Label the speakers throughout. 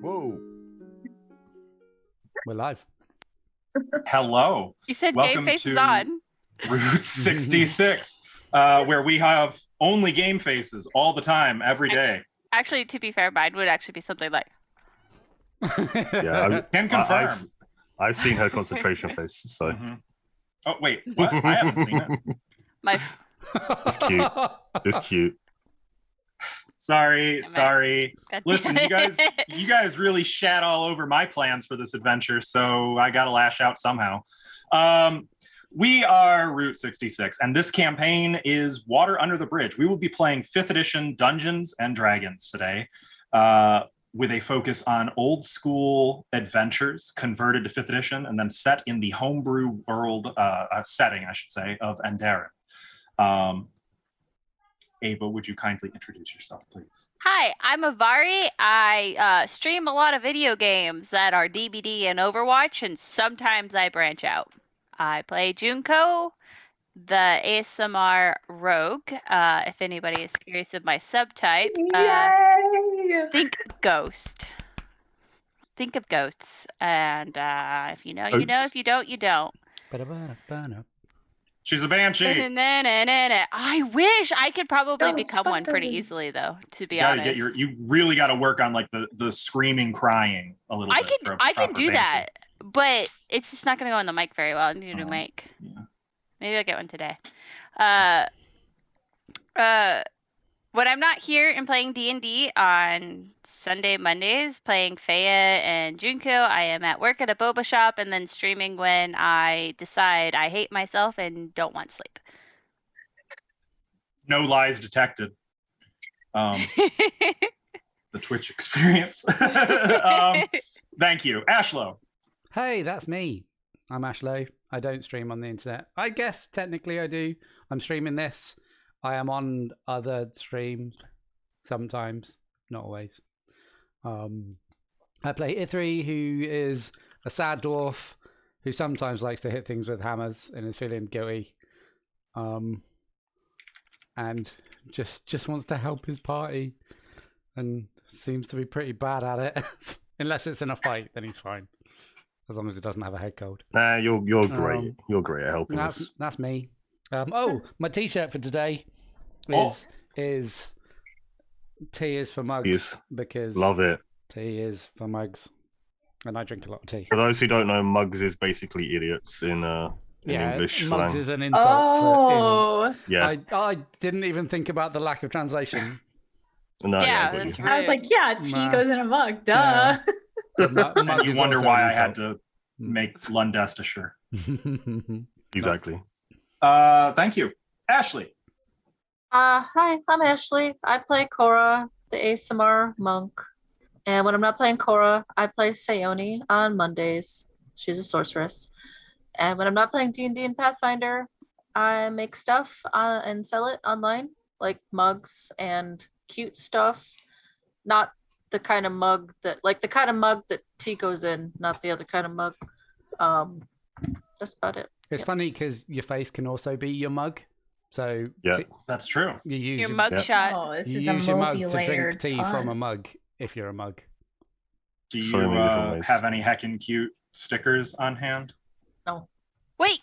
Speaker 1: Whoa. We're live.
Speaker 2: Hello.
Speaker 3: You said
Speaker 2: Welcome
Speaker 3: Game Face
Speaker 2: to
Speaker 3: is on.
Speaker 2: Route 66, where we have only game faces all the time, every day.
Speaker 3: Actually, to be fair, mine would actually be something like.
Speaker 1: Yeah,
Speaker 2: Can confirm.
Speaker 4: I've seen her concentration face, so.
Speaker 2: Oh, wait. What? I haven't seen it.
Speaker 3: My.
Speaker 4: It's cute. It's cute.
Speaker 2: Sorry.
Speaker 3: God
Speaker 2: Listen,
Speaker 3: damn
Speaker 2: you guys really shat all over my plans for this adventure, so I gotta lash out somehow. We are Route 66, and this campaign is Water Under the Bridge. We will be playing 5th edition Dungeons and Dragons today, with a focus on old school adventures converted to 5th edition and then set in the homebrew world setting, I should say, of Andarin. Ava, would you kindly introduce yourself, please?
Speaker 3: Hi, I'm Avari. I stream a lot of video games that are DBD and Overwatch, and sometimes I branch out. I play Junko, the ASMR rogue. If anybody is curious of my subtype, think ghost. Think of ghosts, and if you know, you know. If you don't, you don't.
Speaker 2: She's a banshee.
Speaker 3: I wish I could probably become one pretty easily, though. To be honest,
Speaker 2: you really got to work on like the screaming, crying a little bit.
Speaker 3: I can do that, but it's just not gonna go on the mic very well. I need a new mic.
Speaker 2: Yeah.
Speaker 3: Maybe I'll get one today. When I'm not here and playing D&D on Sunday, Mondays, playing Faya and Junko, I am at work at a boba shop and then streaming when I decide I hate myself and don't want sleep.
Speaker 2: No lies detected. The Twitch experience. Thank you. Ashlow.
Speaker 1: Hey, that's me. I'm Ashlow. I don't stream on the internet. I guess technically I do. I'm streaming this. I am on other streams sometimes, not always. I play Ithri, who is a sad dwarf who sometimes likes to hit things with hammers and is feeling guilty. And just wants to help his party and seems to be pretty bad at it. Unless it's in a fight, then he's fine. As long as he doesn't have a head cold.
Speaker 4: Nah, you're great. You're great at helping us.
Speaker 1: That's me. My T-shirt for today is T is for mugs because
Speaker 4: love it.
Speaker 1: T is for mugs, and I drink a lot of tea.
Speaker 4: For those who don't know, mugs is basically idiots in English
Speaker 1: mugs
Speaker 4: slang.
Speaker 1: is an insult. I didn't even think about the lack of translation.
Speaker 4: No,
Speaker 3: that's right.
Speaker 5: I was like, tea goes in a mug, duh.
Speaker 2: And you wonder why I had to make Lundestischer.
Speaker 4: Exactly.
Speaker 2: Thank you. Ashley.
Speaker 5: Hi, I'm Ashley. I play Cora, the ASMR monk. And when I'm not playing Cora, I play Sayoni on Mondays. She's a sorceress. And when I'm not playing D&D and Pathfinder, I make stuff and sell it online, like mugs and cute stuff. Not the kind of mug that tea goes in, not the other kind of mug. That's about it.
Speaker 1: It's funny because your face can also be your mug. So
Speaker 4: yeah,
Speaker 2: that's true.
Speaker 1: You use
Speaker 3: your mug shot.
Speaker 5: Oh, this
Speaker 1: you
Speaker 5: is
Speaker 1: use
Speaker 5: a
Speaker 1: your mug to
Speaker 5: multi-layered
Speaker 1: drink tea from a mug if you're a mug.
Speaker 2: Do you have any heckin' cute stickers on hand?
Speaker 5: No.
Speaker 3: Wait,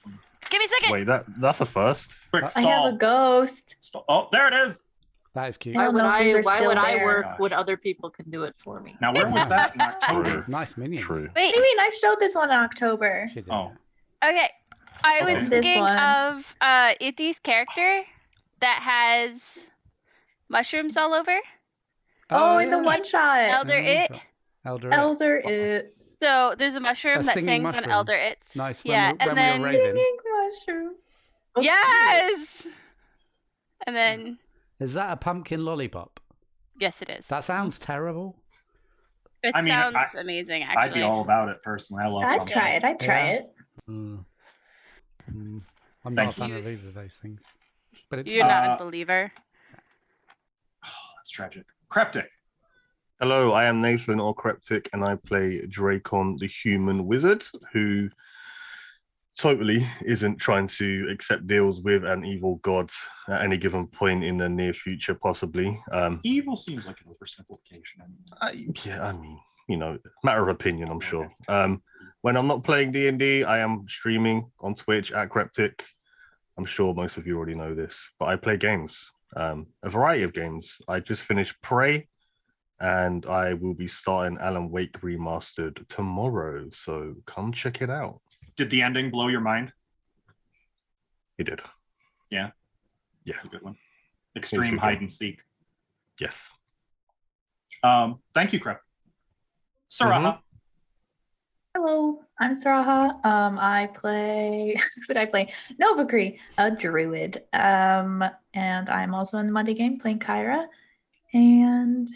Speaker 3: give me a second.
Speaker 4: Wait, that's a first.
Speaker 2: Quick, stall.
Speaker 5: I have a ghost.
Speaker 2: Oh, there it is.
Speaker 1: That is cute.
Speaker 5: Why would I work when other people can do it for me?
Speaker 2: Now, where was that in October?
Speaker 1: Nice minions.
Speaker 4: True.
Speaker 5: Wait, what do you mean? I showed this one in October.
Speaker 2: Oh.
Speaker 3: Okay. I was
Speaker 5: This
Speaker 3: thinking
Speaker 5: one.
Speaker 3: of Ithy's character that has mushrooms all over.
Speaker 5: In the one shot.
Speaker 1: Elder
Speaker 5: It.
Speaker 3: So there's a mushroom that
Speaker 1: singing
Speaker 3: sings on
Speaker 1: mushroom.
Speaker 3: Elder It.
Speaker 1: Nice.
Speaker 3: Yeah,
Speaker 1: When we were raving.
Speaker 5: Mushroom.
Speaker 3: Yes! And then...
Speaker 1: Is that a pumpkin lollipop?
Speaker 3: Yes, it is.
Speaker 1: That sounds terrible.
Speaker 3: It sounds amazing, actually.
Speaker 2: I'd be all about it, personally. I love
Speaker 5: I'd try it. I'd try it.
Speaker 1: I'm not a fan of either of those things. But
Speaker 3: You're not a believer.
Speaker 2: Oh, that's tragic. Cryptic.
Speaker 4: Hello, I am Nathan or Cryptic, and I play Dracon, the human wizard, who totally isn't trying to accept deals with an evil god at any given point in the near future, possibly.
Speaker 2: Evil seems like an oversimplification.
Speaker 4: I mean, matter of opinion, I'm sure. When I'm not playing D&D, I am streaming on Twitch at Cryptic. I'm sure most of you already know this, but I play games, a variety of games. I just finished Prey, and I will be starting Alan Wake Remastered tomorrow, so come check it out.
Speaker 2: Did the ending blow your mind?
Speaker 4: It did.
Speaker 2: Yeah?
Speaker 4: Yeah.
Speaker 2: That's a good one. Extreme hide and seek.
Speaker 4: Yes.
Speaker 2: Thank you, Crep. Saraha.
Speaker 6: Hello, I'm Saraha. I play what I play? Novagri, a druid. And I'm also in the Monday game playing Kyra. And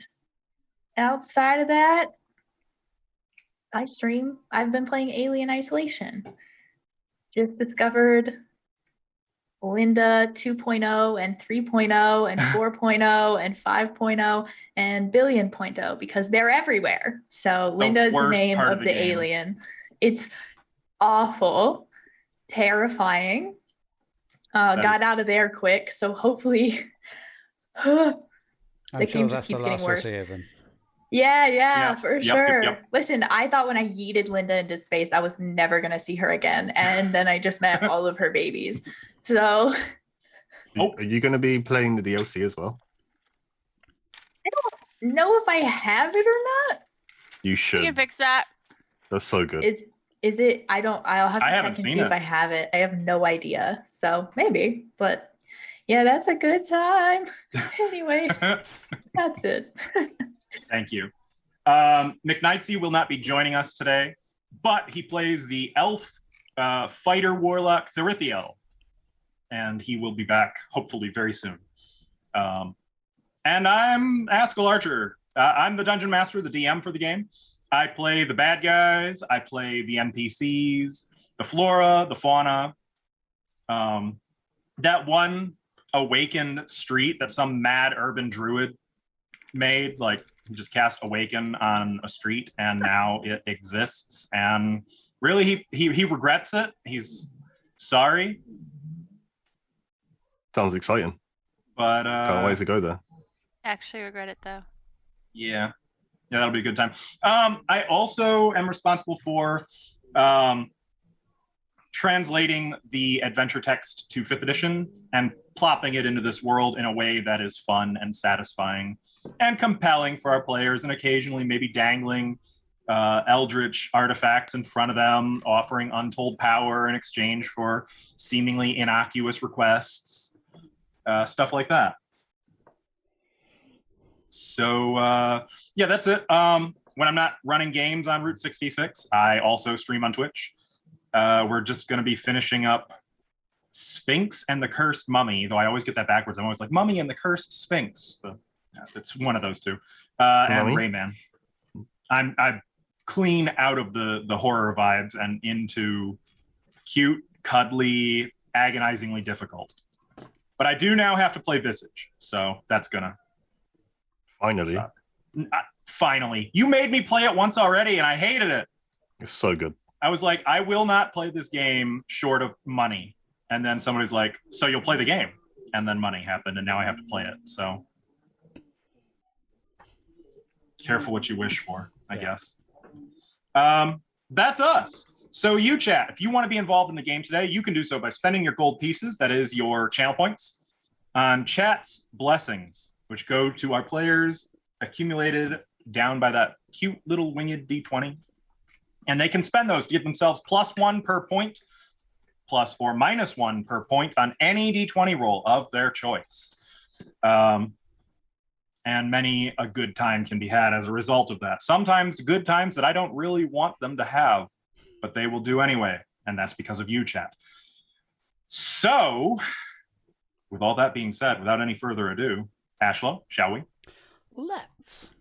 Speaker 6: outside of that, I stream. I've been playing Alien Isolation. Just discovered Linda 2.0 and 3.0 and 4.0 and 5.0 and billion.0 because they're everywhere. So Linda is the name of the alien. It's awful, terrifying. Got out of there quick, so hopefully the game just keeps getting worse. Yeah, for sure. Yep. Listen, I thought when I yeeted Linda into space, I was never going to see her again. And then I just met all of her babies. So.
Speaker 4: Are you going to be playing the DLC as well?
Speaker 6: I don't know if I have it or not.
Speaker 4: You should.
Speaker 3: You can fix that.
Speaker 4: That's so good.
Speaker 6: Is it? I'll have to check and see if I have it. I have no idea. So maybe, but yeah, that's a good time. Anyways, that's it.
Speaker 2: Thank you. McKnightsy will not be joining us today, but he plays the elf fighter warlock Therithiel, and he will be back hopefully very soon. And I'm Askell Archer. I'm the dungeon master, the DM for the game. I play the bad guys. I play the NPCs, the flora, the fauna. That one awakened street that some mad urban druid made, like just cast awaken on a street, and now it exists. And really, he regrets it. He's sorry.
Speaker 4: Sounds exciting.
Speaker 2: But
Speaker 4: can't wait to go there.
Speaker 3: Actually regret it though.
Speaker 2: Yeah, that'll be a good time. I also am responsible for translating the adventure text to 5th edition and plopping it into this world in a way that is fun and satisfying and compelling for our players, and occasionally maybe dangling eldritch artifacts in front of them, offering untold power in exchange for seemingly innocuous requests, stuff like that. So yeah, that's it. When I'm not running games on Route 66, I also stream on Twitch. We're just going to be finishing up Sphinx and the Cursed Mummy, though I always get that backwards. I'm always like Mummy and the Cursed Sphinx. But it's one of those two. And Rayman. I'm clean out of the horror vibes and into cute, cuddly, agonizingly difficult. But I do now have to play Visage, so that's gonna
Speaker 4: finally
Speaker 2: suck. Finally. You made me play it once already, and I hated it.
Speaker 4: It's so good.
Speaker 2: I was like, I will not play this game short of money. And then somebody's like, so you'll play the game. And then money happened, and now I have to play it. So careful what you wish for, I guess. That's us. So you, chat, if you want to be involved in the game today, you can do so by spending your gold pieces, that is your channel points, on chat's blessings, which go to our players accumulated down by that cute little winged D20. And they can spend those to give themselves +1 per point, plus or -1 per point on any D20 roll of their choice. And many a good time can be had as a result of that. Sometimes good times that I don't really want them to have, but they will do anyway. And that's because of you, chat. So, with all that being said, without any further ado, Ashla, shall we?
Speaker 1: Let's.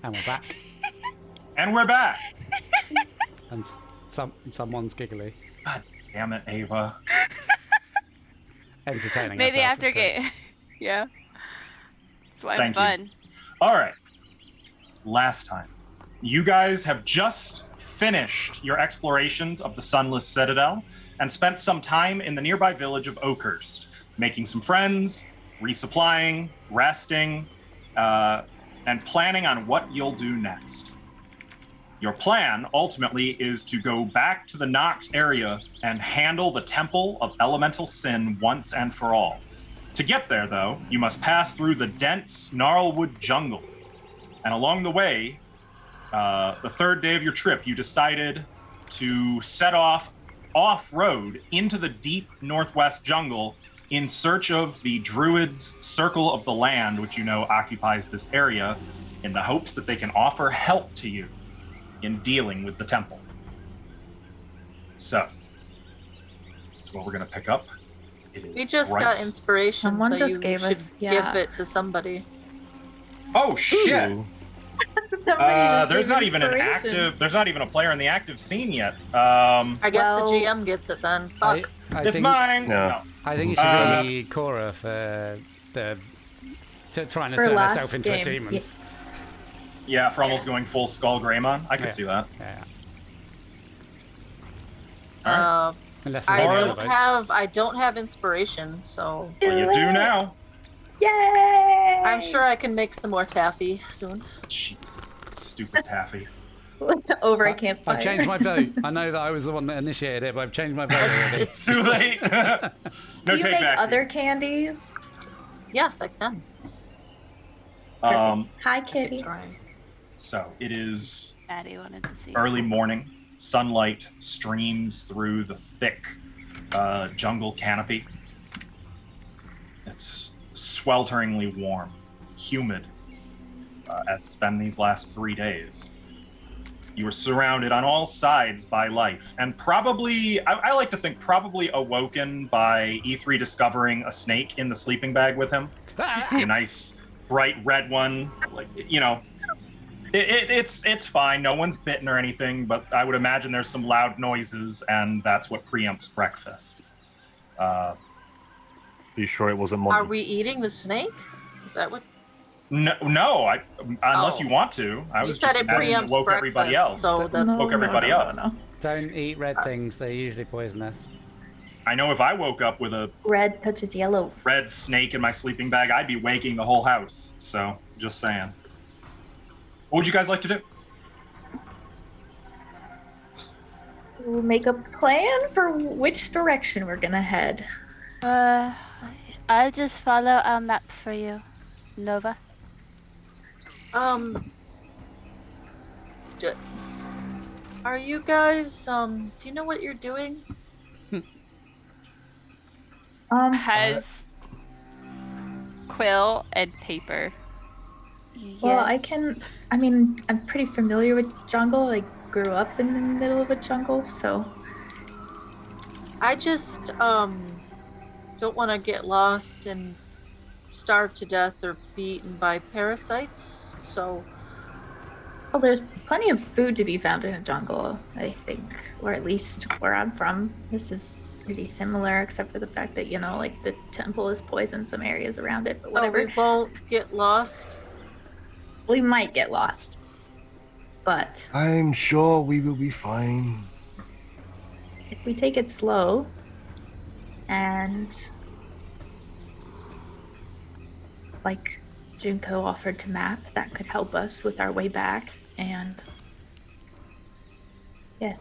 Speaker 1: And we're back.
Speaker 2: And we're back.
Speaker 1: And someone's giggly.
Speaker 2: God damn it, Ava.
Speaker 1: Entertaining
Speaker 3: Maybe
Speaker 1: herself,
Speaker 3: after
Speaker 1: it's great.
Speaker 3: game. Yeah. That's why
Speaker 2: Thank
Speaker 3: I'm
Speaker 2: you.
Speaker 3: fun.
Speaker 2: All right. Last time. You guys have just finished your explorations of the Sunless Citadel and spent some time in the nearby village of Oakhurst, making some friends, resupplying, resting, and planning on what you'll do next. Your plan, ultimately, is to go back to the Noct area and handle the Temple of Elemental Sin once and for all. To get there, though, you must pass through the dense gnarlwood jungle. And along the way, the third day of your trip, you decided to set off-road into the deep northwest jungle in search of the Druids' Circle of the Land, which you know occupies this area, in the hopes that they can offer help to you in dealing with the temple. So, that's what we're going to pick up. It is
Speaker 5: We just
Speaker 2: right.
Speaker 5: got inspiration,
Speaker 6: Someone
Speaker 5: so
Speaker 6: just
Speaker 5: you
Speaker 6: gave
Speaker 5: should
Speaker 6: us-
Speaker 5: give
Speaker 6: yeah.
Speaker 5: it to somebody.
Speaker 2: Oh, shit!
Speaker 4: Ooh.
Speaker 2: There's not even a player in the active scene yet.
Speaker 5: I guess
Speaker 6: Well-
Speaker 5: the GM gets it then. Fuck.
Speaker 1: I
Speaker 2: It's
Speaker 1: think,
Speaker 2: mine!
Speaker 4: Yeah.
Speaker 1: I think it should be Cora for trying to
Speaker 6: For
Speaker 1: turn
Speaker 6: last
Speaker 1: herself into a
Speaker 6: games,
Speaker 1: demon.
Speaker 6: yeah.
Speaker 2: Yeah, for almost going full Skull Greymon. I could
Speaker 1: Yeah.
Speaker 2: see that.
Speaker 1: Yeah.
Speaker 2: All right.
Speaker 1: Unless there's any other votes.
Speaker 5: I don't have inspiration, so
Speaker 2: Well, you do now.
Speaker 6: Yay!
Speaker 5: I'm sure I can make some more taffy soon.
Speaker 2: Jesus, stupid Taffy.
Speaker 6: Over a campfire.
Speaker 1: I've changed my vote. I know that I was the one that initiated it, but I've changed my vote already.
Speaker 2: It's too late. No
Speaker 6: Do you
Speaker 2: take
Speaker 6: make
Speaker 2: back.
Speaker 6: other candies?
Speaker 5: Yes, I can.
Speaker 2: Um,
Speaker 6: Hi,
Speaker 5: Keep
Speaker 6: Kitty.
Speaker 5: trying.
Speaker 2: so it is
Speaker 3: Daddy wanted to see.
Speaker 2: early morning. Sunlight streams through the thick jungle canopy. It's swelteringly warm, humid, as it's been these last 3 days. You are surrounded on all sides by life, and probably, I like to think, probably awoken by E3 discovering a snake in the sleeping bag with him. A nice, bright red one. Like, you know, it's fine. No one's bitten or anything, but I would imagine there's some loud noises, and that's what preempts breakfast.
Speaker 4: Be sure it wasn't
Speaker 5: Are
Speaker 4: Monty.
Speaker 5: we eating the snake? Is that what?
Speaker 2: No, unless you want to. I
Speaker 5: You
Speaker 2: was
Speaker 5: said
Speaker 2: just
Speaker 5: it
Speaker 2: imagining it
Speaker 5: preempts
Speaker 2: woke everybody else.
Speaker 5: breakfast, so that's
Speaker 2: Woke everybody up.
Speaker 6: No.
Speaker 1: Don't eat red things, they're usually poisonous.
Speaker 2: I know if I woke up with a
Speaker 6: Red touches yellow.
Speaker 2: red snake in my sleeping bag, I'd be waking the whole house. So, just saying. What would you guys like to do?
Speaker 6: We'll make a plan for which direction we're gonna head.
Speaker 3: I'll just follow our map for you, Nova.
Speaker 5: Are you guys, do you know what you're doing?
Speaker 3: Has quill and paper.
Speaker 6: Well,
Speaker 3: Yes.
Speaker 6: I'm pretty familiar with jungle. I grew up in the middle of a jungle, so.
Speaker 5: I just, don't want to get lost and starve to death or be eaten by parasites, so...
Speaker 6: Well, there's plenty of food to be found in a jungle, I think. Or at least where I'm from. This is pretty similar, except for the fact that, like the temple is poisoned, some areas around it, but whatever.
Speaker 5: So we won't get lost?
Speaker 6: We might get lost. But
Speaker 4: I'm sure we will be fine.
Speaker 6: if we take it slow and like Junko offered to map, that could help us with our way back. And yeah.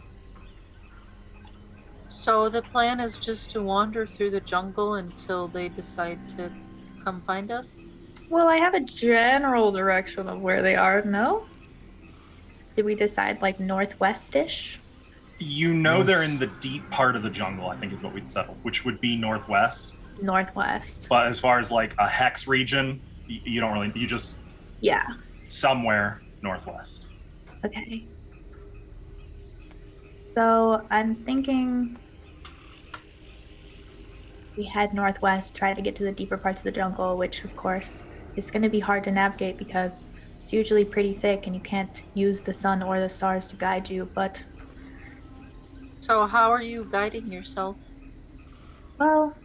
Speaker 5: So the plan is just to wander through the jungle until they decide to come find us?
Speaker 6: Well, I have a general direction of where they are, no? Did we decide like northwestish?
Speaker 2: You know
Speaker 4: Yes.
Speaker 2: they're in the deep part of the jungle, I think is what we'd settle, which would be northwest.
Speaker 6: Northwest.
Speaker 2: But as far as like a hex region, you don't really, you just
Speaker 6: Yeah.
Speaker 2: somewhere northwest.
Speaker 6: Okay. So I'm thinking we head northwest, try to get to the deeper parts of the jungle, which of course is going to be hard to navigate because It's usually pretty thick and you can't use the sun or the stars to guide you, but,
Speaker 5: So how are you guiding yourself?
Speaker 6: well,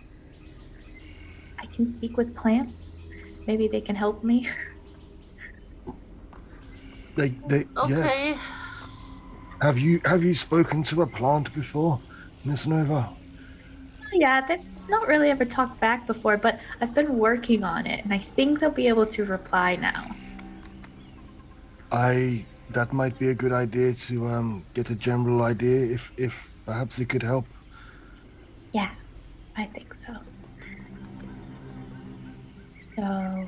Speaker 6: I can speak with plants. Maybe they can help me.
Speaker 4: They yes.
Speaker 5: Okay.
Speaker 4: Have you spoken to a plant before, Miss Nova?
Speaker 6: Yeah, they've not really ever talked back before, but I've been working on it, and I think they'll be able to reply now.
Speaker 4: That might be a good idea to get a general idea if perhaps it could help.
Speaker 6: Yeah, I think so. So,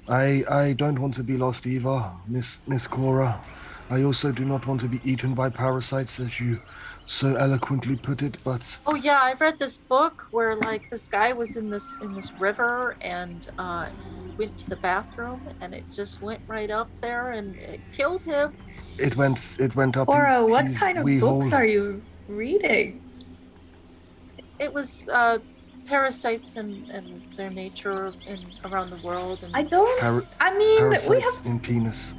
Speaker 4: I don't want to be lost either, Miss Cora. I also do not want to be eaten by parasites, as you so eloquently put it, but
Speaker 5: Oh yeah, I read this book where like this guy was in this river and he went to the bathroom and it just went right up there and it killed him.
Speaker 4: it went up
Speaker 6: Cora, what
Speaker 4: his
Speaker 6: kind of
Speaker 4: wee
Speaker 6: books
Speaker 4: hole.
Speaker 6: are you reading?
Speaker 5: It was parasites and their nature in around the world and
Speaker 6: I don't. I mean, we
Speaker 4: Parasites
Speaker 6: have.
Speaker 4: in penis.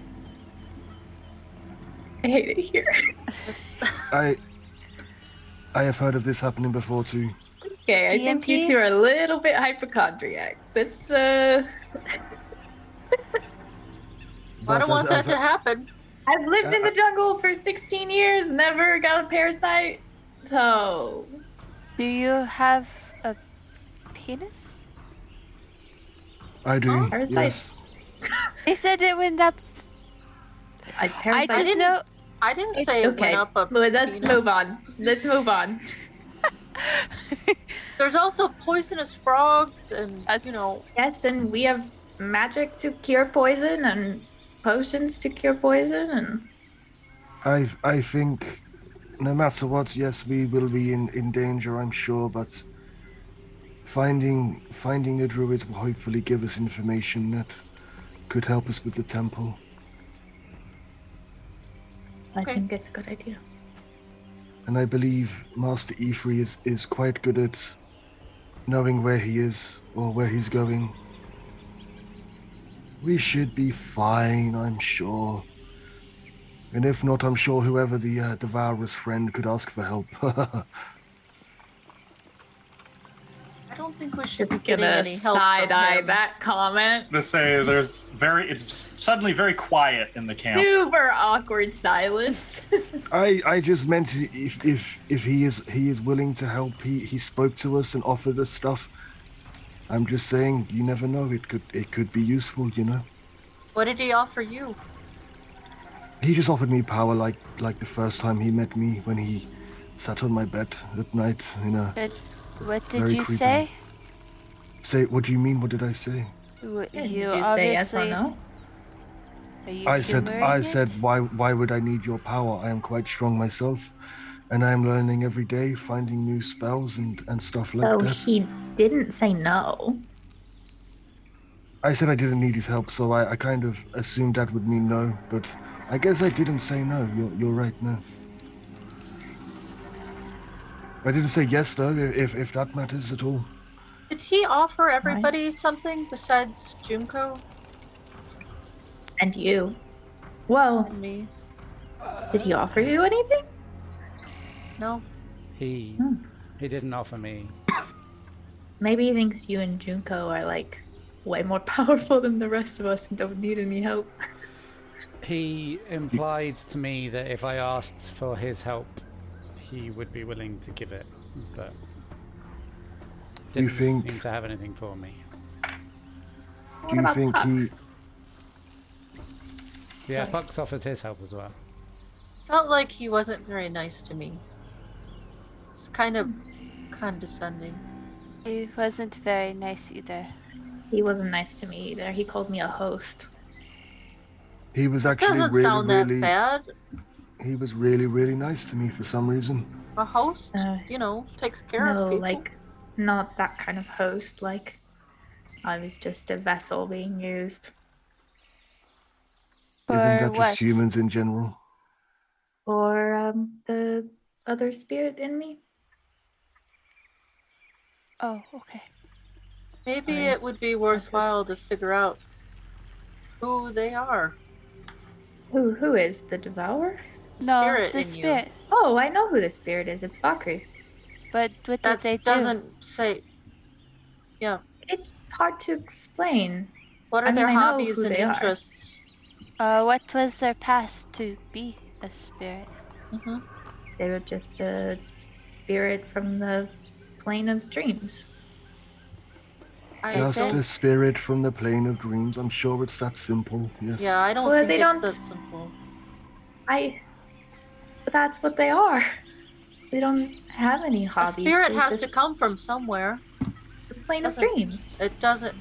Speaker 6: I hate it here.
Speaker 5: this-
Speaker 4: I have heard of this happening before too.
Speaker 6: Okay, I think you
Speaker 3: DMP?
Speaker 6: two are a little bit hypochondriac. This,
Speaker 5: I
Speaker 4: But
Speaker 5: don't want that to happen.
Speaker 6: I've lived in the jungle for 16 years, never got a parasite. So,
Speaker 3: Do you have a penis?
Speaker 4: I do.
Speaker 5: Huh?
Speaker 6: Parasites.
Speaker 4: Yes.
Speaker 3: They said it went up. I
Speaker 6: parasites.
Speaker 3: just
Speaker 5: didn't-
Speaker 3: know.
Speaker 5: I didn't say it
Speaker 6: Okay,
Speaker 5: went up a
Speaker 6: well, let's
Speaker 5: penis.
Speaker 6: move on. Let's move on.
Speaker 5: There's also poisonous frogs and you know
Speaker 6: Yes, and we have magic to cure poison and potions to cure poison, and
Speaker 4: I think no matter what, yes, we will be in danger, I'm sure, but finding a druid will hopefully give us information that could help us with the temple.
Speaker 6: I
Speaker 5: Okay.
Speaker 6: think it's a good idea.
Speaker 4: And I believe Master Ifri is quite good at knowing where he is or where he's going. We should be fine, I'm sure. And if not, I'm sure whoever the Devourer's friend could ask for help.
Speaker 5: I don't think we should be
Speaker 6: Just
Speaker 5: getting
Speaker 6: gonna
Speaker 5: any help
Speaker 6: side
Speaker 5: from
Speaker 6: eye
Speaker 5: him.
Speaker 6: that comment.
Speaker 2: To say it's suddenly very quiet in the camp.
Speaker 6: Super awkward silence.
Speaker 4: I just meant if he is willing to help, he spoke to us and offered us stuff. I'm just saying, you never know. It could be useful, you know.
Speaker 5: What did he offer you?
Speaker 4: He just offered me power like the first time he met me when he sat on my bed at night, you know.
Speaker 3: What did
Speaker 4: Very
Speaker 3: you
Speaker 4: creepy.
Speaker 3: say?
Speaker 4: Say, what do you mean? What did I say?
Speaker 3: You
Speaker 6: Did you say yes or
Speaker 3: obviously.
Speaker 6: no?
Speaker 3: Are you
Speaker 4: I
Speaker 3: humoring it?
Speaker 4: said, why would I need your power? I am quite strong myself, and I am learning every day, finding new spells and stuff like
Speaker 6: So
Speaker 4: that.
Speaker 6: he didn't say no.
Speaker 4: I said I didn't need his help, so I kind of assumed that would mean no, but I guess I didn't say no. You're right, no. I didn't say yes though, if that matters at all.
Speaker 5: Did he offer everybody something besides Junko
Speaker 6: And you. Well,
Speaker 5: and me?
Speaker 6: did he offer you anything?
Speaker 5: No.
Speaker 1: He didn't offer me.
Speaker 6: Maybe he thinks you and Junko are like way more powerful than the rest of us and don't need any help.
Speaker 1: He implied to me that if I asked for his help, he would be willing to give it, but
Speaker 4: Do you
Speaker 1: didn't
Speaker 4: think-
Speaker 1: seem to have anything for me.
Speaker 4: Do you
Speaker 6: about
Speaker 4: think
Speaker 6: Puck?
Speaker 1: Yeah, Puck's offered his help as well.
Speaker 5: Felt like he wasn't very nice to me. It's kind of condescending.
Speaker 3: He wasn't very nice either.
Speaker 6: He wasn't nice to me either. He called me a host.
Speaker 4: He was actually
Speaker 5: Doesn't
Speaker 4: really,
Speaker 5: sound that
Speaker 4: really,
Speaker 5: bad.
Speaker 4: he was really, really nice to me for some reason.
Speaker 5: A host,
Speaker 6: Uh,
Speaker 5: you know, takes care
Speaker 6: No,
Speaker 5: of people.
Speaker 6: like, not that kind of host. Like, I was just a vessel being used.
Speaker 3: For
Speaker 4: Isn't that
Speaker 3: what?
Speaker 4: just humans in general?
Speaker 6: Or the other spirit in me.
Speaker 3: Oh, okay.
Speaker 5: Maybe
Speaker 6: Sorry,
Speaker 5: it would be worthwhile to figure out who they are.
Speaker 6: Who is the devourer?
Speaker 3: No,
Speaker 5: Spirit
Speaker 3: the
Speaker 5: in
Speaker 3: spirit.
Speaker 6: Oh, I know who the spirit is. It's Valkyrie.
Speaker 3: But what did
Speaker 5: That
Speaker 3: they do?
Speaker 5: doesn't say. Yeah.
Speaker 6: It's hard to explain.
Speaker 5: What are
Speaker 6: I mean,
Speaker 5: their
Speaker 6: I know
Speaker 5: hobbies
Speaker 6: who
Speaker 5: and
Speaker 6: they are.
Speaker 5: interests?
Speaker 3: What was their past to be a spirit?
Speaker 5: Mm-hmm.
Speaker 6: They were just a spirit from the plane of dreams.
Speaker 5: I
Speaker 3: That's
Speaker 4: Just
Speaker 3: it?
Speaker 5: don't.
Speaker 4: a spirit from the plane of dreams. I'm sure it's that simple. Yes.
Speaker 5: Yeah, I don't
Speaker 6: Well,
Speaker 5: think
Speaker 6: they
Speaker 5: it's
Speaker 6: don't-
Speaker 5: that simple.
Speaker 6: But that's what they are. They don't have any
Speaker 5: A
Speaker 6: hobbies.
Speaker 5: spirit
Speaker 6: They
Speaker 5: has to
Speaker 6: just-
Speaker 5: come from somewhere.
Speaker 6: the plane of
Speaker 5: Doesn't-
Speaker 6: dreams.
Speaker 5: It doesn't.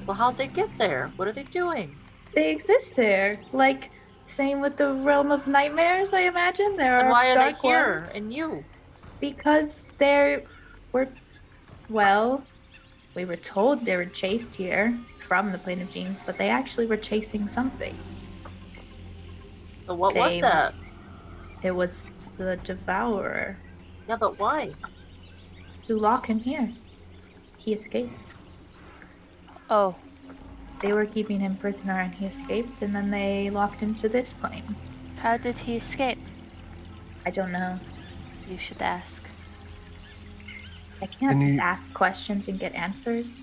Speaker 5: Well, how'd they get there? What are they doing?
Speaker 6: They exist there. Like, same with the realm of nightmares, I imagine. There
Speaker 5: And
Speaker 6: are
Speaker 5: why are they
Speaker 6: dark
Speaker 5: here
Speaker 6: ones.
Speaker 5: and you?
Speaker 6: Because we were told they were chased here from the plane of dreams, but they actually were chasing something.
Speaker 5: So what was that?
Speaker 6: It was the devourer.
Speaker 5: Yeah, but why?
Speaker 6: To lock him here. He escaped.
Speaker 3: Oh,
Speaker 6: They were keeping him prisoner and he escaped, and then they locked him to this plane.
Speaker 3: how did he escape?
Speaker 6: I don't know.
Speaker 3: You should ask.
Speaker 6: I can't
Speaker 4: And
Speaker 6: just
Speaker 4: you-
Speaker 6: ask questions and get answers.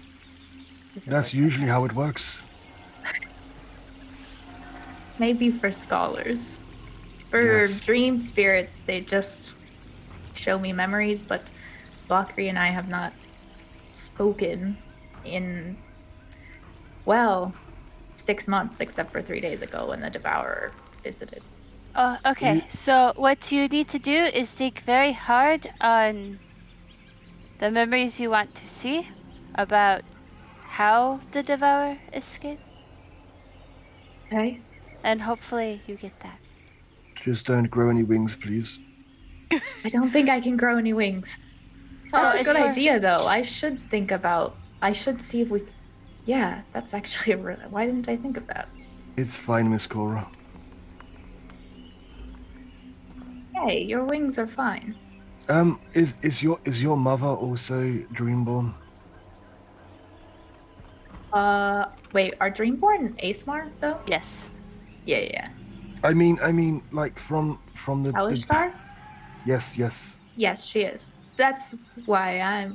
Speaker 6: Doesn't
Speaker 4: That's
Speaker 6: work like
Speaker 4: usually
Speaker 6: that.
Speaker 4: how it works.
Speaker 6: Maybe for scholars. For
Speaker 4: Yes.
Speaker 6: dream spirits, they just show me memories, but Valkyrie and I have not spoken in, 6 months, except for 3 days ago when the Devourer visited.
Speaker 3: Oh, okay. So what you need to do is think very hard on the memories you want to see about how the Devourer escaped,
Speaker 6: Okay?
Speaker 3: and hopefully you get that.
Speaker 4: Just don't grow any wings, please.
Speaker 6: I don't think I can grow any wings.
Speaker 5: Tell
Speaker 6: That's
Speaker 5: it
Speaker 6: a good
Speaker 3: for-
Speaker 6: idea, though. I should see if we. Yeah, that's actually a really. Why didn't I think of that?
Speaker 4: It's fine, Miss Cora.
Speaker 6: Hey, your wings are fine.
Speaker 4: Is your mother also Dreamborn?
Speaker 6: Wait, are Dreamborn ASMR though?
Speaker 3: Yes.
Speaker 6: Yeah.
Speaker 4: I mean, like from the.
Speaker 6: Alistar?
Speaker 4: Yes.
Speaker 6: Yes, she is. That's why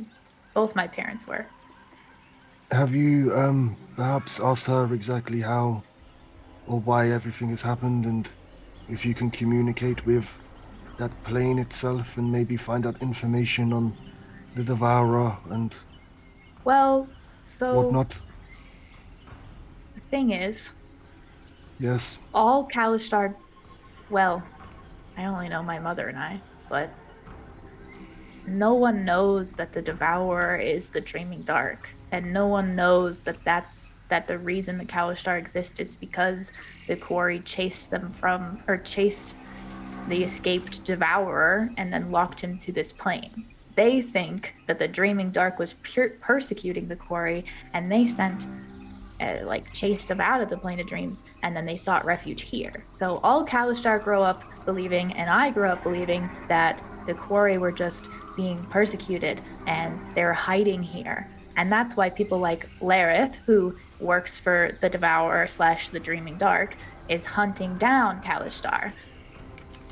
Speaker 6: both my parents were.
Speaker 4: Have you perhaps asked her exactly how or why everything has happened, and if you can communicate with that plane itself and maybe find out information on the Devourer and
Speaker 6: Well, so
Speaker 4: whatnot?
Speaker 6: the thing is,
Speaker 4: Yes.
Speaker 6: all Kalistar, well, I only know my mother and I, but no one knows that the Devourer is the Dreaming Dark, and no one knows that the reason the Kalistar exist is because the quarry chased the escaped Devourer and then locked him to this plane. They think that the Dreaming Dark was persecuting the quarry, and they sent chased him out of the plane of dreams, and then they sought refuge here. So all Kalistar grow up believing, and I grew up believing, that the quarry were just being persecuted and they're hiding here. And that's why people like Lareth, who works for the Devourer / the Dreaming Dark, is hunting down Kalistar,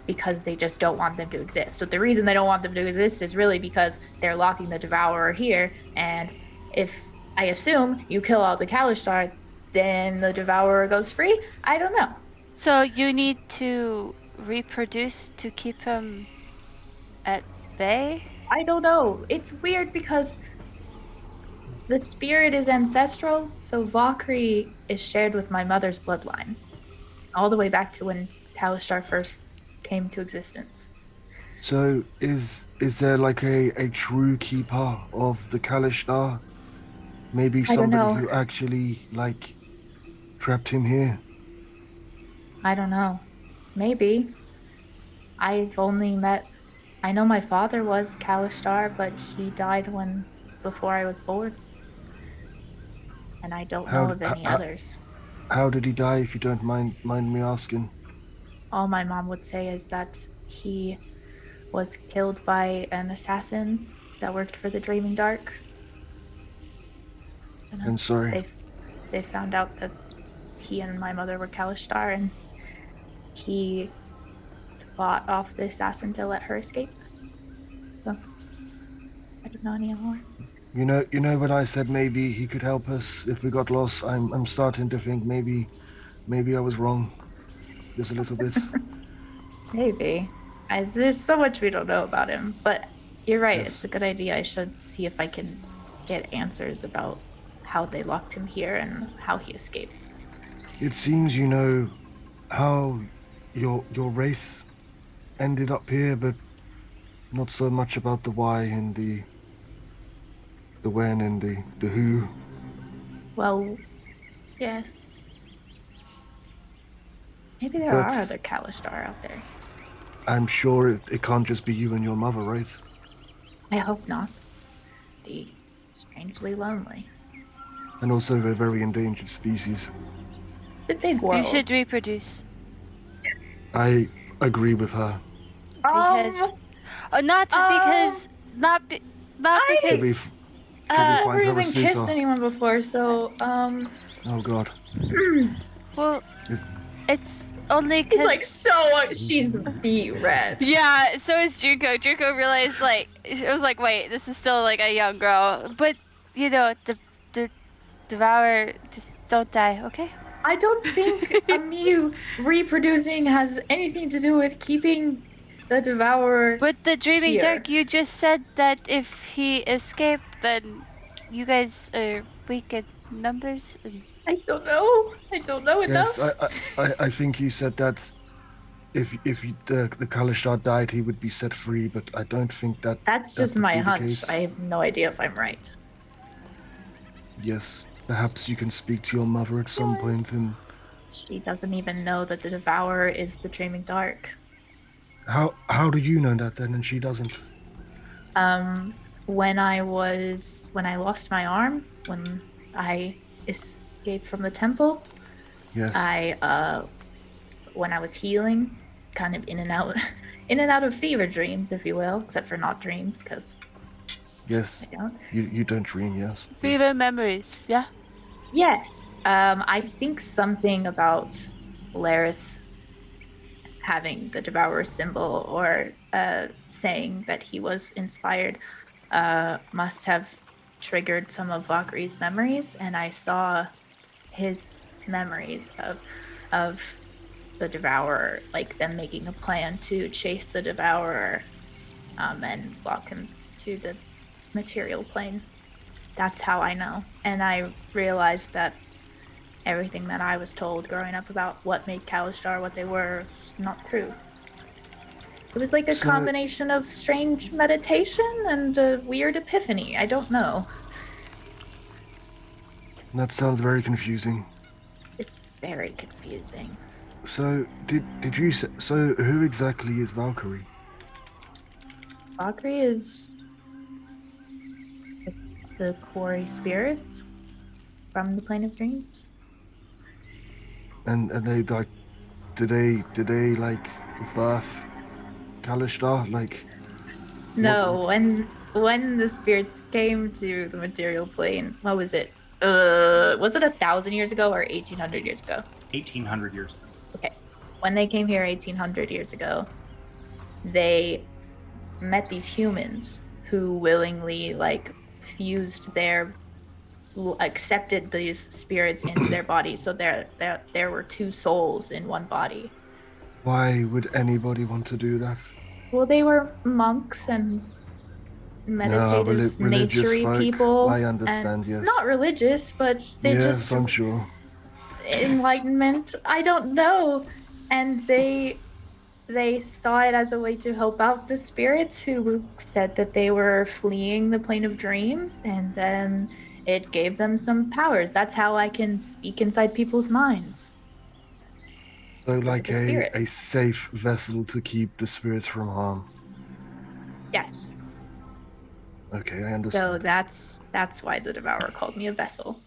Speaker 6: because they just don't want them to exist. So the reason they don't want them to exist is really because they're locking the Devourer here, and if I assume you kill all the Kalistar, then the Devourer goes free? I don't know.
Speaker 3: So you need to reproduce to keep him at bay?
Speaker 6: I don't know. It's weird because the spirit is ancestral, so Valkyrie is shared with my mother's bloodline, all the way back to when Kalistar first came to existence.
Speaker 4: So is there like a true keeper of the Kalishtar? Maybe
Speaker 6: I don't know.
Speaker 4: somebody who actually like trapped him here?
Speaker 6: I don't know. Maybe. I know my father was Kalistar, but he died before I was born. And I don't know of any others.
Speaker 4: How did he die, if you don't mind me asking?
Speaker 6: All my mom would say is that he was killed by an assassin that worked for the Dreaming Dark.
Speaker 4: I'm sorry.
Speaker 6: They found out that he and my mother were Kalishtar, and he fought off the assassin to let her escape. So I don't know any more.
Speaker 4: You know when I said maybe he could help us if we got lost. I'm starting to think maybe I was wrong, just a little bit.
Speaker 6: Maybe. There's so much we don't know about him, but you're right.
Speaker 4: Yes.
Speaker 6: It's a good idea. I should see if I can get answers about how they locked him here and how he escaped.
Speaker 4: It seems you know how your race ended up here, but not so much about the why and the when and the who.
Speaker 6: Well, yes. Maybe there
Speaker 4: But
Speaker 6: are other Kalishtar out there.
Speaker 4: I'm sure it can't just be you and your mother, right?
Speaker 6: I hope not. Be strangely lonely.
Speaker 4: And also a very endangered species.
Speaker 6: It's a big world.
Speaker 3: You should reproduce.
Speaker 4: I agree with her.
Speaker 3: Because, not because
Speaker 6: I
Speaker 4: Should we
Speaker 6: I've
Speaker 4: find
Speaker 6: never
Speaker 4: her a
Speaker 6: even kissed
Speaker 4: suitor?
Speaker 6: anyone before, so
Speaker 4: Oh God.
Speaker 3: well,
Speaker 4: If-
Speaker 3: it's only
Speaker 6: she's
Speaker 3: because
Speaker 6: like so she's beet red.
Speaker 3: yeah. So is Junko. Junko realized like it was like, wait, this is still like a young girl, but you know the devour just don't die, okay?
Speaker 6: I don't think me reproducing has anything to do with keeping the devourer.
Speaker 3: But the Dreaming
Speaker 6: Here.
Speaker 3: Dark, you just said that if he escaped, then you guys are weak in numbers. And...
Speaker 6: I don't know enough.
Speaker 4: Yes, I think you said that if the Kalishtar died, he would be set free, but I don't think that.
Speaker 6: That's
Speaker 4: that
Speaker 6: just
Speaker 4: would
Speaker 6: my
Speaker 4: be the
Speaker 6: hunch.
Speaker 4: case.
Speaker 6: I have no idea if I'm right.
Speaker 4: Yes, perhaps you can speak to your mother at some point and.
Speaker 6: She doesn't even know that the devourer is the Dreaming Dark.
Speaker 4: How do you know that then, and she doesn't?
Speaker 6: When I lost my arm, when I escaped from the temple,
Speaker 4: Yes.
Speaker 6: when I was healing, kind of in and out of fever dreams, if you will, except for not dreams, because
Speaker 4: Yes.
Speaker 6: I don't.
Speaker 4: You don't dream, yes.
Speaker 3: Fever memories, yeah.
Speaker 6: Yes. I think something about Lareth having the Devourer symbol or saying that he was inspired must have triggered some of Valkyrie's memories, and I saw his memories of the Devourer, like them making a plan to chase the Devourer and lock him to the material plane. That's how I know. And I realized that everything that I was told growing up about what made Kalishtar what they were was not true. It was like a
Speaker 4: So-
Speaker 6: combination of strange meditation and a weird epiphany. I don't know.
Speaker 4: That sounds very confusing.
Speaker 6: It's very confusing.
Speaker 4: So did you say, so who exactly is Valkyrie?
Speaker 6: Valkyrie is the quarry spirit from the plane of dreams.
Speaker 4: And they like, did they like birth Kalishtar? Like,
Speaker 6: No, when the spirits came to the material plane, what was it? Was it 1,000 years ago or 1,800 years ago?
Speaker 2: 1,800 years ago.
Speaker 6: Okay. When they came here 1,800 years ago, they met these humans who willingly accepted these spirits into their body. So there were two souls in one body.
Speaker 4: why would anybody want to do that?
Speaker 6: Well, they were monks and meditative,
Speaker 4: religious
Speaker 6: naturey
Speaker 4: folk.
Speaker 6: people.
Speaker 4: I understand,
Speaker 6: and
Speaker 4: yes.
Speaker 6: Not religious, but they
Speaker 4: Yes,
Speaker 6: just
Speaker 4: I'm sure.
Speaker 6: enlightenment. I don't know, and they saw it as a way to help out the spirits who said that they were fleeing the plane of dreams, and then it gave them some powers. That's how I can speak inside people's minds.
Speaker 4: So like
Speaker 6: the spirit.
Speaker 4: a safe vessel to keep the spirits from harm.
Speaker 6: Yes.
Speaker 4: Okay, I understand.
Speaker 6: So that's why the Devourer called me a vessel.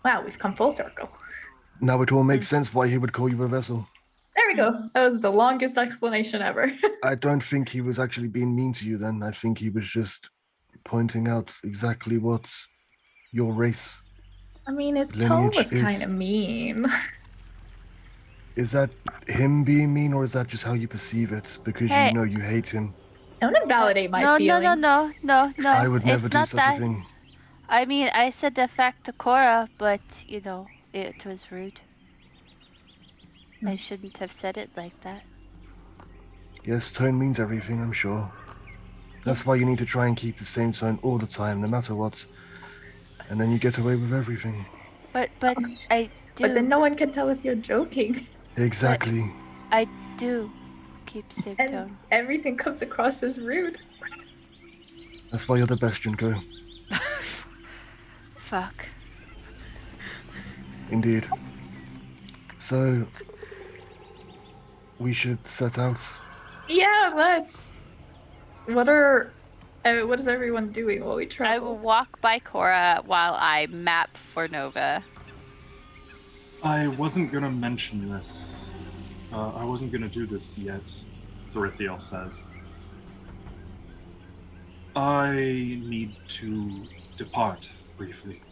Speaker 6: Wow, we've come full circle.
Speaker 4: Now it all makes sense why he would call you a vessel.
Speaker 6: There we go. That was the longest explanation ever.
Speaker 4: I don't think he was actually being mean to you then. I think he was just pointing out exactly what your race.
Speaker 6: I mean, his tone
Speaker 4: Lineage
Speaker 6: was
Speaker 4: is-
Speaker 6: kind of mean.
Speaker 4: Is that him being mean, or is that just how you perceive it? Because
Speaker 3: Hey.
Speaker 4: you know you hate him.
Speaker 6: Don't invalidate my
Speaker 3: no,
Speaker 6: feelings.
Speaker 3: no.
Speaker 4: I would never
Speaker 3: it's
Speaker 4: do
Speaker 3: not
Speaker 4: such
Speaker 3: that.
Speaker 4: a thing.
Speaker 3: I mean, I said the fact to Cora, but it was rude. I shouldn't have said it like that.
Speaker 4: Yes, tone means everything, I'm sure. That's why you need to try and keep the same tone all the time, no matter what. And then you get away with everything.
Speaker 3: But I do.
Speaker 6: But then no one can tell if you're joking.
Speaker 4: Exactly.
Speaker 3: I do keep same
Speaker 6: And
Speaker 3: tone.
Speaker 6: everything comes across as rude.
Speaker 4: That's why you're the best, Junko.
Speaker 3: Fuck.
Speaker 4: Indeed. So, we should set out.
Speaker 6: Yeah, let's. What is everyone doing while we
Speaker 3: I
Speaker 6: travel?
Speaker 3: will walk by Cora while I map for Nova.
Speaker 2: I wasn't gonna mention this. I wasn't gonna do this yet, Thorithiel says. I need to depart briefly.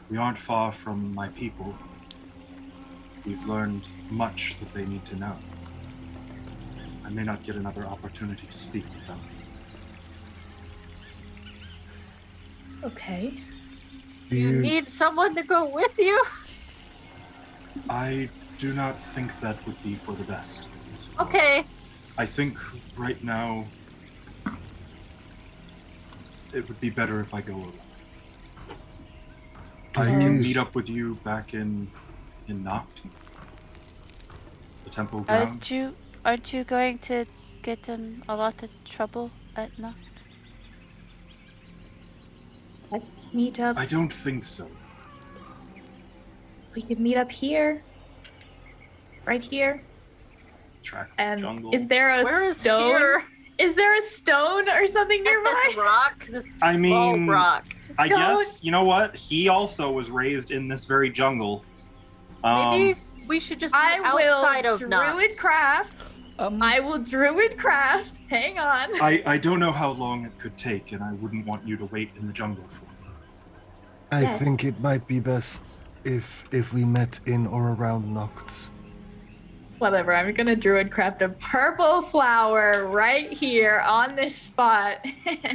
Speaker 2: We aren't far from my people. We've learned much that they need to know. I may not get another opportunity to speak with them.
Speaker 6: Okay.
Speaker 4: Do
Speaker 5: You need someone to go with you?
Speaker 2: I do not think that would be for the best.
Speaker 5: Okay.
Speaker 2: I think right now it would be better if I go alone. I can meet up with you back in Noct, the temple grounds.
Speaker 3: Aren't you going to get in a lot of trouble at Noct?
Speaker 6: Let's meet up.
Speaker 2: I don't think so.
Speaker 6: We could meet up here. Right here.
Speaker 2: Trackless
Speaker 6: And
Speaker 2: jungle.
Speaker 6: is there a
Speaker 5: Where is
Speaker 6: stone?
Speaker 5: here?
Speaker 6: Is there a stone or something
Speaker 5: At
Speaker 6: nearby?
Speaker 5: this rock? This
Speaker 2: I
Speaker 5: small
Speaker 2: mean-
Speaker 5: rock.
Speaker 2: I
Speaker 6: Don't-
Speaker 2: guess, you know what? He also was raised in this very jungle.
Speaker 5: Maybe we should just
Speaker 6: I
Speaker 5: be outside
Speaker 6: will
Speaker 5: of Noct.
Speaker 6: druid craft. I will druid craft. Hang on.
Speaker 2: I don't know how long it could take, and I wouldn't want you to wait in the jungle for me.
Speaker 4: I
Speaker 6: Yes.
Speaker 4: think it might be best if we met in or around Noct.
Speaker 6: Whatever. I'm gonna druid craft a purple flower right here on this spot.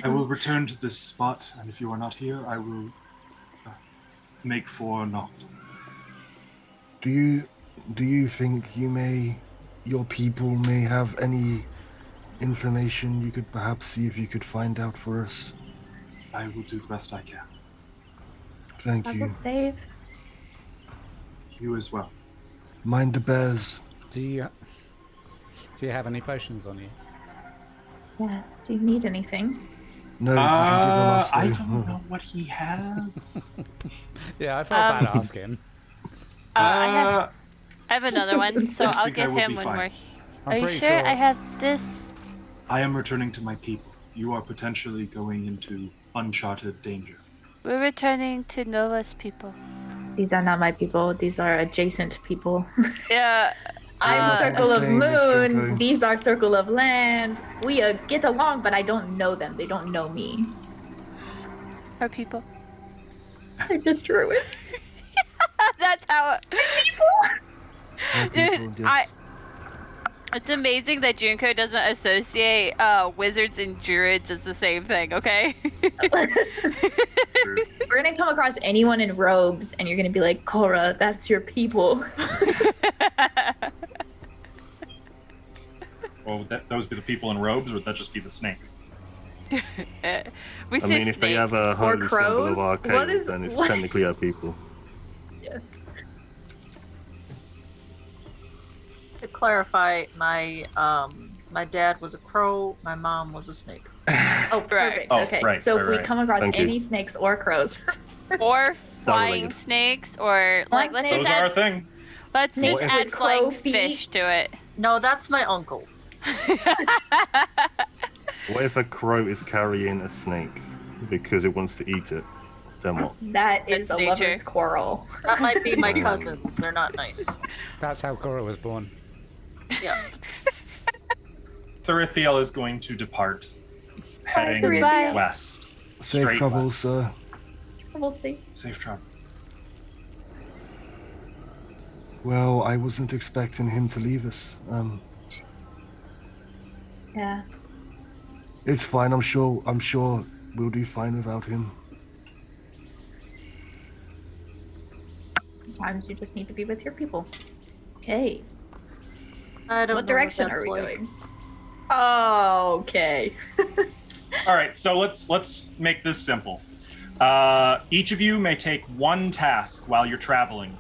Speaker 2: I will return to this spot, and if you are not here, I will make for Noct.
Speaker 4: Do you think your people may have any information you could perhaps see if you could find out for us?
Speaker 2: I will do the best I can.
Speaker 4: Thank
Speaker 6: I
Speaker 4: you.
Speaker 6: will save.
Speaker 2: You as well.
Speaker 4: Mind the bears.
Speaker 1: Do you have any potions on you?
Speaker 6: Yeah. Do you need anything?
Speaker 4: No, you can give them us.
Speaker 2: I
Speaker 4: though.
Speaker 2: don't know what he has.
Speaker 1: Yeah, I felt bad asking.
Speaker 3: I have another one, so
Speaker 2: I
Speaker 3: I'll
Speaker 2: think I
Speaker 3: give
Speaker 2: will
Speaker 3: him
Speaker 2: be
Speaker 3: one
Speaker 2: fine.
Speaker 3: more.
Speaker 1: I'm
Speaker 3: Are you
Speaker 1: pretty
Speaker 3: sure? I have this.
Speaker 2: I am returning to my people. You are potentially going into uncharted danger.
Speaker 3: We're returning to Nova's people.
Speaker 6: These are not my people. These are adjacent people.
Speaker 3: Yeah.
Speaker 6: I'm
Speaker 4: not
Speaker 6: Circle
Speaker 4: the
Speaker 6: of
Speaker 4: same, Mr.
Speaker 6: Moon.
Speaker 4: Junko.
Speaker 6: These are Circle of Land. We get along, but I don't know them. They don't know me.
Speaker 3: Our people.
Speaker 6: They're just druids.
Speaker 3: That's how.
Speaker 4: Our people, yes.
Speaker 3: It's amazing that Junko doesn't associate wizards and druids as the same thing. Okay.
Speaker 6: We're gonna come across anyone in robes, and you're gonna be like, Cora, that's your people.
Speaker 2: Well, would those be the people in robes, or would that just be the snakes?
Speaker 3: We
Speaker 4: I
Speaker 3: say
Speaker 4: mean, if they
Speaker 3: snakes.
Speaker 4: have a holy symbol
Speaker 6: crows?
Speaker 4: of our
Speaker 6: What
Speaker 4: cave,
Speaker 6: is-
Speaker 4: then it's
Speaker 6: what-
Speaker 4: technically our people.
Speaker 5: To clarify, my dad was a crow, my mom was a snake.
Speaker 6: Oh, perfect.
Speaker 2: Oh,
Speaker 6: okay.
Speaker 2: right,
Speaker 6: So if
Speaker 2: right,
Speaker 6: we
Speaker 2: right.
Speaker 6: come across
Speaker 4: Thank you.
Speaker 6: any snakes or crows,
Speaker 3: Or flying
Speaker 4: related.
Speaker 3: snakes, or like
Speaker 6: Flying
Speaker 3: let's
Speaker 6: snakes.
Speaker 3: just
Speaker 2: Those are a
Speaker 3: add,
Speaker 2: thing.
Speaker 3: let's
Speaker 6: Snakes
Speaker 3: just add
Speaker 6: with crow
Speaker 3: flying
Speaker 6: feet.
Speaker 3: fish to it.
Speaker 5: No, that's my uncle.
Speaker 4: What if a crow is carrying a snake because it wants to eat it? Then what?
Speaker 6: that is
Speaker 3: That's
Speaker 6: a
Speaker 3: nature.
Speaker 6: lover's quarrel.
Speaker 5: That might be my cousins. They're not nice.
Speaker 1: That's how Cora was born.
Speaker 5: Yeah.
Speaker 2: Thorithiel is going to depart, heading
Speaker 3: Goodbye.
Speaker 2: west.
Speaker 4: Safe
Speaker 2: Straight
Speaker 4: travels,
Speaker 2: west.
Speaker 4: sir.
Speaker 6: We'll see.
Speaker 2: Safe travels.
Speaker 4: Well, I wasn't expecting him to leave us.
Speaker 6: Yeah.
Speaker 4: It's fine. I'm sure we'll do fine without him.
Speaker 6: Sometimes you just need to be with your people. Okay.
Speaker 5: I don't
Speaker 6: What
Speaker 5: know
Speaker 6: direction
Speaker 5: that's
Speaker 6: are we
Speaker 5: like.
Speaker 6: going? Oh, okay.
Speaker 2: All right, so let's make this simple. Each of you may take one task while you're traveling.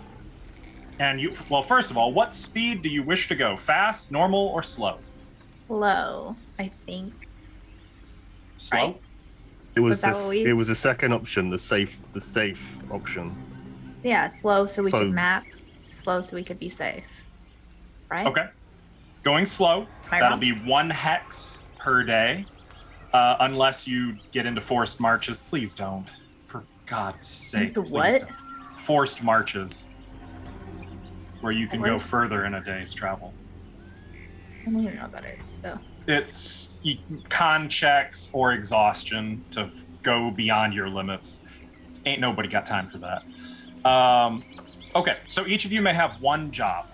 Speaker 2: And first of all, what speed do you wish to go? Fast, normal, or slow?
Speaker 6: Slow, I think.
Speaker 2: Slow.
Speaker 6: Right?
Speaker 4: It was
Speaker 6: Was that what we-
Speaker 4: It was the second option, the safe option.
Speaker 6: Yeah, slow so we
Speaker 4: So-
Speaker 6: could map. Slow so we could be safe. Right?
Speaker 2: Okay. Going slow.
Speaker 6: Am I
Speaker 2: That'll
Speaker 6: wrong?
Speaker 2: be 1 hex per day, unless you get into forced marches. Please don't, for God's sake.
Speaker 6: Into
Speaker 2: please
Speaker 6: what?
Speaker 2: don't. Forced marches, where you can go
Speaker 6: Forced?
Speaker 2: further in a day's travel.
Speaker 6: I don't even know what that is. So.
Speaker 2: It's con checks or exhaustion to go beyond your limits. Ain't nobody got time for that. Okay, so each of you may have one job.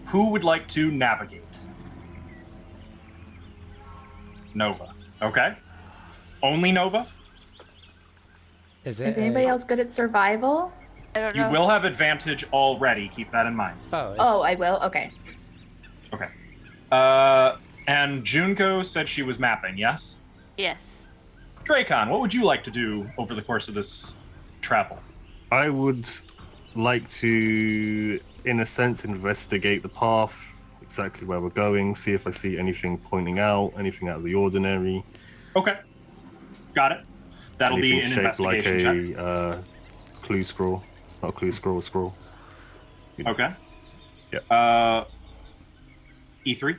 Speaker 2: Who would like to navigate? Nova. Okay. Only Nova?
Speaker 1: Is it?
Speaker 6: Is anybody else good at survival?
Speaker 3: I don't
Speaker 2: You
Speaker 3: know.
Speaker 2: will have advantage already. Keep that in mind.
Speaker 6: Oh, I will? Okay.
Speaker 2: Okay. And Junko said she was mapping, yes?
Speaker 3: Yes.
Speaker 2: Dracon, what would you like to do over the course of this travel?
Speaker 4: I would like to, in a sense, investigate the path, exactly where we're going, see if I see anything pointing out, anything out of the ordinary.
Speaker 2: Okay. Got it. That'll be
Speaker 4: Anything
Speaker 2: an
Speaker 4: shaped like
Speaker 2: investigation check.
Speaker 4: a clue scroll. Not clue scroll, scroll.
Speaker 2: Okay.
Speaker 4: Yeah.
Speaker 2: E3?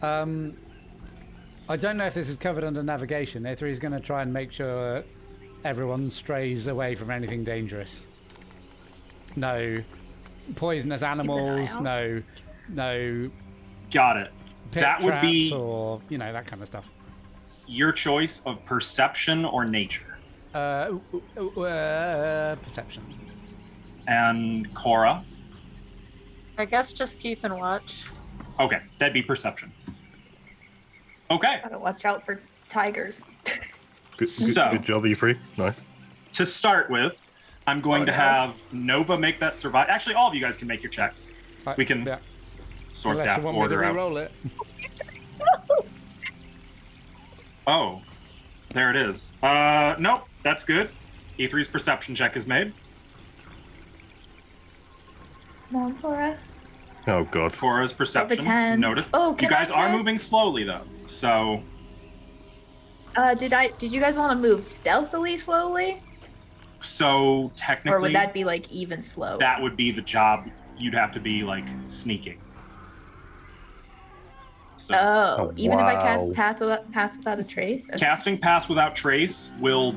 Speaker 1: I don't know if this is covered under navigation. A3 is going to try and make sure everyone strays away from anything dangerous. No poisonous animals.
Speaker 6: out.
Speaker 1: No
Speaker 2: Got it.
Speaker 1: pit
Speaker 2: That would
Speaker 1: traps
Speaker 2: be
Speaker 1: or that kind of stuff.
Speaker 2: your choice of perception or nature.
Speaker 1: Perception.
Speaker 2: And Cora?
Speaker 5: I guess just keep and watch.
Speaker 2: Okay, that'd be perception. Okay,
Speaker 6: Gotta watch out for tigers.
Speaker 2: So-
Speaker 4: Good job, E3. Nice.
Speaker 2: to start with, I'm going to
Speaker 6: no.
Speaker 2: have Nova make that survive. Actually, all of you guys can make your checks. We can
Speaker 1: Yeah.
Speaker 2: sort
Speaker 1: Unless
Speaker 2: that
Speaker 1: you want me to
Speaker 2: order out.
Speaker 1: re-roll it.
Speaker 2: Oh, there it is. Nope, that's good. E3's perception check is made.
Speaker 6: Come on, Cora.
Speaker 4: Oh god.
Speaker 2: Cora's perception
Speaker 6: 10.
Speaker 2: noted.
Speaker 6: Oh,
Speaker 2: You
Speaker 6: can
Speaker 2: guys
Speaker 6: I
Speaker 2: are
Speaker 6: guess?
Speaker 2: moving slowly though, so
Speaker 6: Did you guys want to move stealthily slowly?
Speaker 2: technically
Speaker 6: Or would that be like even slow?
Speaker 2: that would be the job. You'd have to be like sneaking. So
Speaker 6: Oh, even if I cast
Speaker 4: wow.
Speaker 6: pass without a trace? Okay.
Speaker 2: casting pass without trace will.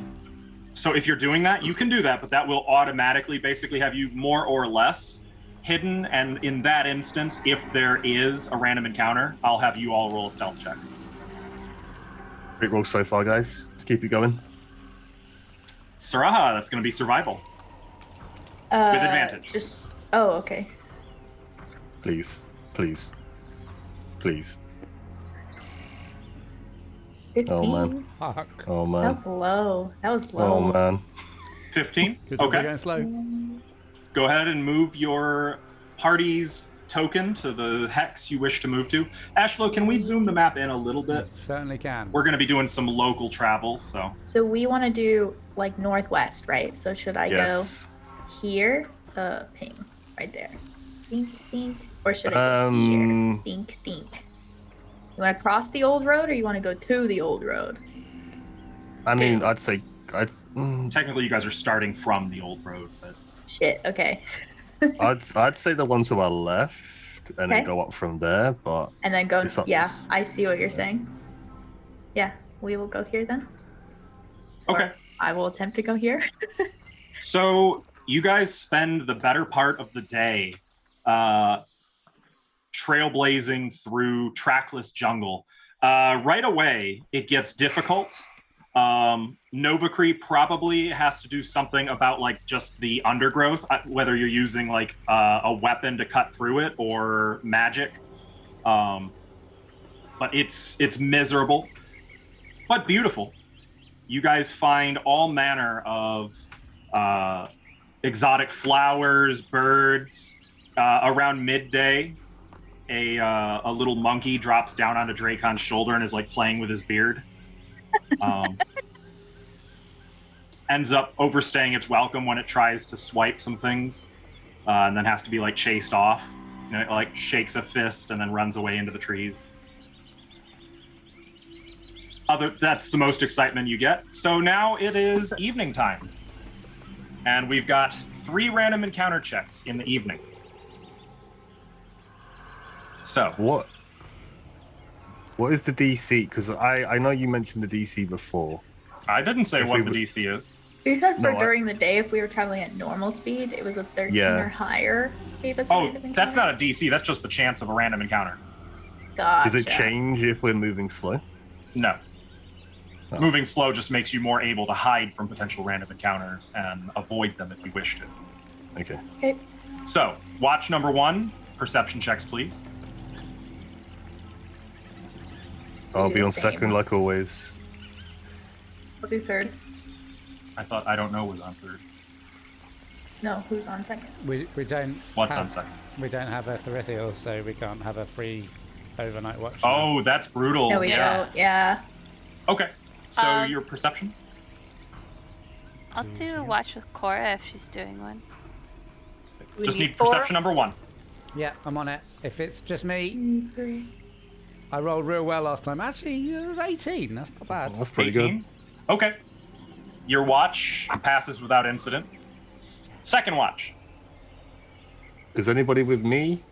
Speaker 2: So if you're doing that, you can do that, but that will automatically basically have you more or less hidden. And in that instance, if there is a random encounter, I'll have you all roll a stealth check.
Speaker 4: Great roll so far, guys. Let's keep it going.
Speaker 2: Saraha, that's going to be survival. With advantage.
Speaker 6: Okay.
Speaker 4: Please. Please. Please.
Speaker 6: 15.
Speaker 4: Oh, man.
Speaker 1: Fuck.
Speaker 4: Oh man.
Speaker 6: That's low. That was low.
Speaker 4: Oh man.
Speaker 2: 15.
Speaker 1: Good job, we're
Speaker 2: Okay.
Speaker 1: going slow.
Speaker 2: Go ahead and move your party's token to the hex you wish to move to. Ashlo, can we zoom the map in a little bit?
Speaker 1: Certainly can.
Speaker 2: We're going to be doing some local travel, so.
Speaker 6: So we want to do like northwest, right? So should I
Speaker 4: Yes.
Speaker 6: go here? Ping. Right there. Dink, dink. Or should I go here? Dink, dink. You want to cross the old road or you want to go to the old road?
Speaker 4: I mean,
Speaker 2: Okay.
Speaker 4: I'd say
Speaker 2: Technically, you guys are starting from the old road, but
Speaker 6: Shit, okay.
Speaker 4: I'd say the one to our left and then
Speaker 6: Okay.
Speaker 4: go up from there, but
Speaker 6: And then go,
Speaker 4: It's up-
Speaker 6: yeah, I see what you're saying. Yeah, we will go here then.
Speaker 2: okay.
Speaker 6: I will attempt to go here.
Speaker 2: So you guys spend the better part of the day trailblazing through trackless jungle. Right away, it gets difficult Novacree probably has to do something about like just the undergrowth, whether you're using like a weapon to cut through it or magic. But it's miserable, but beautiful. You guys find all manner of exotic flowers, birds. Around midday, a little monkey drops down onto Dracon's shoulder and is like playing with his beard. Ends up overstaying its welcome when it tries to swipe some things, and then has to be like chased off. You know, it like shakes a fist and then runs away into the trees. That's the most excitement you get. So now it is evening time, and we've got 3 random encounter checks in the evening. So
Speaker 4: what is the DC? Because I know you mentioned the DC before.
Speaker 2: I didn't say
Speaker 4: If
Speaker 2: what
Speaker 4: we
Speaker 2: the
Speaker 4: would-
Speaker 2: DC is.
Speaker 6: We said for
Speaker 4: No,
Speaker 6: during the day, if we were traveling at normal speed, it was a 13
Speaker 4: Yeah.
Speaker 6: or higher. Gave us a
Speaker 2: Oh,
Speaker 6: random
Speaker 2: that's
Speaker 6: encounter.
Speaker 2: not a DC. That's just the chance of a random encounter.
Speaker 6: Gotcha.
Speaker 4: Does it change if we're moving slow?
Speaker 2: No.
Speaker 4: Oh.
Speaker 2: Moving slow just makes you more able to hide from potential random encounters and avoid them if you wish to.
Speaker 4: Okay.
Speaker 6: Okay.
Speaker 2: So, watch number 1. Perception checks, please.
Speaker 4: I'll
Speaker 6: Do
Speaker 4: be
Speaker 6: the
Speaker 4: on
Speaker 6: same.
Speaker 4: second like always.
Speaker 6: I'll do third.
Speaker 2: I thought I don't know was on 3rd.
Speaker 6: No, who's on second?
Speaker 1: We don't.
Speaker 2: What's
Speaker 1: have,
Speaker 2: on 2nd?
Speaker 1: We don't have a Thrithiel, so we can't have a free overnight watch.
Speaker 2: Oh, that's brutal.
Speaker 6: No, we don't. Yeah.
Speaker 2: Okay. So
Speaker 3: Um,
Speaker 2: your perception?
Speaker 3: I'll do watch with Cora if she's doing one.
Speaker 5: We
Speaker 2: Just need
Speaker 5: 4.
Speaker 2: perception number 1.
Speaker 1: Yeah, I'm on it. If it's just me,
Speaker 6: 3.
Speaker 1: I rolled real well last time. Actually, it was 18. That's not bad.
Speaker 4: That's pretty
Speaker 2: 18. Okay. Your watch passes without incident. Second watch.
Speaker 4: good. Is anybody with me?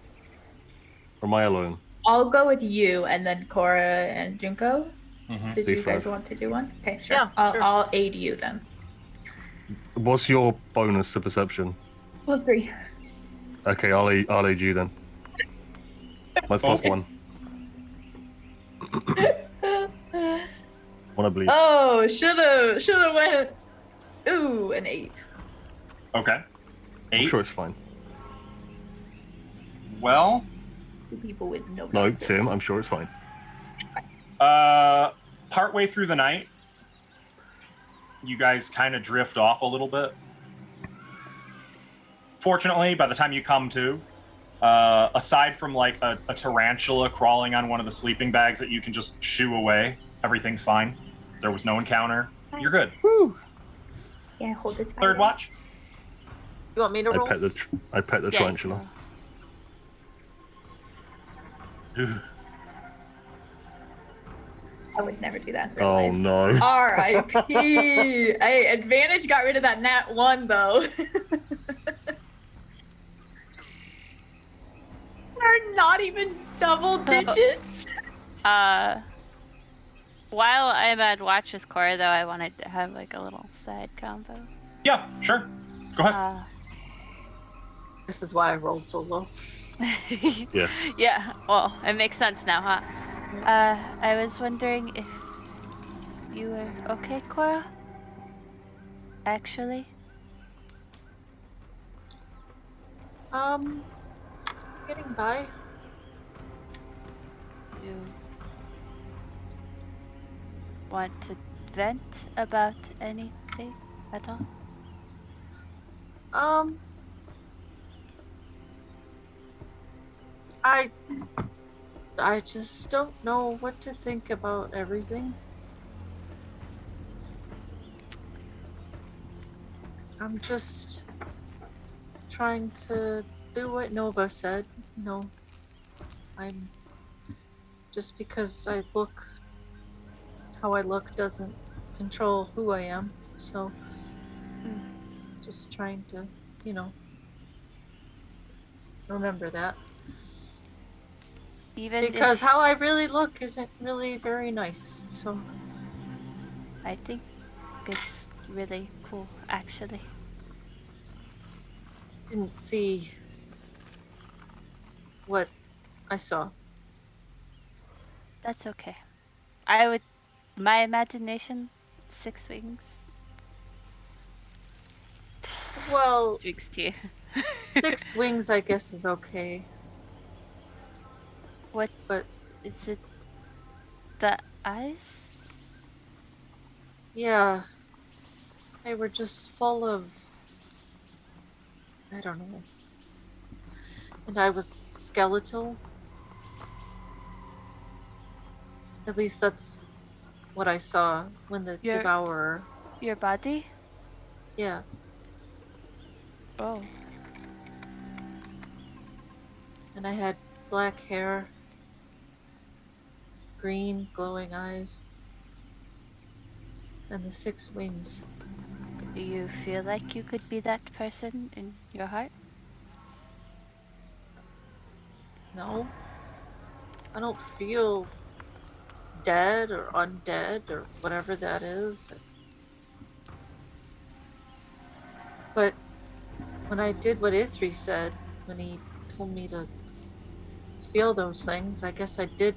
Speaker 4: Or am I alone?
Speaker 6: I'll go with you and then Cora and Junko.
Speaker 2: Mhm.
Speaker 6: Did
Speaker 4: Do
Speaker 6: you guys
Speaker 4: 5.
Speaker 6: want to do one? Okay, sure.
Speaker 5: Yeah, sure.
Speaker 6: I'll aid you then.
Speaker 4: What's your bonus to perception?
Speaker 6: +3.
Speaker 4: Okay, I'll aid you then. Mine's plus
Speaker 2: Okay.
Speaker 4: 1. Wanna believe?
Speaker 6: Oh, shoulda went. Ooh, an 8.
Speaker 2: Okay.
Speaker 4: I'm
Speaker 2: 8.
Speaker 4: sure it's fine.
Speaker 2: Well,
Speaker 6: 2 people with no.
Speaker 4: No, Tim, I'm sure it's fine.
Speaker 2: partway through the night, you guys kind of drift off a little bit. Fortunately, by the time you come to, aside from like a tarantula crawling on one of the sleeping bags that you can just shoo away, everything's fine. There was no encounter. You're good.
Speaker 6: Yeah, hold it.
Speaker 2: Third watch.
Speaker 5: You want me to roll?
Speaker 4: I pet the
Speaker 3: Yeah.
Speaker 4: tarantula.
Speaker 6: I would never do that in real
Speaker 4: Oh
Speaker 6: life.
Speaker 4: no.
Speaker 6: R.I.P. Hey, advantage got rid of that nat 1 though. They're not even double digits.
Speaker 3: While I'm at watch with Cora, though, I wanted to have like a little side combo.
Speaker 2: Yeah, sure. Go ahead.
Speaker 5: This is why I rolled so low.
Speaker 4: Yeah.
Speaker 3: Yeah, well, it makes sense now, huh? I was wondering if you were okay, Cora? Actually?
Speaker 5: Getting by.
Speaker 3: You want to vent about anything at all?
Speaker 5: I just don't know what to think about everything. I'm just trying to do what Nova said. No, I'm just because I look how I look doesn't control who I am. So just trying to, remember that.
Speaker 3: Even
Speaker 5: Because
Speaker 3: if
Speaker 5: how I really look isn't really very nice. So
Speaker 3: I think it's really cool, actually.
Speaker 5: didn't see what I saw.
Speaker 3: That's okay. My imagination 6 wings.
Speaker 5: Well,
Speaker 3: Drinks tea.
Speaker 5: 6 wings, I guess, is okay.
Speaker 3: What
Speaker 5: But
Speaker 3: is it? The eyes?
Speaker 5: yeah, they were just full of, I don't know. And I was skeletal. At least that's what I saw when the
Speaker 3: Your-
Speaker 5: devourer.
Speaker 3: Your body?
Speaker 5: Yeah.
Speaker 3: Oh.
Speaker 5: And I had black hair, green glowing eyes, and the 6 wings.
Speaker 3: Do you feel like you could be that person in your heart?
Speaker 5: No, I don't feel dead or undead or whatever that is. But when I did what Ithri said, when he told me to feel those things, I guess I did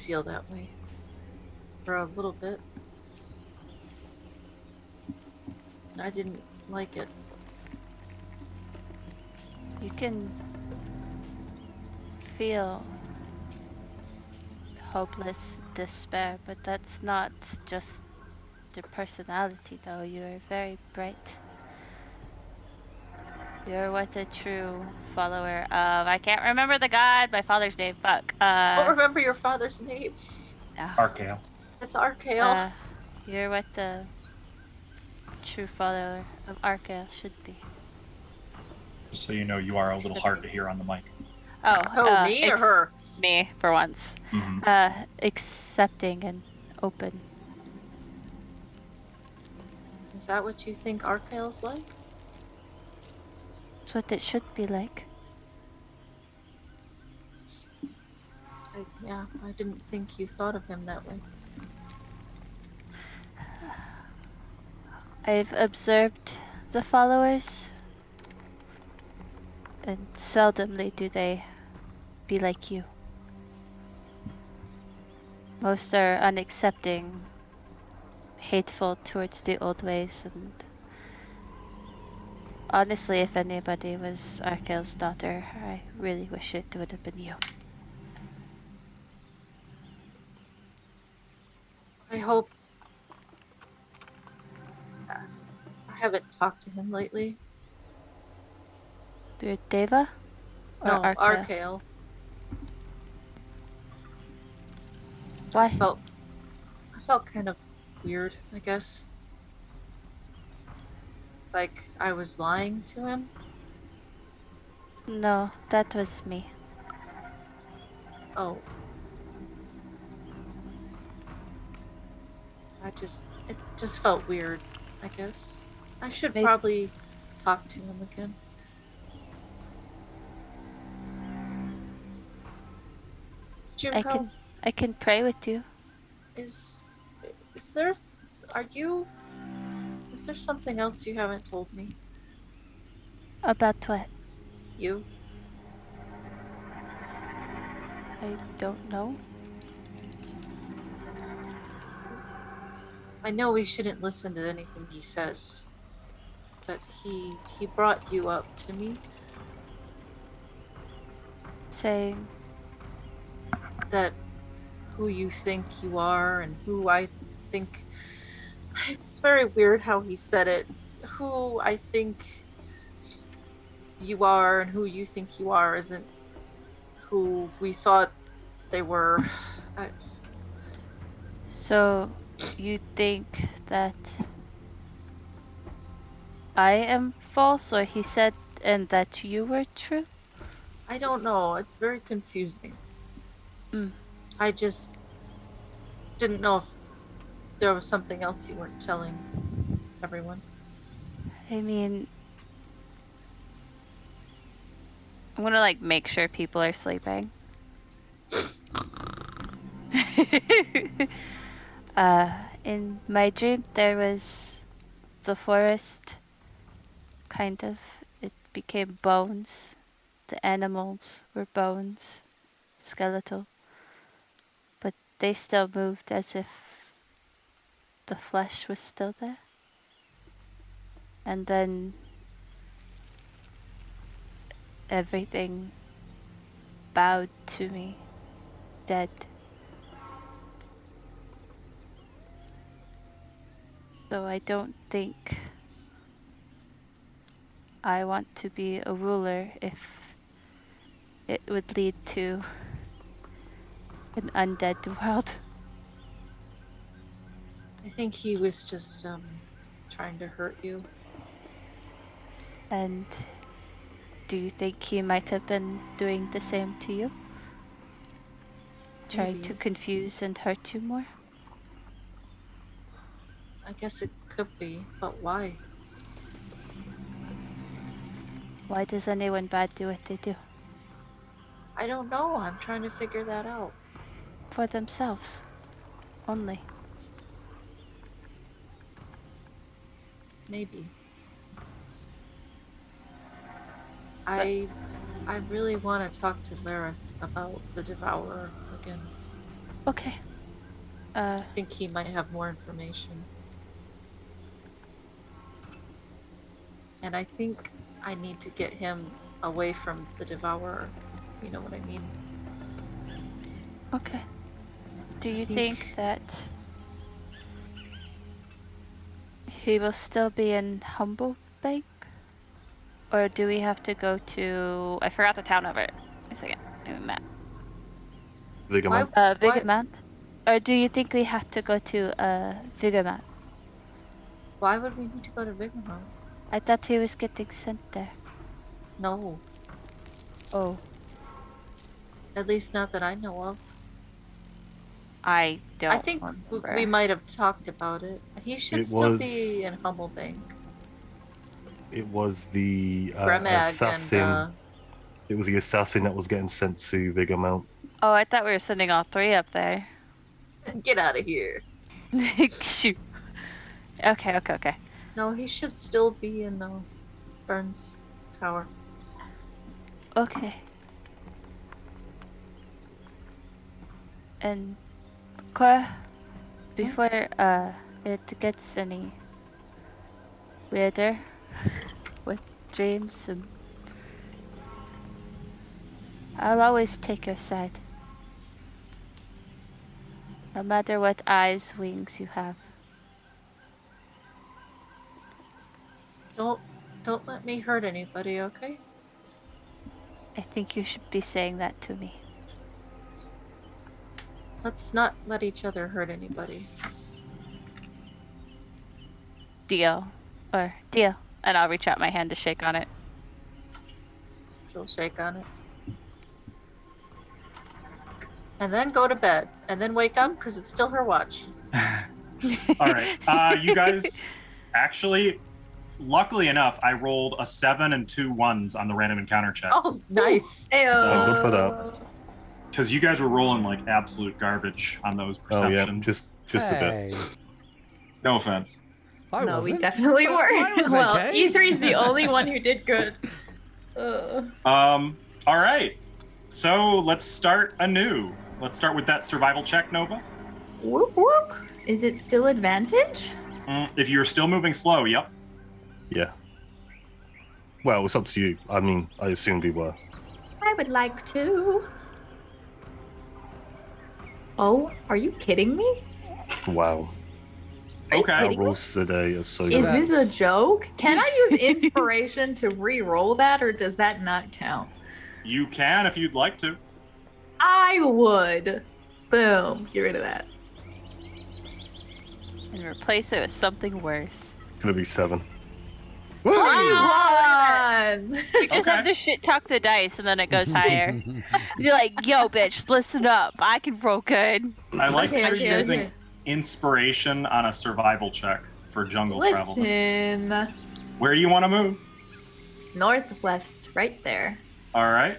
Speaker 5: feel that way for a little bit. I didn't like it.
Speaker 3: You can feel hopeless despair, but that's not just your personality, though. You're very bright. You're what a true follower of. I can't remember the god. My father's name. Fuck.
Speaker 5: Don't remember your father's name.
Speaker 3: No.
Speaker 2: Archaeo.
Speaker 5: It's Archaeo.
Speaker 3: You're what the true follower of Archaeo should be.
Speaker 2: Just so you know, you are a little hard to hear on the mic.
Speaker 3: Oh,
Speaker 5: Me or her?
Speaker 3: Me, for once.
Speaker 2: Mhm.
Speaker 3: Accepting and open.
Speaker 5: Is that what you think Archaeo's like?
Speaker 3: It's what it should be like.
Speaker 5: I didn't think you thought of him that way.
Speaker 3: I've observed the followers, and seldomly do they be like you. Most are unaccepting, hateful towards the old ways, and honestly, if anybody was Arkel's daughter, I really wish it would have been you.
Speaker 5: I hope. I haven't talked to him lately.
Speaker 3: Through Deva? Or
Speaker 5: No,
Speaker 3: Arkel?
Speaker 5: Archaeo.
Speaker 3: Why?
Speaker 5: I felt kind of weird, I guess. Like I was lying to him.
Speaker 3: No, that was me.
Speaker 5: Oh. It just felt weird, I guess. I should
Speaker 3: Maybe.
Speaker 5: probably talk to him again. Junko,
Speaker 3: I can pray with you.
Speaker 5: is there is there something else you haven't told me?
Speaker 3: About what?
Speaker 5: You?
Speaker 3: I don't know.
Speaker 5: I know we shouldn't listen to anything he says, but he brought you up to me,
Speaker 3: Saying
Speaker 5: that who you think you are and who I think. It's very weird how he said it. Who I think you are and who you think you are isn't who we thought they were.
Speaker 3: So, you think that I am false, or he said, and that you were true?
Speaker 5: I don't know. It's very confusing.
Speaker 3: Mm.
Speaker 5: I just didn't know if there was something else you weren't telling everyone.
Speaker 3: I mean, I'm gonna like make sure people are sleeping. In my dream, there was the forest, kind of. It became bones. The animals were bones, skeletal. But they still moved as if the flesh was still there. And then everything bowed to me, dead. So I don't think I want to be a ruler if it would lead to an undead world.
Speaker 5: I think he was just trying to hurt you.
Speaker 3: And do you think he might have been doing the same to you? Trying to
Speaker 5: Maybe.
Speaker 3: confuse and hurt you more?
Speaker 5: I guess it could be, but why?
Speaker 3: Why does anyone bad do what they do?
Speaker 5: I don't know. I'm trying to figure that out.
Speaker 3: For themselves. Only.
Speaker 5: Maybe. I really want to talk to Lareth about the Devourer again.
Speaker 3: Okay.
Speaker 5: I think he might have more information. And I think I need to get him away from the Devourer. You know what I mean?
Speaker 3: Okay. Do you
Speaker 5: think-
Speaker 3: think that he will still be in Humble Bank? Or do we have to go to... I forgot the town of it. A second. Give me a map.
Speaker 4: Vigamount.
Speaker 3: Vigamount? Or do you think we have to go to Vigamount?
Speaker 5: Why would we need to go to Vigamount?
Speaker 3: I thought he was getting sent there.
Speaker 5: No.
Speaker 3: Oh.
Speaker 5: At least not that I know of.
Speaker 3: I don't
Speaker 5: I think
Speaker 3: remember.
Speaker 5: we might have talked about it. He should
Speaker 4: It
Speaker 5: still
Speaker 4: was-
Speaker 5: be in Humble Bank.
Speaker 4: It was the
Speaker 5: Gremag
Speaker 4: assassin.
Speaker 5: and
Speaker 4: It was the assassin that was getting sent to Vigamount.
Speaker 3: Oh, I thought we were sending all three up there.
Speaker 5: get out of here.
Speaker 3: Shoot. Okay.
Speaker 5: No, he should still be in Burns Tower.
Speaker 3: Okay. And Cora, before it gets any weirder with dreams, and I'll always take your side. No matter what eyes, wings you have.
Speaker 5: Don't let me hurt anybody, okay?
Speaker 3: I think you should be saying that to me.
Speaker 5: Let's not let each other hurt anybody.
Speaker 3: Deal. Deal. And I'll reach out my hand to shake on it.
Speaker 5: She'll shake on it. And then go to bed. And then wake up because it's still her watch.
Speaker 2: All right. You guys, actually, luckily enough, I rolled a 7 and 2 1s on the random encounter checks.
Speaker 5: Oh, nice.
Speaker 4: Oh, good for that.
Speaker 2: Because you guys were rolling like absolute garbage on those
Speaker 4: Oh yeah,
Speaker 2: perceptions.
Speaker 4: just a bit.
Speaker 1: Hey,
Speaker 2: No offense.
Speaker 1: I
Speaker 6: No,
Speaker 1: wasn't.
Speaker 6: we definitely
Speaker 1: But
Speaker 6: were.
Speaker 1: I was
Speaker 6: Well,
Speaker 1: okay.
Speaker 6: E3's the only one who did good.
Speaker 2: All right. So let's start anew. Let's start with that survival check, Nova.
Speaker 6: Whoop whoop. Is it still advantage?
Speaker 2: If you're still moving slow, yep.
Speaker 4: Yeah. Well, it's up to you. I mean, I assumed we were.
Speaker 6: I would like to. Oh, are you kidding me?
Speaker 4: Wow.
Speaker 6: Are you
Speaker 2: Okay.
Speaker 4: Our
Speaker 6: kidding me?
Speaker 4: rolls today are so
Speaker 6: Is
Speaker 4: good.
Speaker 6: this a joke? Can I use inspiration to re-roll that, or does that not count?
Speaker 2: You can if you'd like to.
Speaker 6: I would. Boom. Get rid of that.
Speaker 3: And replace it with something worse.
Speaker 4: Gonna be 7.
Speaker 6: Come on.
Speaker 3: You just
Speaker 2: Okay.
Speaker 3: have to shit talk the dice and then it goes higher. You're like, yo, bitch, listen up. I can roll good.
Speaker 2: I like
Speaker 6: Okay,
Speaker 2: that you're
Speaker 6: okay,
Speaker 2: using
Speaker 6: okay.
Speaker 2: inspiration on a survival check for jungle travel.
Speaker 6: Listen.
Speaker 2: Where do you want to move?
Speaker 6: Northwest, right there.
Speaker 2: All right.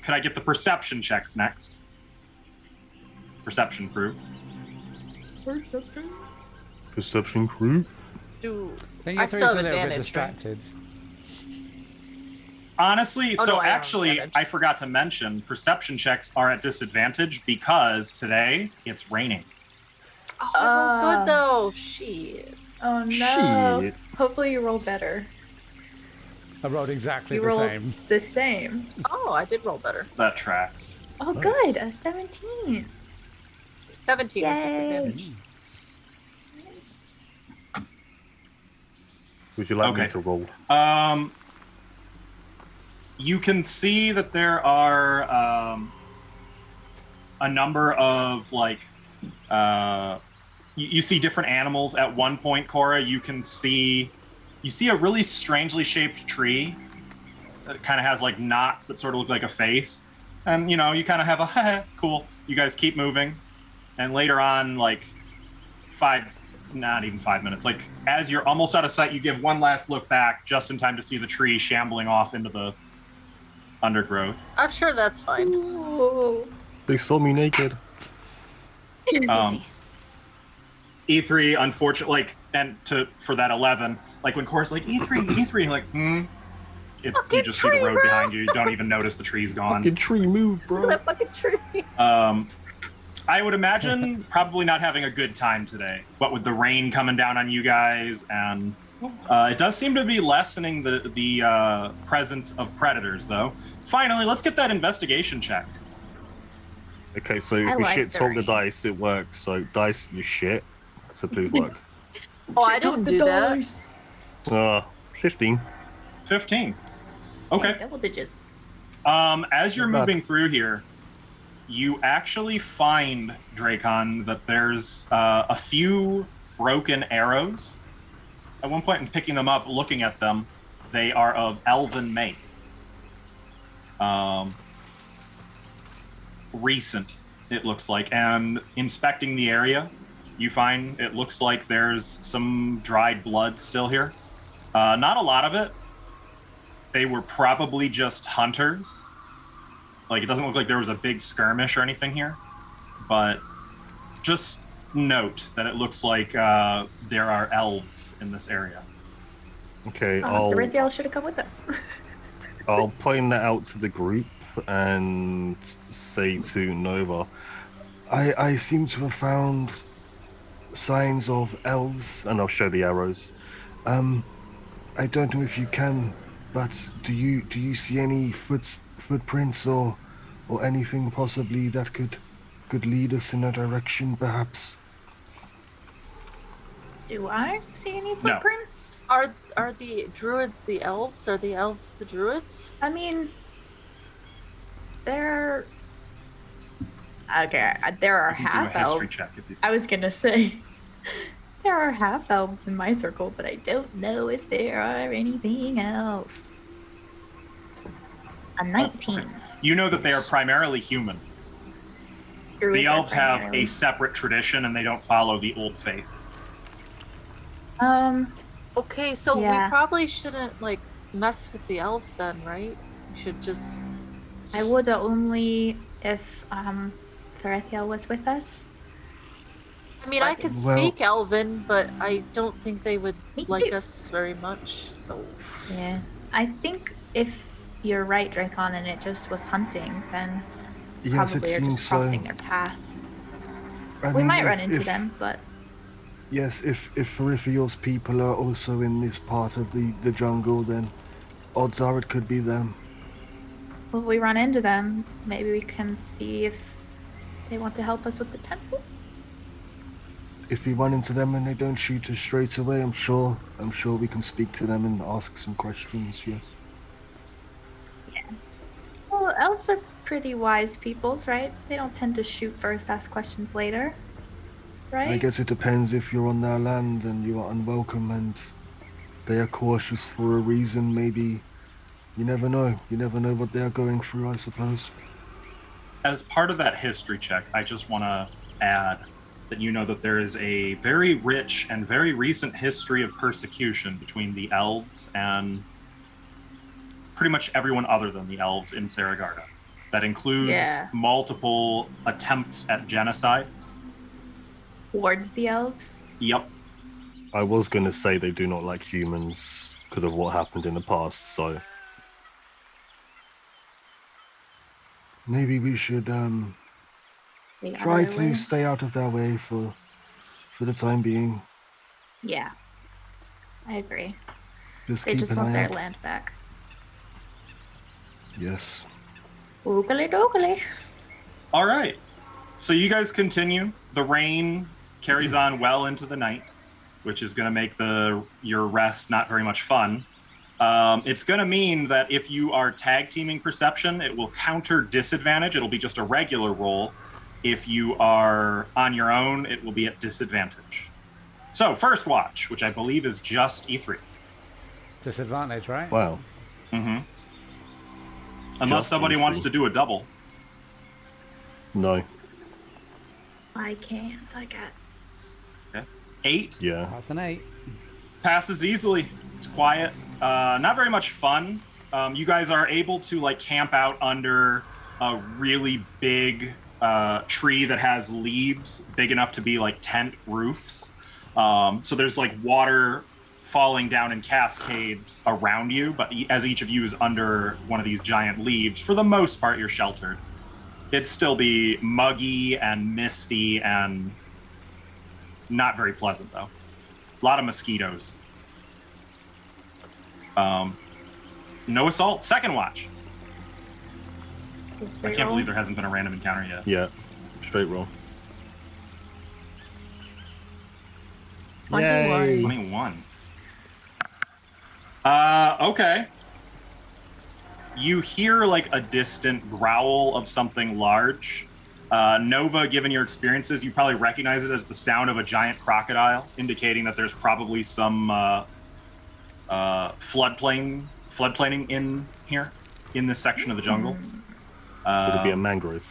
Speaker 2: Could I get the perception checks next? Perception crew.
Speaker 4: Perception crew.
Speaker 5: Dude.
Speaker 1: I think
Speaker 5: I
Speaker 1: your
Speaker 5: still
Speaker 1: three's
Speaker 5: have
Speaker 1: a little bit
Speaker 5: advantage,
Speaker 1: distracted.
Speaker 2: Honestly,
Speaker 5: Oh,
Speaker 2: so
Speaker 5: no, I have
Speaker 2: actually,
Speaker 5: advantage.
Speaker 2: I forgot to mention perception checks are at disadvantage because today it's raining.
Speaker 5: Oh, I rolled good though. Shit.
Speaker 6: Oh no.
Speaker 4: Shit.
Speaker 6: Hopefully you roll better.
Speaker 1: I rolled exactly
Speaker 6: You
Speaker 1: the
Speaker 6: rolled
Speaker 1: same.
Speaker 6: the same.
Speaker 5: Oh, I did roll better.
Speaker 2: That tracks.
Speaker 6: Oh,
Speaker 1: Nice.
Speaker 6: good. A 17.
Speaker 5: 17 with
Speaker 6: Yay.
Speaker 5: disadvantage.
Speaker 4: Would you like me
Speaker 2: Okay.
Speaker 4: to roll?
Speaker 2: You can see that there are a number of you see different animals. At one point, Cora, you see a really strangely shaped tree that kind of has like knots that sort of look like a face, and you kind of have a cool. You guys keep moving, and later on, like not even 5 minutes, like as you're almost out of sight, you give one last look back just in time to see the tree shambling off into the undergrowth.
Speaker 5: I'm sure that's fine.
Speaker 6: Ooh.
Speaker 4: They saw me naked.
Speaker 2: E3, unfortunately, for that 11, like when Cora's like E3, like you just see the road behind you. You don't even notice the tree's gone.
Speaker 4: Fucking tree move, bro.
Speaker 5: That fucking tree.
Speaker 2: I would imagine probably not having a good time today. What with the rain coming down on you guys, and it does seem to be lessening the presence of predators, though. Finally, let's get that investigation check.
Speaker 4: Okay, so if we shit talk the dice, it works. So dice, you shit. So please work.
Speaker 5: Oh, I didn't do that.
Speaker 4: 15.
Speaker 2: 15. Okay.
Speaker 6: Hey, double digits.
Speaker 2: As you're moving through here, you actually find, Dracon, that there's a few broken arrows. At one point in picking them up, looking at them, they are of elven make. Recent, it looks like. And inspecting the area, you find it looks like there's some dried blood still here. Not a lot of it. They were probably just hunters. Like, it doesn't look like there was a big skirmish or anything here. But just note that it looks like there are elves in this area.
Speaker 4: Okay,
Speaker 6: The Red Dale should have come with us.
Speaker 4: I'll point that out to the group and say to Nova, I seem to have found signs of elves, and I'll show the arrows. I don't know if you can, but do you see any footprints or anything possibly that could lead us in a direction, perhaps?
Speaker 6: Do I see any footprints?
Speaker 5: Are the druids the elves? Are the elves the druids?
Speaker 6: I mean, there are half elves. I was gonna say there are half elves in my circle, but I don't know if there are anything else. A 19.
Speaker 2: Okay. You know that they are primarily human. The elves have a separate tradition, and they don't follow the old faith.
Speaker 5: Okay, so we probably shouldn't mess with the elves then, right? We should just.
Speaker 6: I would only if Ferethiel was with us.
Speaker 5: I mean, I could speak Elven, but I don't think they would like us very much. So.
Speaker 6: Yeah, I think if you're right, Dracon, and it just was hunting, then probably are just crossing their path. We might run into them, but.
Speaker 7: Yes, if Ferethiel's people are also in this part of the jungle, then odds are it could be them.
Speaker 6: Well, if we run into them, maybe we can see if they want to help us with the temple.
Speaker 7: If we run into them and they don't shoot us straight away, I'm sure we can speak to them and ask some questions, yes.
Speaker 6: Yeah. Well, elves are pretty wise peoples, right? They don't tend to shoot first, ask questions later. Right?
Speaker 7: I guess it depends. If you're on their land and you are unwelcome and they are cautious for a reason, maybe. You never know. You never know what they are going through, I suppose.
Speaker 2: As part of that history check, I just want to add that you know that there is a very rich and very recent history of persecution between the elves and pretty much everyone other than the elves in Saragarda. That includes multiple attempts at genocide.
Speaker 6: Towards the elves?
Speaker 2: Yep.
Speaker 4: I was going to say they do not like humans because of what happened in the past, so...
Speaker 7: Maybe we should try to stay out of their way for for the time being.
Speaker 6: Yeah, I agree.
Speaker 7: Just
Speaker 6: They
Speaker 7: keep
Speaker 6: just
Speaker 7: an
Speaker 6: want
Speaker 7: eye
Speaker 6: their
Speaker 7: out.
Speaker 6: land back.
Speaker 7: Yes.
Speaker 6: Oogly doogly.
Speaker 2: All right. So you guys continue. The rain carries on well into the night, which is going to make your rest not very much fun. It's going to mean that if you are tag teaming perception, it will counter disadvantage. It'll be just a regular roll. If you are on your own, it will be at disadvantage. So first watch, which I believe is just E3.
Speaker 1: Disadvantage, right?
Speaker 4: Wow.
Speaker 2: Mm-hmm. Unless
Speaker 4: Just
Speaker 2: somebody
Speaker 4: E3.
Speaker 2: wants to do a double.
Speaker 4: No.
Speaker 6: I can't. I got.
Speaker 2: 8.
Speaker 4: Yeah.
Speaker 1: That's an 8.
Speaker 2: Passes easily. It's quiet. Not very much fun. You guys are able to like camp out under a really big tree that has leaves big enough to be like tent roofs. So there's like water falling down in cascades around you, but as each of you is under one of these giant leaves, for the most part, you're sheltered. It'd still be muggy and misty and not very pleasant, though. A lot of mosquitoes. No assault. Second watch. I can't believe there hasn't been a random encounter yet.
Speaker 4: Yeah. Straight roll.
Speaker 6: 21.
Speaker 2: 21. Okay. You hear like a distant growl of something large. Nova, given your experiences, you probably recognize it as the sound of a giant crocodile, indicating that there's probably some floodplain in here, in this section of the jungle.
Speaker 4: Would it be a mangrove?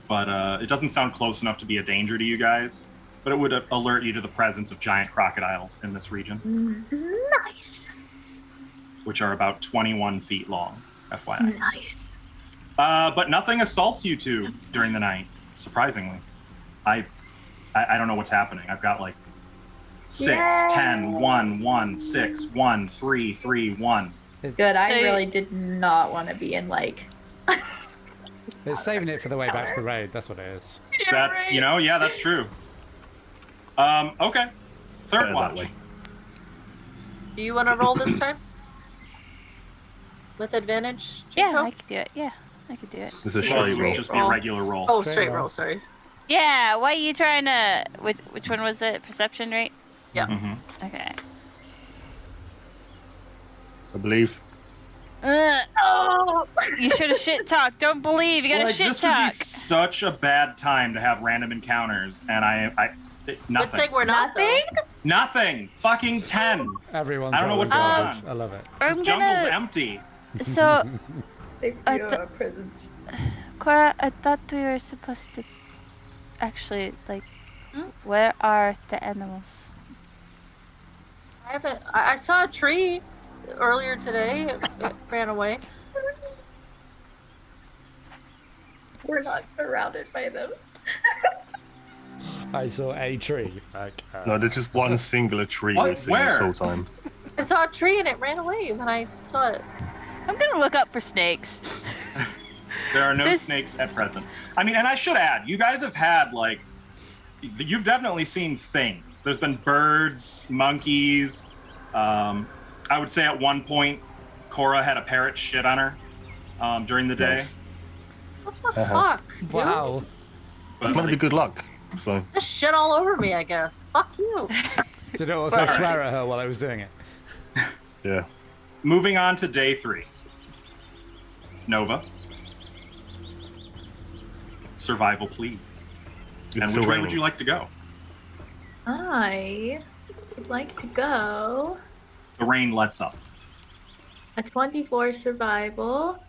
Speaker 2: But it doesn't sound close enough to be a danger to you guys. But it would alert you to the presence of giant crocodiles in this region,
Speaker 6: Nice.
Speaker 2: which are about 21 feet long, FYI.
Speaker 6: Nice.
Speaker 2: But nothing assaults you two during the night, surprisingly. I don't know what's happening. I've got like 6,
Speaker 6: Yay.
Speaker 2: 10, 1, 1, 6, 1, 3, 3, 1.
Speaker 6: Good. I
Speaker 3: They-
Speaker 6: really did not want to be in like.
Speaker 1: It's saving it for the way back to the road. That's what it is.
Speaker 2: That, you know, yeah, that's true. Okay. Third
Speaker 4: Better that
Speaker 2: watch.
Speaker 4: way.
Speaker 5: Do you want to roll this time? With advantage?
Speaker 3: Yeah,
Speaker 5: Chico?
Speaker 3: I could do it. Yeah, I could do it.
Speaker 4: It's a
Speaker 2: Well,
Speaker 4: straight
Speaker 2: it would
Speaker 4: roll.
Speaker 2: just be a regular roll.
Speaker 5: Oh,
Speaker 1: Straight
Speaker 5: straight
Speaker 1: roll.
Speaker 5: roll, sorry.
Speaker 3: Yeah, what are you trying to... Which one was it? Perception rate?
Speaker 5: Yeah.
Speaker 2: Mhm.
Speaker 3: Okay.
Speaker 4: I believe.
Speaker 3: Oh, you should have shit talked. Don't believe. You gotta
Speaker 2: Like,
Speaker 3: shit
Speaker 2: this
Speaker 3: talk.
Speaker 2: would be such a bad time to have random encounters, and
Speaker 5: Good
Speaker 2: nothing.
Speaker 5: thing we're not,
Speaker 6: Nothing?
Speaker 2: Nothing. Fucking 10.
Speaker 1: Everyone's
Speaker 2: I don't know
Speaker 1: rolling
Speaker 2: what's going
Speaker 1: garbage.
Speaker 2: on.
Speaker 1: I love it.
Speaker 3: I'm
Speaker 2: This jungle's
Speaker 3: gonna...
Speaker 2: empty.
Speaker 3: So,
Speaker 6: They
Speaker 3: I
Speaker 6: feel
Speaker 3: th-
Speaker 6: a presence.
Speaker 3: Cora, I thought we were supposed to... Actually, like... Where are the animals?
Speaker 5: I saw a tree earlier today. It ran away.
Speaker 6: We're not surrounded by them.
Speaker 1: I saw a tree. Like,
Speaker 4: No, there's just one singular tree
Speaker 2: What?
Speaker 4: we've seen
Speaker 2: Where?
Speaker 4: this whole time.
Speaker 5: I saw a tree and it ran away when I saw it.
Speaker 3: I'm gonna look up for snakes.
Speaker 2: There are no
Speaker 3: This-
Speaker 2: snakes at present. I mean, and I should add, you guys have had, like, you've definitely seen things. There's been birds, monkeys. I would say at one point, Cora had a parrot shit on her during the day.
Speaker 4: Nice.
Speaker 5: What the fuck, dude?
Speaker 1: wow.
Speaker 2: But,
Speaker 4: It might be
Speaker 2: like,
Speaker 4: good luck. So
Speaker 5: Just shit all over me, I guess. Fuck you.
Speaker 1: Did it also
Speaker 2: Alright.
Speaker 1: swear at her while I was doing it?
Speaker 4: yeah.
Speaker 2: moving on to day 3. Nova. Survival, please.
Speaker 4: It's
Speaker 2: And
Speaker 4: still
Speaker 2: which way
Speaker 4: raining.
Speaker 2: would you like to go?
Speaker 6: I would like to go
Speaker 2: The rain lets up.
Speaker 6: a 24 survival,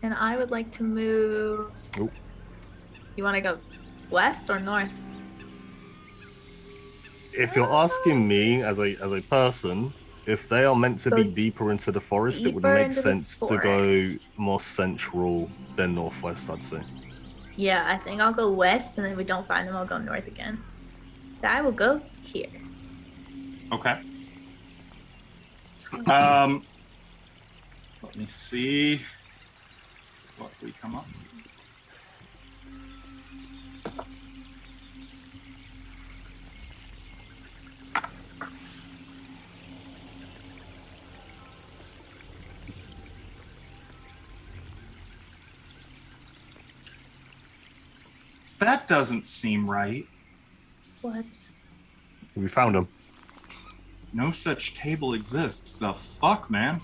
Speaker 6: and I would like to move.
Speaker 4: Oop.
Speaker 6: You want to go west or north?
Speaker 4: If you're asking me as a person, if they are meant to be
Speaker 6: Go
Speaker 4: deeper into the forest, it would
Speaker 6: deeper
Speaker 4: make
Speaker 6: into the
Speaker 4: sense to go
Speaker 6: forest.
Speaker 4: more central than northwest, I'd say.
Speaker 6: Yeah, I think I'll go west, and then if we don't find them, I'll go north again. So I will go here.
Speaker 2: Okay. Let me see what we come up. That doesn't seem right.
Speaker 6: What?
Speaker 4: We found him.
Speaker 2: No such table exists. The fuck, man?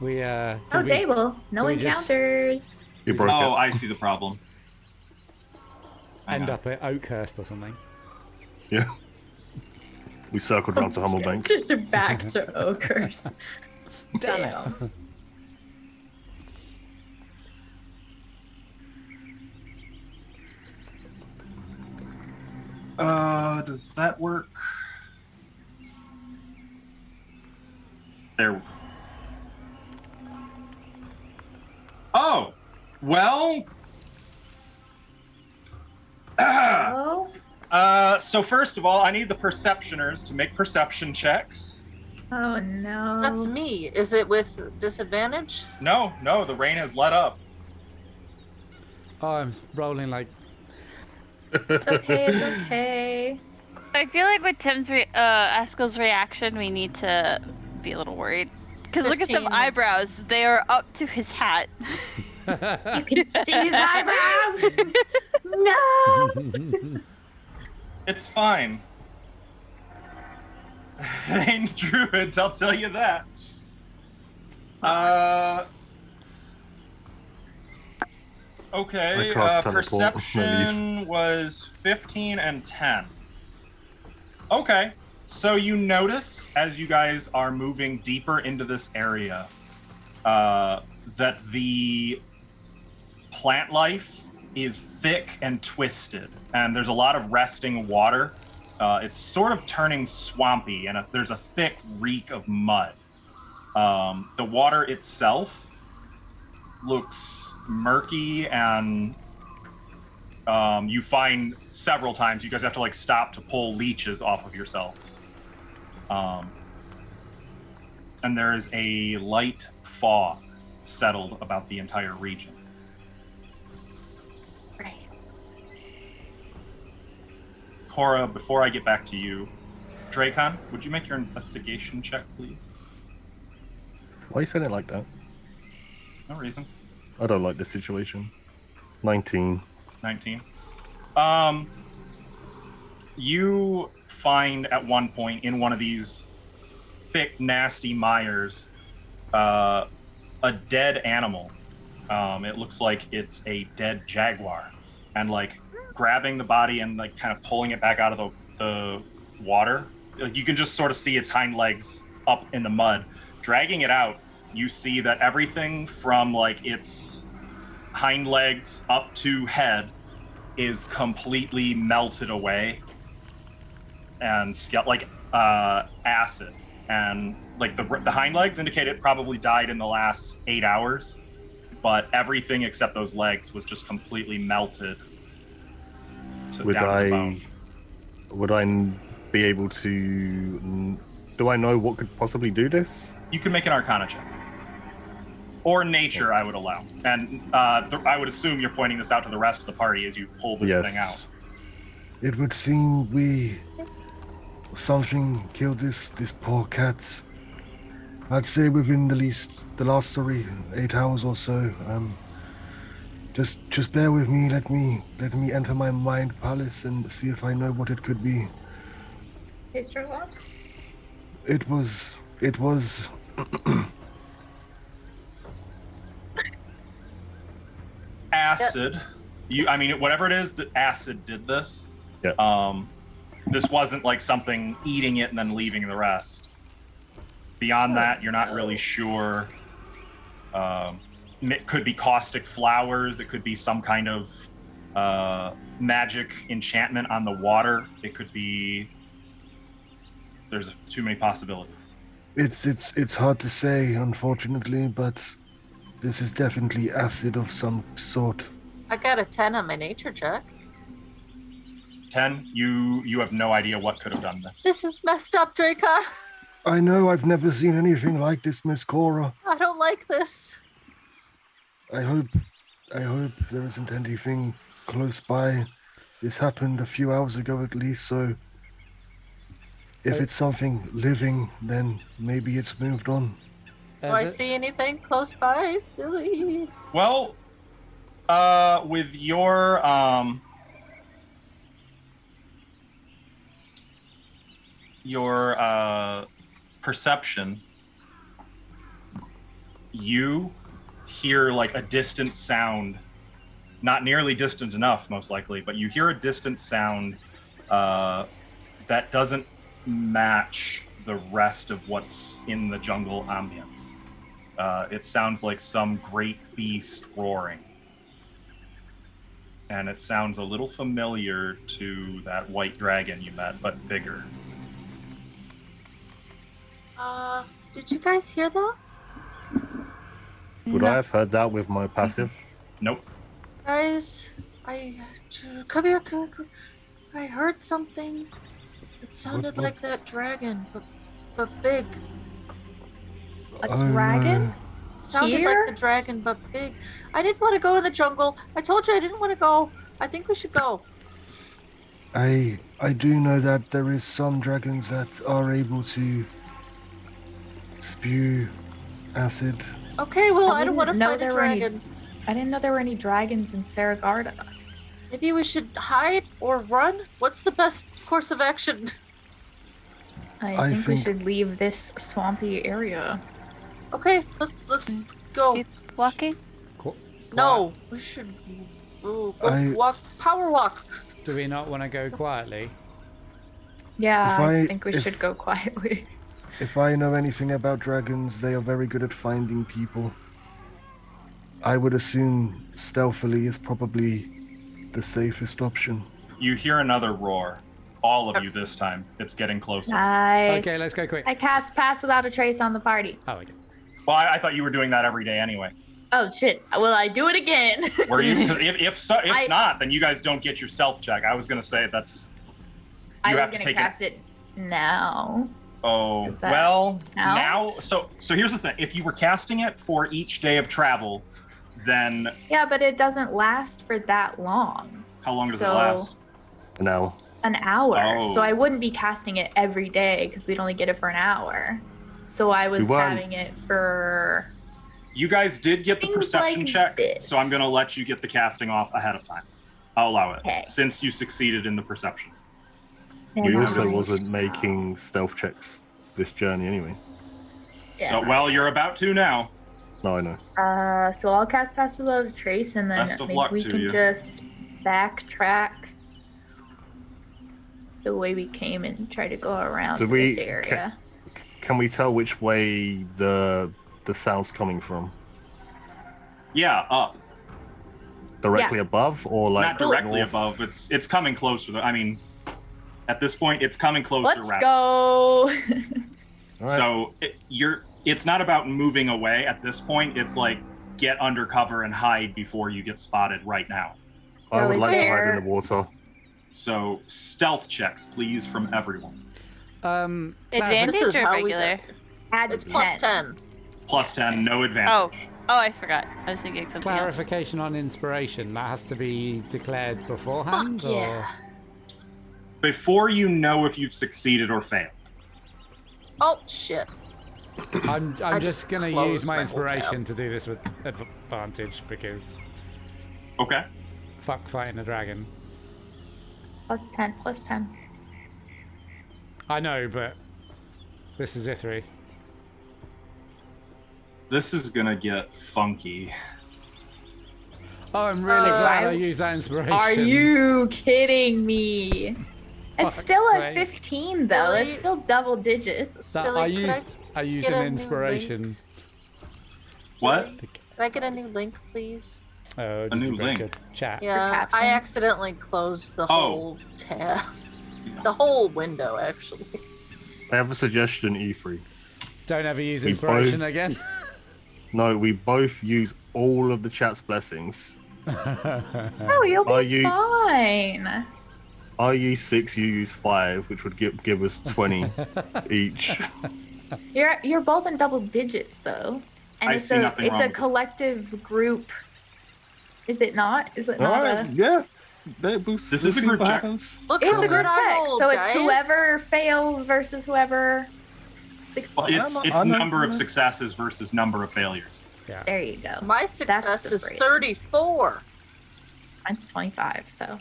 Speaker 1: We
Speaker 6: No
Speaker 1: did we
Speaker 6: table. No
Speaker 1: do we just
Speaker 6: encounters.
Speaker 4: We
Speaker 1: We
Speaker 4: broke
Speaker 2: Oh,
Speaker 4: it.
Speaker 2: I see the problem. Hang
Speaker 1: end
Speaker 2: on.
Speaker 1: up at Oakhurst or something?
Speaker 4: Yeah. We circled around to Humblebank.
Speaker 6: Just back to Oakhurst.
Speaker 1: Damn
Speaker 6: Damn.
Speaker 1: it.
Speaker 2: Does that work? There. Oh, well.
Speaker 6: Oh,
Speaker 2: So first of all, I need the perceptioners to make perception checks.
Speaker 6: oh no.
Speaker 5: That's me. Is it with disadvantage?
Speaker 2: No, the rain has let up.
Speaker 1: Oh, I'm rolling like
Speaker 6: It's okay, it's okay.
Speaker 3: I feel like with Eskel's reaction, we need to be a little worried. Because look at them
Speaker 5: 15 is-
Speaker 3: eyebrows. They are up to his hat.
Speaker 6: You can see his eyebrows! No!
Speaker 2: It's fine. It ain't druids, I'll tell you that. Okay,
Speaker 4: I cast teleport,
Speaker 2: perception was 15 and 10. Okay, so you notice as you guys are moving deeper into this area that the plant life is thick and twisted, and there's a lot of resting water. It's sort of turning swampy, and there's a thick reek of mud. The water itself looks murky, and you find several times you guys have to like stop to pull leeches off of yourselves. And there is a light fog settled about the entire region.
Speaker 6: Right.
Speaker 2: Cora, before I get back to you, Dracon, would you make your investigation check, please?
Speaker 4: Why are you saying it like that?
Speaker 2: No reason.
Speaker 4: I don't like this situation. 19.
Speaker 2: 19. You find at one point in one of these thick, nasty mires a dead animal. It looks like it's a dead jaguar. And like grabbing the body and like kind of pulling it back out of the water, like, you can just sort of see its hind legs up in the mud. Dragging it out, you see that everything from like its hind legs up to head is completely melted away and like acid, and like the hind legs indicate it probably died in the last 8 hours, but everything except those legs was just completely melted
Speaker 4: Would
Speaker 2: down to the
Speaker 4: I
Speaker 2: bone.
Speaker 4: would I be able to? Do I know what could possibly do this?
Speaker 2: You can make an Arcana check. Or nature, I would allow. And I would assume you're pointing this out to the rest of the party as you pull this
Speaker 4: Yes.
Speaker 2: thing out.
Speaker 7: It would seem something killed this poor cat. I'd say within the last 8 hours or so. Just bear with me. Let me enter my mind palace and see if I know what it could be.
Speaker 6: Hey, Sherlock.
Speaker 7: It was
Speaker 2: Acid. Whatever it is that acid did this.
Speaker 4: Yeah.
Speaker 2: This wasn't like something eating it and then leaving the rest. Beyond that, you're not really sure. It could be caustic flowers. It could be some kind of magic enchantment on the water. It could be. There's too many possibilities.
Speaker 7: It's hard to say, unfortunately, but this is definitely acid of some sort.
Speaker 5: I got a 10 on my nature check.
Speaker 2: 10. You have no idea what could have done this.
Speaker 5: This is messed up, Draca.
Speaker 7: I know I've never seen anything like this, Miss Cora.
Speaker 5: I don't like this.
Speaker 7: I hope there isn't anything close by. This happened a few hours ago at least, so if it's something living, then maybe it's moved on.
Speaker 5: Do I see anything close by, Stilly?
Speaker 2: Well, with your your perception, you hear like a distant sound, not nearly distant enough, most likely, but you hear a distant sound that doesn't match the rest of what's in the jungle ambience. It sounds like some great beast roaring. And it sounds a little familiar to that white dragon you met, but bigger.
Speaker 5: Did you guys hear that?
Speaker 4: Would I have heard that with my passive?
Speaker 2: Nope.
Speaker 5: Guys, come here, come here. I heard something. It sounded
Speaker 7: What?
Speaker 5: like that dragon, but big.
Speaker 6: A
Speaker 7: Oh,
Speaker 6: dragon?
Speaker 7: no.
Speaker 5: It sounded
Speaker 6: Here?
Speaker 5: like the dragon, but big. I didn't want to go in the jungle. I told you I didn't want to go. I think we should go.
Speaker 7: I do know that there is some dragons that are able to spew acid.
Speaker 5: Okay, well,
Speaker 6: I
Speaker 5: I don't want to
Speaker 6: didn't know
Speaker 5: fight a
Speaker 6: there were any-
Speaker 5: dragon.
Speaker 6: I didn't know there were any dragons in Saragarda.
Speaker 5: Maybe we should hide or run? What's the best course of action?
Speaker 6: I think we
Speaker 7: think-
Speaker 6: should leave this swampy area.
Speaker 5: Okay, let's go.
Speaker 3: Keep walking.
Speaker 5: No, we should go
Speaker 7: I-
Speaker 5: walk, power walk.
Speaker 1: Do we not want to go quietly?
Speaker 6: Yeah,
Speaker 7: If
Speaker 6: I
Speaker 7: I-
Speaker 6: think we
Speaker 7: if-
Speaker 6: should go quietly.
Speaker 7: If I know anything about dragons, they are very good at finding people. I would assume stealthily is probably the safest option.
Speaker 2: You hear another roar. All of you this time. It's getting closer.
Speaker 6: Nice.
Speaker 1: Okay, let's go quick.
Speaker 6: I cast Pass Without a Trace on the party.
Speaker 1: Oh, okay.
Speaker 2: Well, I thought you were doing that every day anyway.
Speaker 6: Oh shit! Will I do it again?
Speaker 2: Were you? 'Cause if
Speaker 6: I-
Speaker 2: not, then you guys don't get your stealth check. I was gonna say that's.
Speaker 6: I
Speaker 2: You
Speaker 6: was
Speaker 2: have to
Speaker 6: gonna
Speaker 2: take
Speaker 6: cast it now.
Speaker 2: Oh
Speaker 6: Does that
Speaker 2: well,
Speaker 6: count?
Speaker 2: now. So here's the thing: if you were casting it for each day of travel, then
Speaker 6: Yeah, but it doesn't last for that long.
Speaker 2: how long does it
Speaker 6: So-
Speaker 2: last?
Speaker 4: Now,
Speaker 6: An hour.
Speaker 2: Oh.
Speaker 6: So I wouldn't be casting it every day because we'd only get it for an hour. So I was
Speaker 4: We weren't-
Speaker 6: having it for.
Speaker 2: You guys did get the
Speaker 6: Things
Speaker 2: perception
Speaker 6: like
Speaker 2: check,
Speaker 6: this.
Speaker 2: so I'm gonna let you get the casting off ahead of time. I'll allow it
Speaker 6: Okay.
Speaker 2: since you succeeded in the perception.
Speaker 4: we
Speaker 6: And
Speaker 4: also
Speaker 6: I-
Speaker 4: wasn't making stealth checks this journey anyway.
Speaker 2: So well, you're about to now.
Speaker 4: No, I know.
Speaker 6: So I'll cast Pass Without a Trace, and then
Speaker 2: Best of
Speaker 6: maybe
Speaker 2: luck
Speaker 6: we
Speaker 2: to
Speaker 6: can
Speaker 2: you.
Speaker 6: just backtrack the way we came and try to go around
Speaker 4: Did we-
Speaker 6: this area.
Speaker 4: Can we tell which way the sound's coming from?
Speaker 2: Yeah, up.
Speaker 4: Directly above or like
Speaker 2: Not directly
Speaker 4: north?
Speaker 2: above. It's coming closer. I mean, at this point, it's coming closer.
Speaker 6: Let's
Speaker 2: rapidly.
Speaker 6: go.
Speaker 4: All right.
Speaker 2: So it's not about moving away at this point. It's like get under cover and hide before you get spotted right now.
Speaker 4: I would
Speaker 6: So
Speaker 4: like to hide
Speaker 6: where-
Speaker 4: in the water.
Speaker 2: So stealth checks, please, from everyone.
Speaker 3: Advantage
Speaker 5: This is
Speaker 3: or
Speaker 5: how we
Speaker 3: regular?
Speaker 6: Add
Speaker 5: It's
Speaker 6: 10.
Speaker 5: plus 10.
Speaker 2: Plus 10, no advantage.
Speaker 3: Oh, I forgot. I was thinking something else.
Speaker 1: Clarification on inspiration. That has to be declared beforehand?
Speaker 5: Fuck yeah.
Speaker 2: Before you know if you've succeeded or failed.
Speaker 5: Oh, shit.
Speaker 1: Or I'm
Speaker 5: I
Speaker 1: just
Speaker 5: just
Speaker 1: going to
Speaker 5: closed
Speaker 1: use my
Speaker 5: my whole tab.
Speaker 1: inspiration to do this with advantage because
Speaker 2: Okay.
Speaker 1: fuck fighting a dragon.
Speaker 6: Plus 10. Plus 10.
Speaker 1: I know, but this is Ithri.
Speaker 2: This is gonna get funky.
Speaker 1: Oh, I'm really
Speaker 5: Uh,
Speaker 1: glad I used that inspiration.
Speaker 6: Are you kidding me? It's
Speaker 1: Fuck's
Speaker 6: still
Speaker 1: sake.
Speaker 6: at 15 though.
Speaker 5: Really?
Speaker 6: That's still double digits.
Speaker 1: That-
Speaker 5: Stilly,
Speaker 1: I used
Speaker 5: get
Speaker 1: an
Speaker 5: a new
Speaker 1: inspiration.
Speaker 2: What?
Speaker 5: Can I get a new link, please?
Speaker 1: Oh,
Speaker 2: A new
Speaker 1: did you make
Speaker 2: link.
Speaker 1: a chat?
Speaker 5: Yeah,
Speaker 6: captions?
Speaker 5: I accidentally closed the
Speaker 2: Oh.
Speaker 5: whole tab. The whole window, actually.
Speaker 4: I have a suggestion, E3.
Speaker 1: Don't ever use
Speaker 4: We
Speaker 1: inspiration
Speaker 4: both-
Speaker 1: again.
Speaker 4: No, we both use all of the chat's blessings.
Speaker 6: Oh, you'll
Speaker 4: Are
Speaker 6: be
Speaker 4: you-
Speaker 6: fine.
Speaker 4: I use 6, you use 5, which would give us 20 each.
Speaker 6: You're both in double digits though, and
Speaker 2: I
Speaker 6: it's
Speaker 2: see
Speaker 6: a
Speaker 2: nothing
Speaker 6: it's
Speaker 2: wrong
Speaker 6: a
Speaker 2: with this.
Speaker 6: collective group. Is it not? Is it
Speaker 4: All
Speaker 6: not
Speaker 4: right,
Speaker 6: a?
Speaker 4: yeah.
Speaker 2: This is
Speaker 4: we'll
Speaker 2: a
Speaker 4: see
Speaker 2: group
Speaker 4: what
Speaker 2: check.
Speaker 4: happens.
Speaker 5: Look
Speaker 6: It's
Speaker 5: how
Speaker 6: a group
Speaker 5: good I
Speaker 6: check,
Speaker 5: rolled,
Speaker 6: so it's
Speaker 5: guys.
Speaker 6: whoever fails versus whoever succeeds.
Speaker 2: Well, it's
Speaker 4: I know.
Speaker 2: number of successes versus number of failures.
Speaker 1: Yeah.
Speaker 6: There you go.
Speaker 5: My
Speaker 6: That's
Speaker 5: success
Speaker 6: the
Speaker 5: is
Speaker 6: phrase.
Speaker 5: 34.
Speaker 6: Mine's 25. So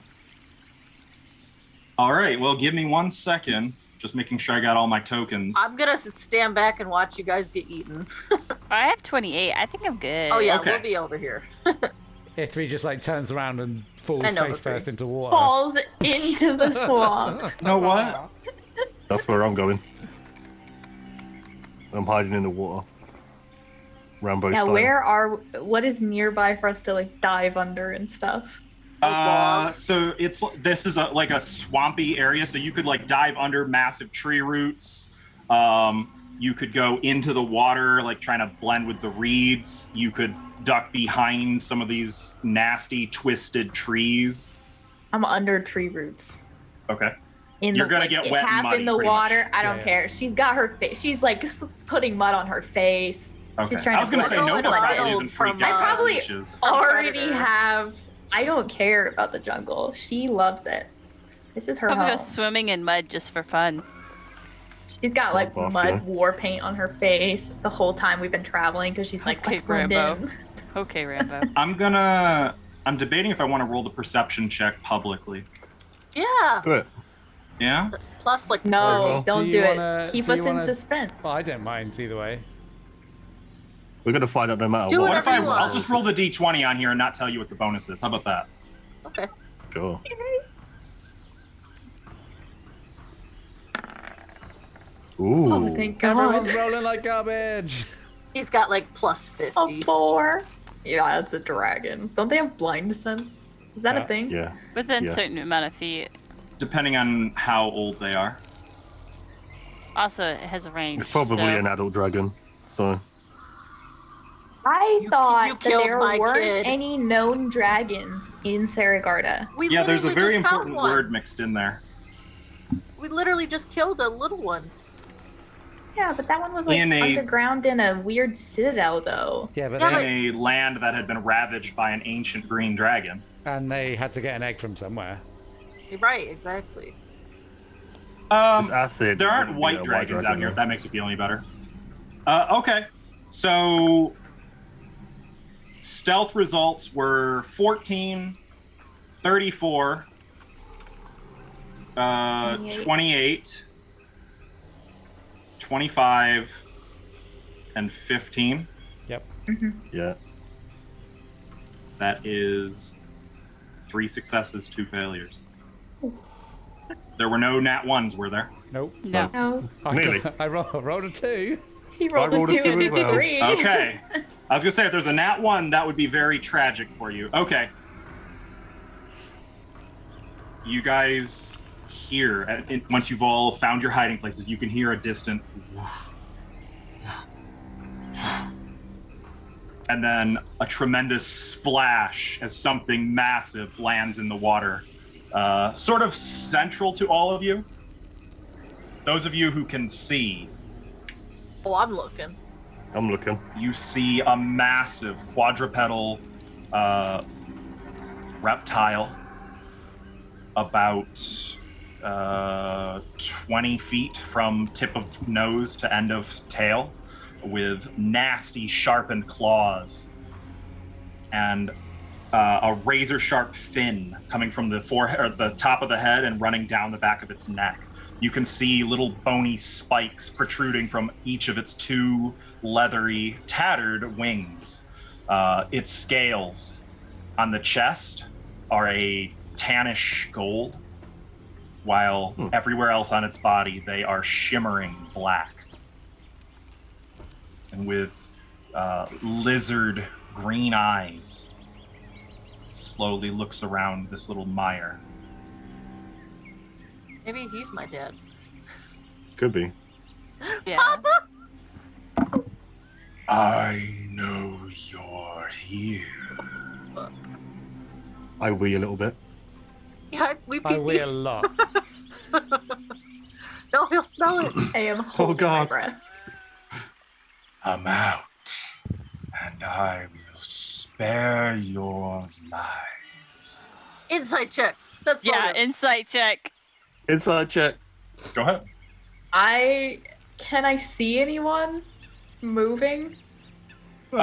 Speaker 2: All right, well, give me 1 second Just making sure I got all my tokens.
Speaker 5: I'm gonna stand back and watch you guys get eaten.
Speaker 3: I have 28. I think I'm good.
Speaker 5: Oh yeah,
Speaker 2: Okay.
Speaker 5: we'll be over here.
Speaker 1: If he just like turns around and falls
Speaker 5: I know,
Speaker 1: face
Speaker 5: okay.
Speaker 1: first into water.
Speaker 6: Falls into the swamp.
Speaker 2: You know what?
Speaker 4: That's where I'm going. I'm hiding in the water. Rambo
Speaker 6: Yeah,
Speaker 4: style.
Speaker 6: what is nearby for us to like dive under and stuff?
Speaker 2: So this is like a swampy area, so you could like dive under massive tree roots. You could go into the water, like trying to blend with the reeds. You could duck behind some of these nasty twisted trees.
Speaker 6: I'm under tree roots.
Speaker 2: Okay.
Speaker 6: You're
Speaker 2: gonna get wet and
Speaker 6: half
Speaker 2: muddy,
Speaker 6: in the
Speaker 2: pretty
Speaker 6: water.
Speaker 2: much.
Speaker 6: I don't care. She's got her face. She's like putting mud on her face.
Speaker 2: Okay.
Speaker 6: She's trying
Speaker 2: I was gonna
Speaker 6: to
Speaker 2: say
Speaker 5: blend
Speaker 2: nobody
Speaker 5: in.
Speaker 2: probably
Speaker 5: Arnold
Speaker 2: isn't freaked
Speaker 5: from,
Speaker 2: out.
Speaker 6: I
Speaker 2: by
Speaker 6: probably-
Speaker 2: leashes.
Speaker 6: already
Speaker 5: Predator.
Speaker 6: have. I don't care about the jungle. She loves it. This is her
Speaker 3: I'm gonna go
Speaker 6: home.
Speaker 3: swimming in mud just for fun.
Speaker 6: She's got like
Speaker 4: Buff,
Speaker 6: mud
Speaker 4: yeah.
Speaker 6: war paint on her face the whole time we've been traveling because she's like,
Speaker 3: Okay,
Speaker 6: let's blend
Speaker 3: Rambo.
Speaker 6: in.
Speaker 3: Okay, Rambo.
Speaker 2: I'm debating if I want to roll the perception check publicly.
Speaker 5: Yeah.
Speaker 4: Do it.
Speaker 2: Yeah?
Speaker 5: Plus, like,
Speaker 6: No,
Speaker 4: well,
Speaker 6: don't
Speaker 1: do
Speaker 6: do,
Speaker 1: you
Speaker 6: it.
Speaker 1: wanna-
Speaker 6: Keep
Speaker 1: do you
Speaker 6: us in
Speaker 1: wanna-
Speaker 6: suspense.
Speaker 1: Well, I don't mind either way.
Speaker 4: We're gonna find out no matter
Speaker 5: Do
Speaker 4: what.
Speaker 2: What if
Speaker 5: whatever you want.
Speaker 2: I'll just roll the d20 on here and not tell you what the bonus is? How about that?
Speaker 5: okay.
Speaker 4: Sure. Ooh.
Speaker 6: Oh, thank God.
Speaker 1: Everyone's rolling like garbage.
Speaker 5: He's got like plus 50.
Speaker 6: A 4. Yeah, that's a dragon. Don't they have blind sense? Is that
Speaker 1: Yeah.
Speaker 6: a thing?
Speaker 4: Yeah.
Speaker 3: Within
Speaker 4: Yeah.
Speaker 3: a certain amount of feet.
Speaker 2: Depending on how old they are.
Speaker 3: Also, it has a range.
Speaker 4: It's probably
Speaker 3: so...
Speaker 4: an adult dragon. So
Speaker 6: I
Speaker 5: You
Speaker 6: thought that
Speaker 5: killed
Speaker 6: there
Speaker 5: my
Speaker 6: weren't
Speaker 5: kid.
Speaker 6: any known dragons in Saragarda.
Speaker 5: We
Speaker 2: Yeah, there's a
Speaker 5: literally
Speaker 2: very
Speaker 5: just found
Speaker 2: important
Speaker 5: one.
Speaker 2: word mixed in there.
Speaker 5: We literally just killed a little one.
Speaker 6: Yeah, but that one was like
Speaker 2: In a-
Speaker 6: underground in a weird citadel, though.
Speaker 1: Yeah, but
Speaker 5: Yeah,
Speaker 1: they,
Speaker 2: In a land that had been ravaged by an ancient green dragon.
Speaker 1: and they had to get an egg from somewhere.
Speaker 5: You're right, exactly.
Speaker 4: it's acid.
Speaker 2: There aren't
Speaker 4: wouldn't be
Speaker 2: white
Speaker 4: a
Speaker 2: dragons out here,
Speaker 4: dragon,
Speaker 2: if that makes you feel any better. Okay. So stealth results were 14, 34, 28, 25, and 15.
Speaker 1: Yep.
Speaker 4: though. Yeah.
Speaker 2: That is 3 successes, 2 failures. There were no nat ones, were there?
Speaker 1: Nope.
Speaker 3: No.
Speaker 6: No,
Speaker 4: Nearly.
Speaker 1: I rolled a 2.
Speaker 6: he rolled,
Speaker 4: rolled a
Speaker 6: a 2
Speaker 4: 2 as
Speaker 6: and
Speaker 4: well.
Speaker 6: a 3.
Speaker 2: Okay. I was gonna say if there's a nat 1, that would be very tragic for you. Okay. You guys hear, once you've all found your hiding places, you can hear a distant and then a tremendous splash as something massive lands in the water, sort of central to all of you. Those of you who can see,
Speaker 5: Oh, I'm looking.
Speaker 4: I'm looking.
Speaker 2: you see a massive quadrupedal reptile about 20 feet from tip of nose to end of tail, with nasty sharpened claws and a razor sharp fin coming from the forehead or the top of the head and running down the back of its neck. You can see little bony spikes protruding from each of its 2 leathery, tattered wings. Its scales on the chest are a tannish gold, while everywhere else on its body they are shimmering black. And with lizard green eyes, slowly looks around this little mire.
Speaker 5: Maybe he's my dad.
Speaker 4: Could be.
Speaker 3: Yeah.
Speaker 2: I know you're here.
Speaker 4: I wee a little bit.
Speaker 5: Yeah, we
Speaker 1: I
Speaker 5: pee
Speaker 1: wee a lot.
Speaker 5: No, he'll smell it.
Speaker 6: I am holding my
Speaker 4: God.
Speaker 6: breath.
Speaker 2: I'm out, and I will spare your lives.
Speaker 5: Inside check. Sense
Speaker 3: Yeah,
Speaker 5: motive.
Speaker 3: insight check.
Speaker 4: Inside check.
Speaker 2: Go ahead.
Speaker 6: Can I see anyone moving? If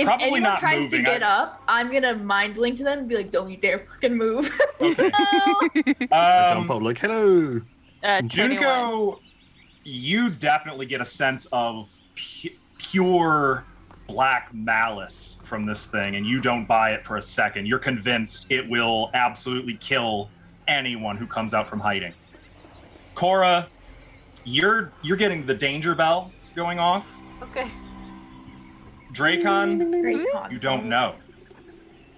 Speaker 2: Probably
Speaker 6: anyone
Speaker 2: not
Speaker 6: tries
Speaker 2: moving.
Speaker 6: to get up, I'm gonna mind link to them and be like, "Don't you dare fucking move!"
Speaker 2: Okay.
Speaker 5: Oh,
Speaker 4: I jump up like, hello.
Speaker 3: 21.
Speaker 2: Junko, you definitely get a sense of pure black malice from this thing, and you don't buy it for a second. You're convinced it will absolutely kill anyone who comes out from hiding. Cora, you're getting the danger bell going off.
Speaker 5: Okay.
Speaker 2: Dracon, you don't know.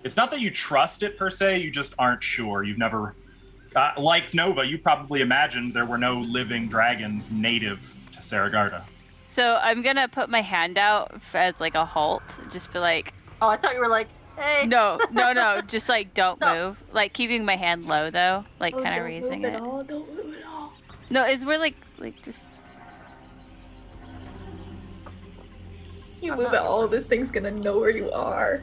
Speaker 2: It's not that you trust it per se, you just aren't sure. You've never, like Nova, you probably imagined there were no living dragons native to Saragarda.
Speaker 3: So I'm gonna put my hand out as like a halt, just be like,
Speaker 5: Oh, I thought you were like, hey.
Speaker 3: no, just like don't move, like keeping my hand low though, like kind of raising it.
Speaker 6: Don't move at all.
Speaker 3: No, it's more like just.
Speaker 6: You
Speaker 5: I'm
Speaker 6: move
Speaker 5: not
Speaker 6: at all,
Speaker 5: moving.
Speaker 6: this thing's gonna know where you are.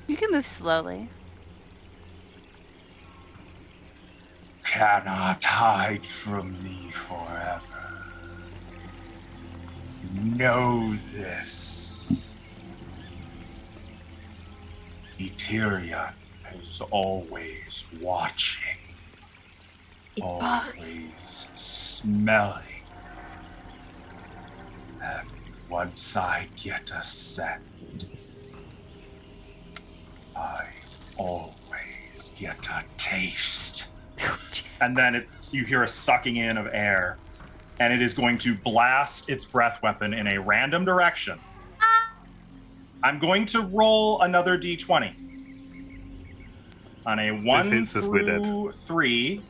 Speaker 3: You can move slowly.
Speaker 2: Cannot hide from me forever. Know this. Ethereum is always watching, always smelling. And once I get a scent, I always get a taste. And then you hear a sucking in of air, and it is going to blast its breath weapon in a random direction. I'm going to roll another d20. On a 1
Speaker 4: hits us, we're dead.
Speaker 2: through 3,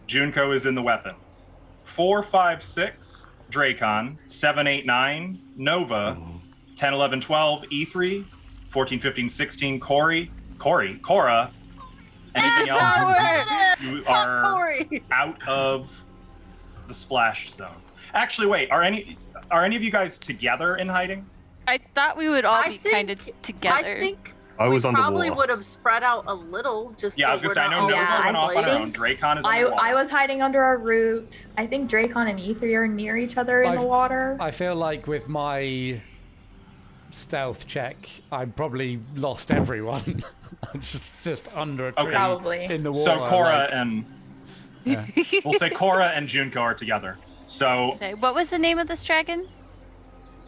Speaker 2: Junko is in the weapon. 4, 5, 6, Dracon. 7, 8, 9, Nova. 10, 11, 12, E3. 14, 15, 16, Cora. Anything else? You are out of the splash zone. Actually, wait. Are any of you guys together in hiding?
Speaker 3: I thought we would all be kind of together.
Speaker 5: I think
Speaker 4: I was
Speaker 5: we probably
Speaker 4: underwater.
Speaker 5: would have spread out a little, just
Speaker 2: Yeah,
Speaker 5: so
Speaker 2: I was gonna
Speaker 5: we're
Speaker 2: say. I
Speaker 5: not
Speaker 2: know
Speaker 5: all
Speaker 2: Nova
Speaker 6: Yeah,
Speaker 2: went off on her
Speaker 5: isolated.
Speaker 2: own. Dracon is
Speaker 6: I
Speaker 2: underwater.
Speaker 6: was hiding under our root. I think Dracon and E3 are near each other in the
Speaker 1: I've-
Speaker 6: water.
Speaker 1: I feel like with my stealth check, I probably lost everyone. I'm just under a tree
Speaker 2: Okay.
Speaker 6: Probably.
Speaker 1: in the water.
Speaker 2: So Cora
Speaker 1: like-
Speaker 2: and
Speaker 1: yeah.
Speaker 2: we'll say Cora and Junko are together. So
Speaker 3: Okay, what was the name of this dragon?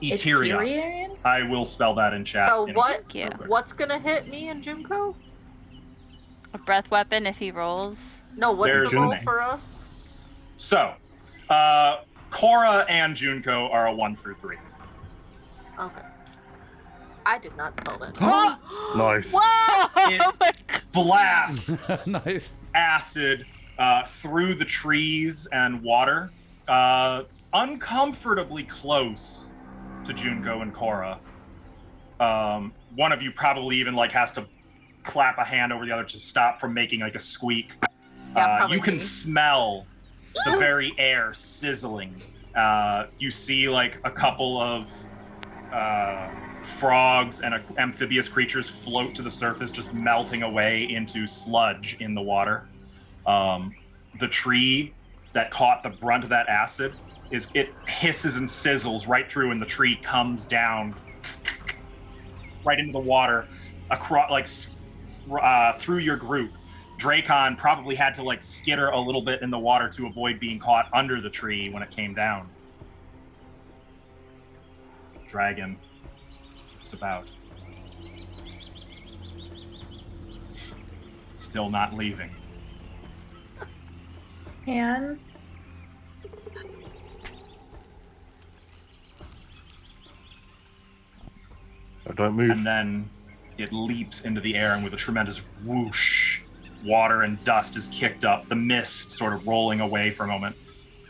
Speaker 2: Ethereum.
Speaker 6: Ethereum?
Speaker 2: I will spell that in chat.
Speaker 5: So what?
Speaker 3: Thank you.
Speaker 5: What's gonna hit me and Junko?
Speaker 3: A breath weapon if he rolls.
Speaker 5: No, what's
Speaker 2: There's
Speaker 5: the roll
Speaker 2: your name.
Speaker 5: for us?
Speaker 2: So, Cora and Junko are a 1 through 3.
Speaker 5: Okay. I did not spell that.
Speaker 4: Nice.
Speaker 2: It
Speaker 3: Oh my God.
Speaker 2: blasts
Speaker 1: Nice.
Speaker 2: acid through the trees and water, uncomfortably close to Junko and Cora. One of you probably even has to clap a hand over the other to stop from making a squeak.
Speaker 5: Yeah, probably
Speaker 2: you can
Speaker 5: me.
Speaker 2: smell the very air sizzling. You see a couple of frogs and amphibious creatures float to the surface, just melting away into sludge in the water. The tree that caught the brunt of that acid it hisses and sizzles right through, and the tree comes down right into the water across through your group. Dracon probably had to skitter a little bit in the water to avoid being caught under the tree when it came down. Dragon. It's about. Still not leaving.
Speaker 6: And
Speaker 4: I don't move.
Speaker 2: And then it leaps into the air, and with a tremendous whoosh, water and dust is kicked up, the mist sort of rolling away for a moment.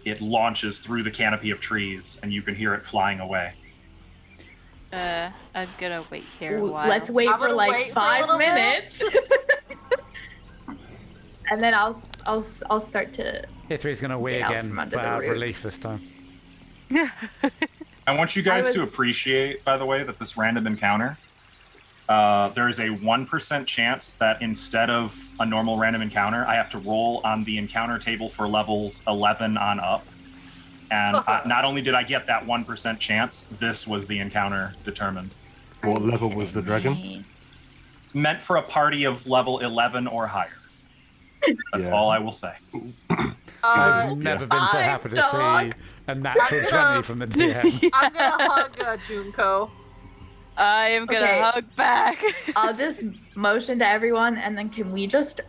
Speaker 2: It launches through the canopy of trees, and you can hear it flying away.
Speaker 3: I'm gonna wait here a while.
Speaker 6: let's wait
Speaker 5: I'm
Speaker 6: for
Speaker 5: gonna wait for a
Speaker 6: 5
Speaker 5: little bit.
Speaker 6: minutes. And then I'll start to.
Speaker 1: Hithrie's gonna wee
Speaker 6: Get out
Speaker 1: again,
Speaker 6: from under
Speaker 1: but
Speaker 6: the
Speaker 1: out of
Speaker 6: root.
Speaker 1: relief this time.
Speaker 2: I want you guys to
Speaker 6: was-
Speaker 2: appreciate, by the way, that this random encounter, there is a 1% chance that instead of a normal random encounter, I have to roll on the encounter table for levels 11 on up. And not only did I get that 1% chance, this was the encounter determined.
Speaker 4: What level was the dragon?
Speaker 2: Meant for a party of level 11 or higher. That's all I will say.
Speaker 1: I've never been so
Speaker 6: Fine,
Speaker 1: happy to
Speaker 6: dog.
Speaker 1: see a natural
Speaker 5: I'm gonna-
Speaker 1: 20 from the DM.
Speaker 5: I'm gonna hug Junko.
Speaker 3: I am gonna
Speaker 6: Okay.
Speaker 3: hug back.
Speaker 6: I'll just motion to everyone, and then can we just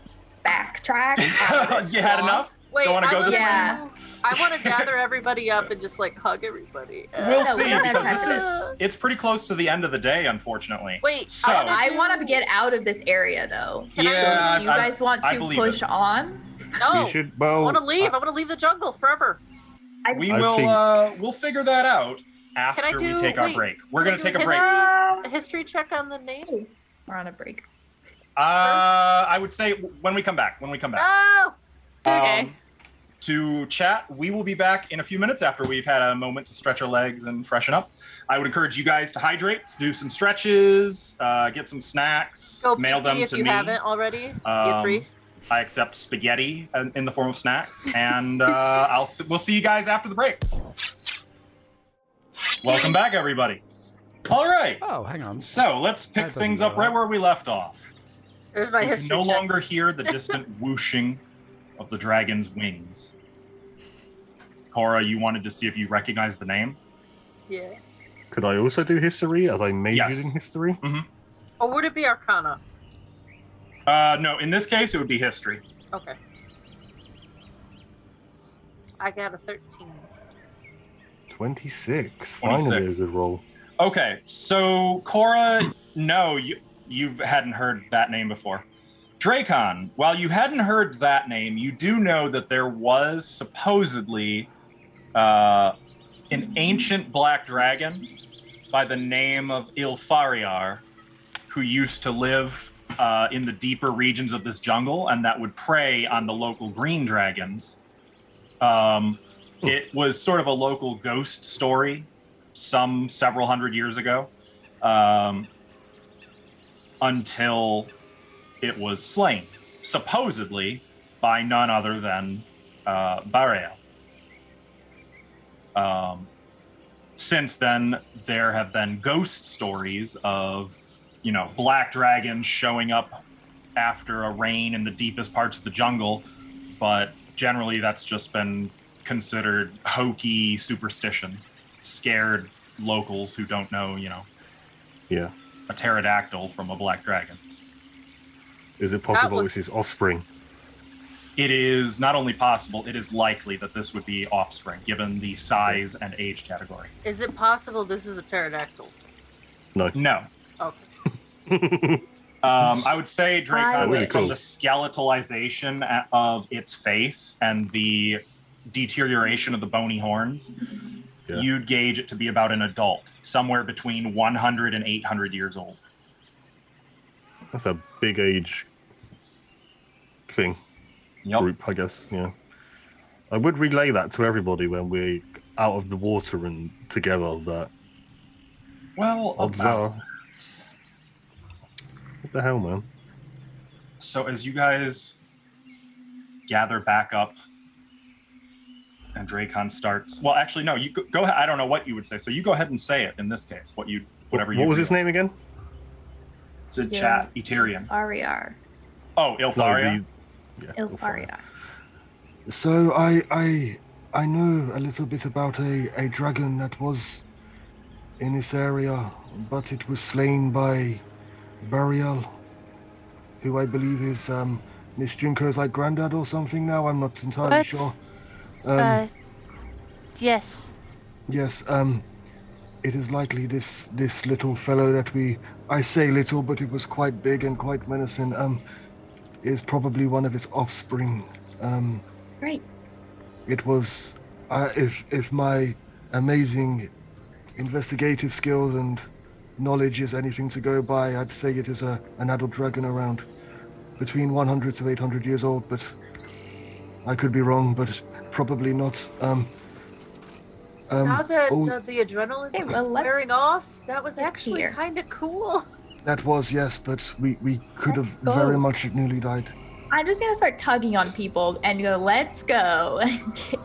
Speaker 6: backtrack? out of this
Speaker 2: You had
Speaker 6: swamp?
Speaker 2: enough?
Speaker 5: Wait,
Speaker 2: Don't wanna
Speaker 5: I
Speaker 2: go this
Speaker 5: wanna-
Speaker 2: way?
Speaker 6: Yeah.
Speaker 5: I want to gather everybody up and just like hug everybody.
Speaker 2: We'll
Speaker 6: No,
Speaker 2: see,
Speaker 6: we don't have
Speaker 2: because
Speaker 6: time
Speaker 2: this
Speaker 6: for
Speaker 2: is it's pretty close to the end of the day, unfortunately.
Speaker 5: Wait,
Speaker 2: So-
Speaker 6: I want to get out of this area, though.
Speaker 2: Yeah,
Speaker 6: So you guys want
Speaker 2: I
Speaker 6: to
Speaker 2: believe
Speaker 6: push
Speaker 2: it.
Speaker 6: on?
Speaker 5: No,
Speaker 7: You should.
Speaker 5: I
Speaker 7: Well,
Speaker 5: want to leave. I want to leave the jungle forever.
Speaker 2: We
Speaker 4: I
Speaker 2: will
Speaker 4: think-
Speaker 2: we'll figure that out after we
Speaker 5: do-
Speaker 2: take our
Speaker 5: wait,
Speaker 2: break. We're
Speaker 5: can I
Speaker 2: gonna
Speaker 5: do
Speaker 2: take a break.
Speaker 5: A history check on the name.
Speaker 6: We're on a break.
Speaker 2: I would say when we come back.
Speaker 5: No.
Speaker 3: Okay.
Speaker 2: To chat, we will be back in a few minutes after we've had a moment to stretch our legs and freshen up. I would encourage you guys to hydrate, do some stretches, get some snacks,
Speaker 5: Go
Speaker 2: mail them
Speaker 5: pee-pee if
Speaker 2: to
Speaker 5: you
Speaker 2: me.
Speaker 5: haven't already. You
Speaker 2: Um,
Speaker 5: three.
Speaker 2: I accept spaghetti in the form of snacks, and we'll see you guys after the break. Welcome back, everybody. All right,
Speaker 1: Oh, hang on.
Speaker 2: so let's
Speaker 1: That
Speaker 2: pick
Speaker 1: doesn't
Speaker 2: things
Speaker 1: go
Speaker 2: up right
Speaker 1: well.
Speaker 2: where we left off.
Speaker 5: There's my
Speaker 2: You
Speaker 5: history
Speaker 2: can no
Speaker 5: check.
Speaker 2: longer hear the distant whooshing of the dragon's wings. Cora, you wanted to see if you recognize the name?
Speaker 5: Yeah.
Speaker 4: Could I also do history as I majored
Speaker 2: Yes.
Speaker 4: in history?
Speaker 5: Or would it be Arcana?
Speaker 2: No, in this case, it would be history.
Speaker 5: Okay. I got a 13.
Speaker 4: 26. Finally
Speaker 2: 26.
Speaker 4: a good roll.
Speaker 2: Okay, so Cora, no, you hadn't heard that name before. Dracon, while you hadn't heard that name, you do know that there was supposedly an ancient black dragon by the name of Ilfariar, who used to live in the deeper regions of this jungle, and that would prey on the local green dragons. It was sort of a local ghost story several hundred years ago, until it was slain, supposedly by none other than Barael. Since then, there have been ghost stories of, black dragons showing up after a rain in the deepest parts of the jungle, but generally that's just been considered hokey superstition, scared locals who don't know,
Speaker 4: Yeah.
Speaker 2: a pterodactyl from a black dragon.
Speaker 4: Is it possible
Speaker 5: was-
Speaker 4: this is offspring?
Speaker 2: It is not only possible, it is likely that this would be offspring, given the size and age category.
Speaker 5: Is it possible this is a pterodactyl?
Speaker 2: No.
Speaker 5: Okay.
Speaker 2: I would say,
Speaker 6: I
Speaker 2: Dracon,
Speaker 6: would
Speaker 2: from
Speaker 4: say-
Speaker 2: the skeletalization of its face and the deterioration of the bony horns,
Speaker 4: Yeah.
Speaker 2: you'd gauge it to be about an adult, somewhere between 100 and 800 years old.
Speaker 4: That's a big age thing.
Speaker 2: Yep.
Speaker 4: Group, I guess. Yeah. I would relay that to everybody when we're out of the water and together. That
Speaker 2: Well,
Speaker 4: odds
Speaker 2: about.
Speaker 4: are. What the hell, man?
Speaker 2: So as you guys gather back up and Dracon starts, well, actually, no, you go ahead. I don't know what you would say. So you go ahead and say it in this case, whatever you
Speaker 4: What was his name again?
Speaker 2: It's a chat, Eterian.
Speaker 6: Ilfariar.
Speaker 2: Oh, Ilfaria.
Speaker 4: Yeah,
Speaker 6: Ilfariar.
Speaker 7: So I know a little bit about a dragon that was in this area, but it was slain by Burial, who I believe is Miss Junko's like granddad or something now. I'm not entirely
Speaker 3: What?
Speaker 7: sure.
Speaker 3: Yes.
Speaker 7: Yes, it is likely this little fellow that I say little, but it was quite big and quite menacing, is probably one of its offspring.
Speaker 6: Great.
Speaker 7: It was, if my amazing investigative skills and knowledge is anything to go by, I'd say it is an adult dragon around between 100 to 800 years old, but I could be wrong, but probably not.
Speaker 5: Now that
Speaker 7: oh,
Speaker 5: the adrenaline's
Speaker 6: Okay, well, let's
Speaker 5: wearing off, that was
Speaker 6: get
Speaker 5: actually
Speaker 6: here.
Speaker 5: kind of cool.
Speaker 7: that was, yes, but we could
Speaker 6: Let's
Speaker 7: have
Speaker 6: go.
Speaker 7: very much nearly died.
Speaker 6: I'm just gonna start tugging on people and go, "Let's go."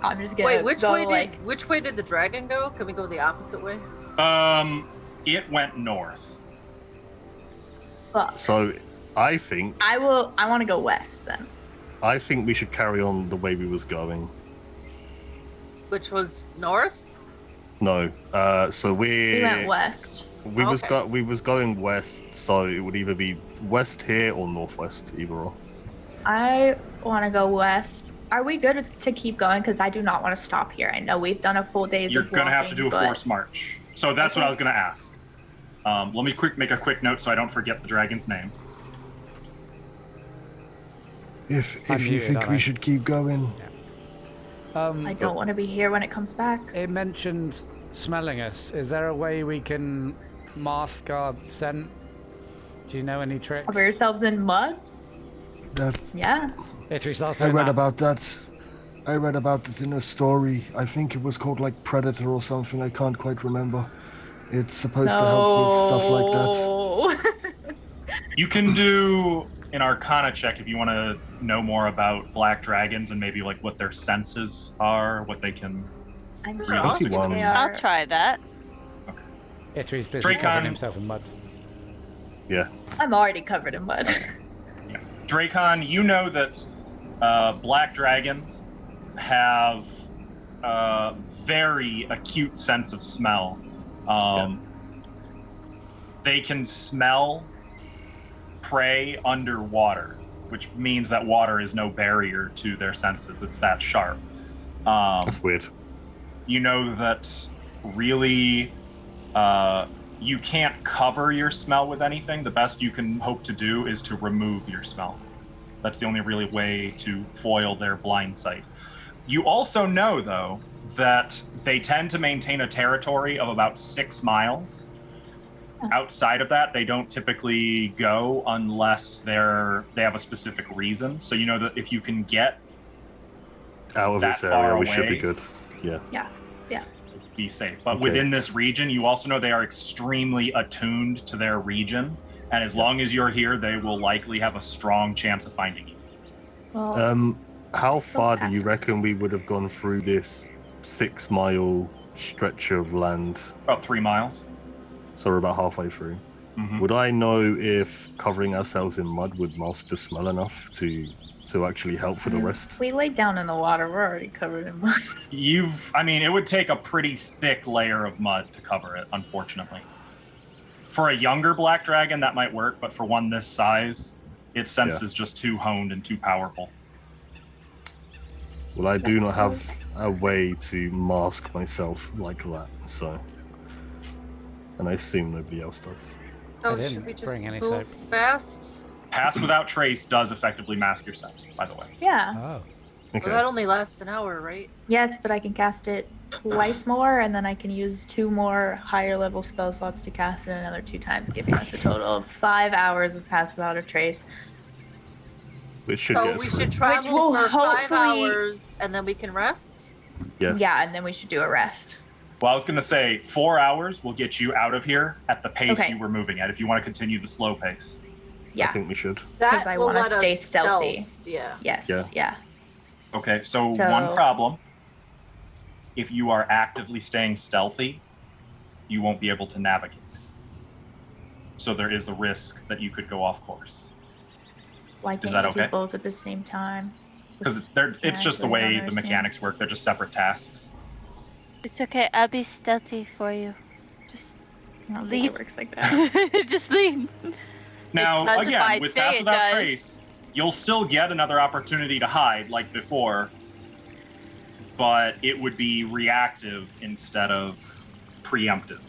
Speaker 6: I'm just gonna
Speaker 5: Wait, which
Speaker 6: go
Speaker 5: way did the dragon go? Can we go the opposite way?
Speaker 2: It went north.
Speaker 6: Fuck.
Speaker 4: So I think
Speaker 6: I want to go west then.
Speaker 4: I think we should carry on the way we was going.
Speaker 5: Which was north?
Speaker 4: No, so
Speaker 6: We went west.
Speaker 4: We was
Speaker 5: Okay.
Speaker 4: we was going west, so it would either be west here or northwest, either or.
Speaker 6: I want to go west. Are we good to keep going? Because I do not want to stop here. I know we've done a full day's
Speaker 2: You're
Speaker 6: of
Speaker 2: going to have to
Speaker 6: walking,
Speaker 2: do a
Speaker 6: but-
Speaker 2: forced march. So that's what I was going to ask. Let me make a quick note so I don't forget the dragon's name.
Speaker 7: If
Speaker 1: I'm
Speaker 7: you
Speaker 1: muted,
Speaker 7: think
Speaker 1: aren't
Speaker 7: we
Speaker 1: I?
Speaker 7: should keep going,
Speaker 6: I don't want to be here when it comes back.
Speaker 1: It mentioned smelling us. Is there a way we can mask our scent? Do you know any tricks?
Speaker 6: Cover yourselves in mud?
Speaker 7: that
Speaker 6: Yeah.
Speaker 1: If we start
Speaker 7: I
Speaker 1: doing
Speaker 7: read
Speaker 1: that,
Speaker 7: about that. I read about it in a story. I think it was called like Predator or something. I can't quite remember. It's supposed to help with stuff like that.
Speaker 2: You can do an Arcana check if you want to know more about black dragons and maybe like what their senses are, what they can.
Speaker 6: I'm
Speaker 5: Sure,
Speaker 6: sure
Speaker 5: I'll
Speaker 4: give it a
Speaker 6: they
Speaker 4: go.
Speaker 3: I'll
Speaker 6: are-
Speaker 3: try that.
Speaker 1: Ithri's busy
Speaker 2: Dracon-
Speaker 1: covering himself in mud.
Speaker 4: Yeah.
Speaker 6: I'm already covered in mud.
Speaker 2: Dracon, you know that black dragons have a very acute sense of smell. They can smell prey underwater, which means that water is no barrier to their senses. It's that sharp.
Speaker 4: That's weird.
Speaker 2: You know that really you can't cover your smell with anything. The best you can hope to do is to remove your smell. That's the only really way to foil their blind sight. You also know, though, that they tend to maintain a territory of about 6 miles. Outside of that, they don't typically go unless they have a specific reason. So you know that if you can get
Speaker 4: Out of
Speaker 2: that
Speaker 4: this
Speaker 2: far
Speaker 4: area, we should be
Speaker 2: away.
Speaker 4: good. Yeah.
Speaker 2: be safe. But
Speaker 4: Okay.
Speaker 2: within this region, you also know they are extremely attuned to their region. And as long as you're here, they will likely have a strong chance of finding you.
Speaker 6: Well,
Speaker 4: How
Speaker 6: So
Speaker 4: far do you
Speaker 6: fast.
Speaker 4: reckon we would have gone through this 6-mile stretch of land?
Speaker 2: About 3 miles.
Speaker 4: So we're about halfway through.
Speaker 2: Mhm.
Speaker 4: Would I know if covering ourselves in mud would mask the smell enough to actually help for the rest?
Speaker 6: we laid down in the water. We're already covered in mud.
Speaker 2: It would take a pretty thick layer of mud to cover it, unfortunately. For a younger black dragon, that might work, but for one this size, its sense is just too honed and too powerful.
Speaker 4: Well, I do not have a way to mask myself like that, so. And I assume nobody else does.
Speaker 5: Oh,
Speaker 1: didn't
Speaker 5: should we just
Speaker 1: bring any
Speaker 5: move
Speaker 1: soap.
Speaker 5: fast?
Speaker 2: Pass without trace does effectively mask your scent, by the way.
Speaker 6: Yeah.
Speaker 1: Oh.
Speaker 4: Okay.
Speaker 5: Well, that only lasts an hour, right?
Speaker 6: Yes, but I can cast it twice more, and then I can use 2 more higher level spell slots to cast it another 2 times, giving us a total of 5 hours of Pass Without a Trace.
Speaker 4: Which should
Speaker 5: So
Speaker 4: get us
Speaker 5: we
Speaker 4: through.
Speaker 5: should travel
Speaker 6: will
Speaker 5: for 5
Speaker 6: hopefully-
Speaker 5: hours and then we can rest?
Speaker 4: Yes.
Speaker 6: Yeah, and then we should do a rest.
Speaker 2: Well, I was going to say 4 hours will get you out of here at the pace
Speaker 6: Okay.
Speaker 2: you were moving at if you want to continue the slow pace.
Speaker 4: I
Speaker 6: Yeah.
Speaker 4: think we should.
Speaker 5: That
Speaker 6: I
Speaker 5: will
Speaker 6: wanna
Speaker 5: let us
Speaker 6: stay stealthy.
Speaker 5: Yeah.
Speaker 6: Yes.
Speaker 4: Yeah.
Speaker 6: Yeah.
Speaker 2: Okay, so
Speaker 6: So-
Speaker 2: one problem. If you are actively staying stealthy, you won't be able to navigate. So there is a risk that you could go off course.
Speaker 6: Why can't
Speaker 2: that
Speaker 6: we do
Speaker 2: okay?
Speaker 6: both at the same time?
Speaker 2: Because it's just the
Speaker 6: I
Speaker 2: way
Speaker 6: don't
Speaker 2: the
Speaker 6: understand.
Speaker 2: mechanics work. They're just separate tasks.
Speaker 3: It's okay. I'll be stealthy for you. Just,
Speaker 6: I don't think
Speaker 3: Leave.
Speaker 6: it works like that.
Speaker 3: just leave.
Speaker 2: Now,
Speaker 3: does if I
Speaker 2: again, with
Speaker 3: say
Speaker 2: Pass
Speaker 3: it
Speaker 2: Without
Speaker 3: does.
Speaker 2: Trace, you'll still get another opportunity to hide like before, but it would be reactive instead of preemptive.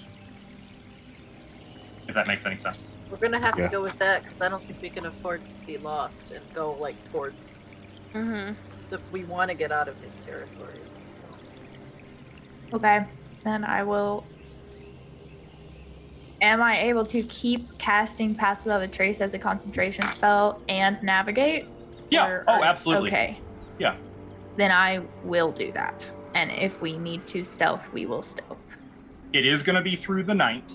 Speaker 2: If that makes any sense.
Speaker 5: We're gonna have
Speaker 4: Yeah.
Speaker 5: to go with that because I don't think we can afford to be lost and go like towards
Speaker 3: Mm-hmm.
Speaker 5: we want to get out of his territory. So.
Speaker 6: Okay, then I will. Am I able to keep casting Pass Without a Trace as a concentration spell and navigate?
Speaker 2: Yeah.
Speaker 6: Or-
Speaker 2: Oh, absolutely.
Speaker 6: Okay.
Speaker 2: Yeah.
Speaker 6: Then I will do that. And if we need to stealth, we will stealth.
Speaker 2: It is going to be through the night.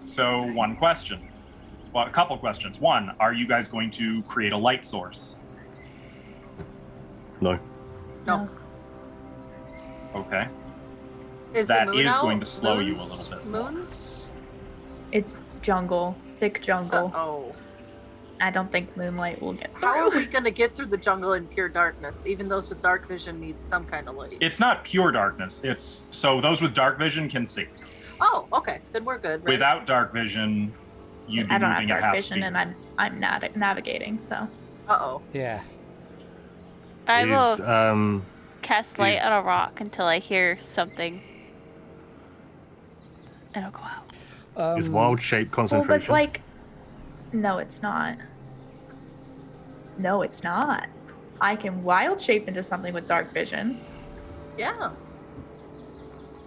Speaker 2: So, one question. Well, a couple questions. One, are you guys going to create a light source?
Speaker 4: No.
Speaker 5: No.
Speaker 2: Okay.
Speaker 5: Is
Speaker 2: That
Speaker 5: the moon
Speaker 2: is
Speaker 5: out?
Speaker 2: going to slow you a
Speaker 5: Moons?
Speaker 2: little bit.
Speaker 5: Moons?
Speaker 6: It's jungle, thick jungle.
Speaker 5: Oh.
Speaker 6: I don't think moonlight will get
Speaker 5: How are
Speaker 6: through.
Speaker 5: we gonna get through the jungle in pure darkness? Even those with dark vision need some kind of light.
Speaker 2: It's not pure darkness. It's so those with dark vision can see.
Speaker 5: Oh, okay. Then we're good. Right?
Speaker 2: Without dark vision, you'd be
Speaker 6: I don't have
Speaker 2: moving at
Speaker 6: dark
Speaker 2: half
Speaker 6: vision,
Speaker 2: speed.
Speaker 6: and I'm not navigating, so.
Speaker 5: Uh-oh.
Speaker 1: Yeah.
Speaker 3: I will
Speaker 4: Is,
Speaker 3: cast light
Speaker 4: is-
Speaker 3: on a rock until I hear something. And I'll go out.
Speaker 4: is wild shape
Speaker 6: Well,
Speaker 4: concentration?
Speaker 6: but like, no, it's not. No, it's not. I can wild shape into something with dark vision,
Speaker 5: Yeah.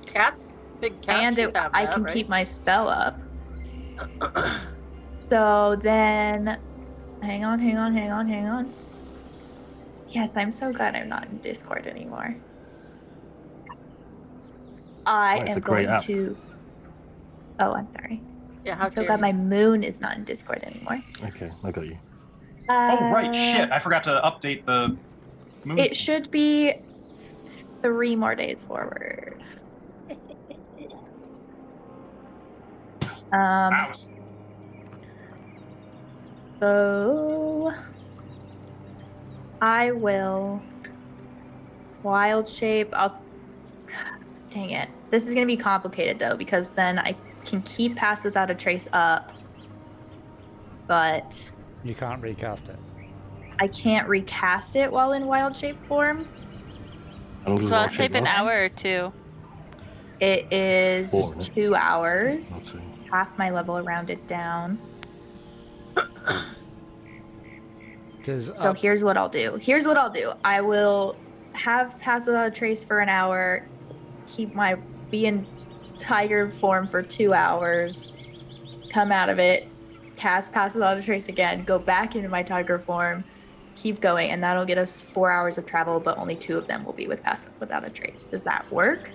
Speaker 5: Cats? Big cats
Speaker 6: and
Speaker 5: should have
Speaker 6: I
Speaker 5: that,
Speaker 6: can
Speaker 5: right?
Speaker 6: keep my spell up. So then, hang on. Yes, I'm so glad I'm not in Discord anymore. I
Speaker 4: Oh, it's
Speaker 6: am
Speaker 4: a great
Speaker 6: going
Speaker 4: app.
Speaker 6: to. Oh, I'm sorry.
Speaker 5: Yeah, how
Speaker 6: I'm so
Speaker 5: dare
Speaker 6: glad
Speaker 5: you.
Speaker 6: my moon is not in Discord anymore.
Speaker 4: Okay, I got you.
Speaker 2: Oh right, shit! I forgot to update the moon.
Speaker 6: It should be 3 more days forward.
Speaker 2: Mouse.
Speaker 6: So I will wild shape. Dang it. This is gonna be complicated though, because then I can keep Pass Without a Trace up, but
Speaker 1: You can't recast it.
Speaker 6: I can't recast it while in wild shape form.
Speaker 4: How long does
Speaker 3: So I'll
Speaker 4: wild shape
Speaker 3: shape an
Speaker 4: last?
Speaker 3: hour or two.
Speaker 6: It is
Speaker 4: 4, isn't it?
Speaker 6: 2 hours.
Speaker 4: Not 2.
Speaker 6: Half my level rounded down.
Speaker 1: Does
Speaker 6: So here's what I'll do. I will have Pass Without a Trace for an hour, be in tiger form for 2 hours, come out of it, cast Pass Without a Trace again, go back into my tiger form, keep going, and that'll get us 4 hours of travel, but only 2 of them will be with Pass Without a Trace. Does that work?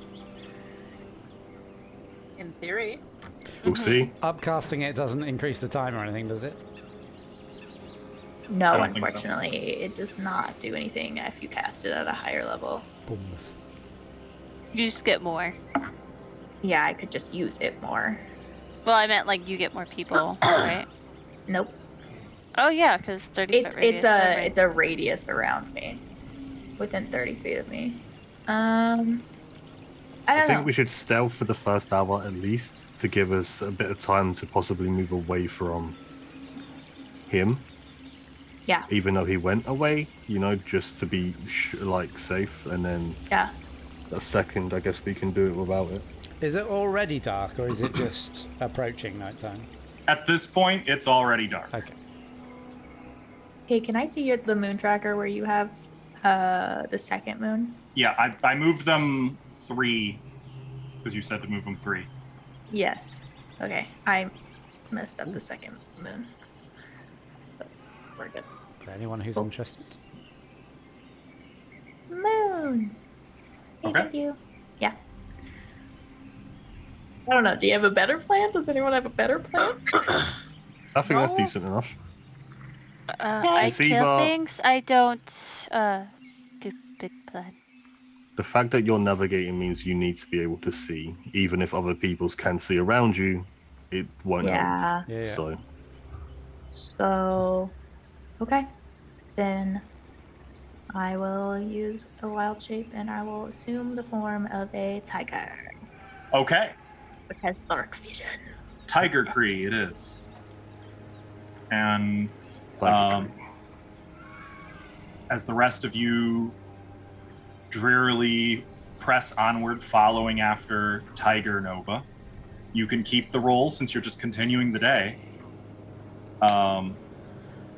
Speaker 5: In theory.
Speaker 4: We'll see.
Speaker 1: upcasting it doesn't increase the time or anything, does it?
Speaker 6: No,
Speaker 2: I don't think so.
Speaker 6: unfortunately, it does not do anything if you cast it at a higher level.
Speaker 1: Booms.
Speaker 3: You just get more.
Speaker 6: Yeah, I could just use it more.
Speaker 3: Well, I meant like you get more people, right?
Speaker 6: Nope.
Speaker 3: Oh yeah, because 30 foot radius.
Speaker 6: It's a radius around me, within 30 feet of me. I don't
Speaker 4: think
Speaker 6: know.
Speaker 4: we should stealth for the first hour at least to give us a bit of time to possibly move away from him.
Speaker 6: Yeah.
Speaker 4: Even though he went away, just to be safe, and then
Speaker 6: Yeah.
Speaker 4: a second, I guess we can do it without it.
Speaker 1: Is it already dark or is it just approaching nighttime?
Speaker 2: At this point, it's already dark.
Speaker 1: Okay.
Speaker 6: Hey, can I see the moon tracker where you have the second moon?
Speaker 2: Yeah, I moved them 3 because you said to move them 3.
Speaker 6: Yes. Okay. I messed up the second moon. But we're good.
Speaker 1: For anyone who's
Speaker 6: Cool.
Speaker 1: interested.
Speaker 6: Moons. Hey,
Speaker 2: Okay.
Speaker 6: thank you. Yeah. I don't know. Do you have a better plan? Does anyone have a better plan?
Speaker 4: I think that's
Speaker 5: No.
Speaker 4: decent enough.
Speaker 3: I
Speaker 4: It's
Speaker 3: kill
Speaker 4: either-
Speaker 3: things. I don't do big plan.
Speaker 4: The fact that you're navigating means you need to be able to see, even if other people's can see around you, it won't help.
Speaker 6: Yeah.
Speaker 1: Yeah.
Speaker 4: So
Speaker 6: So, okay. Then I will use a wild shape and I will assume the form of a tiger,
Speaker 2: Okay,
Speaker 6: which has dark vision.
Speaker 2: Tiger Cree it is. And
Speaker 4: like,
Speaker 2: as the rest of you drearily press onward following after Tiger Nova, you can keep the roll since you're just continuing the day.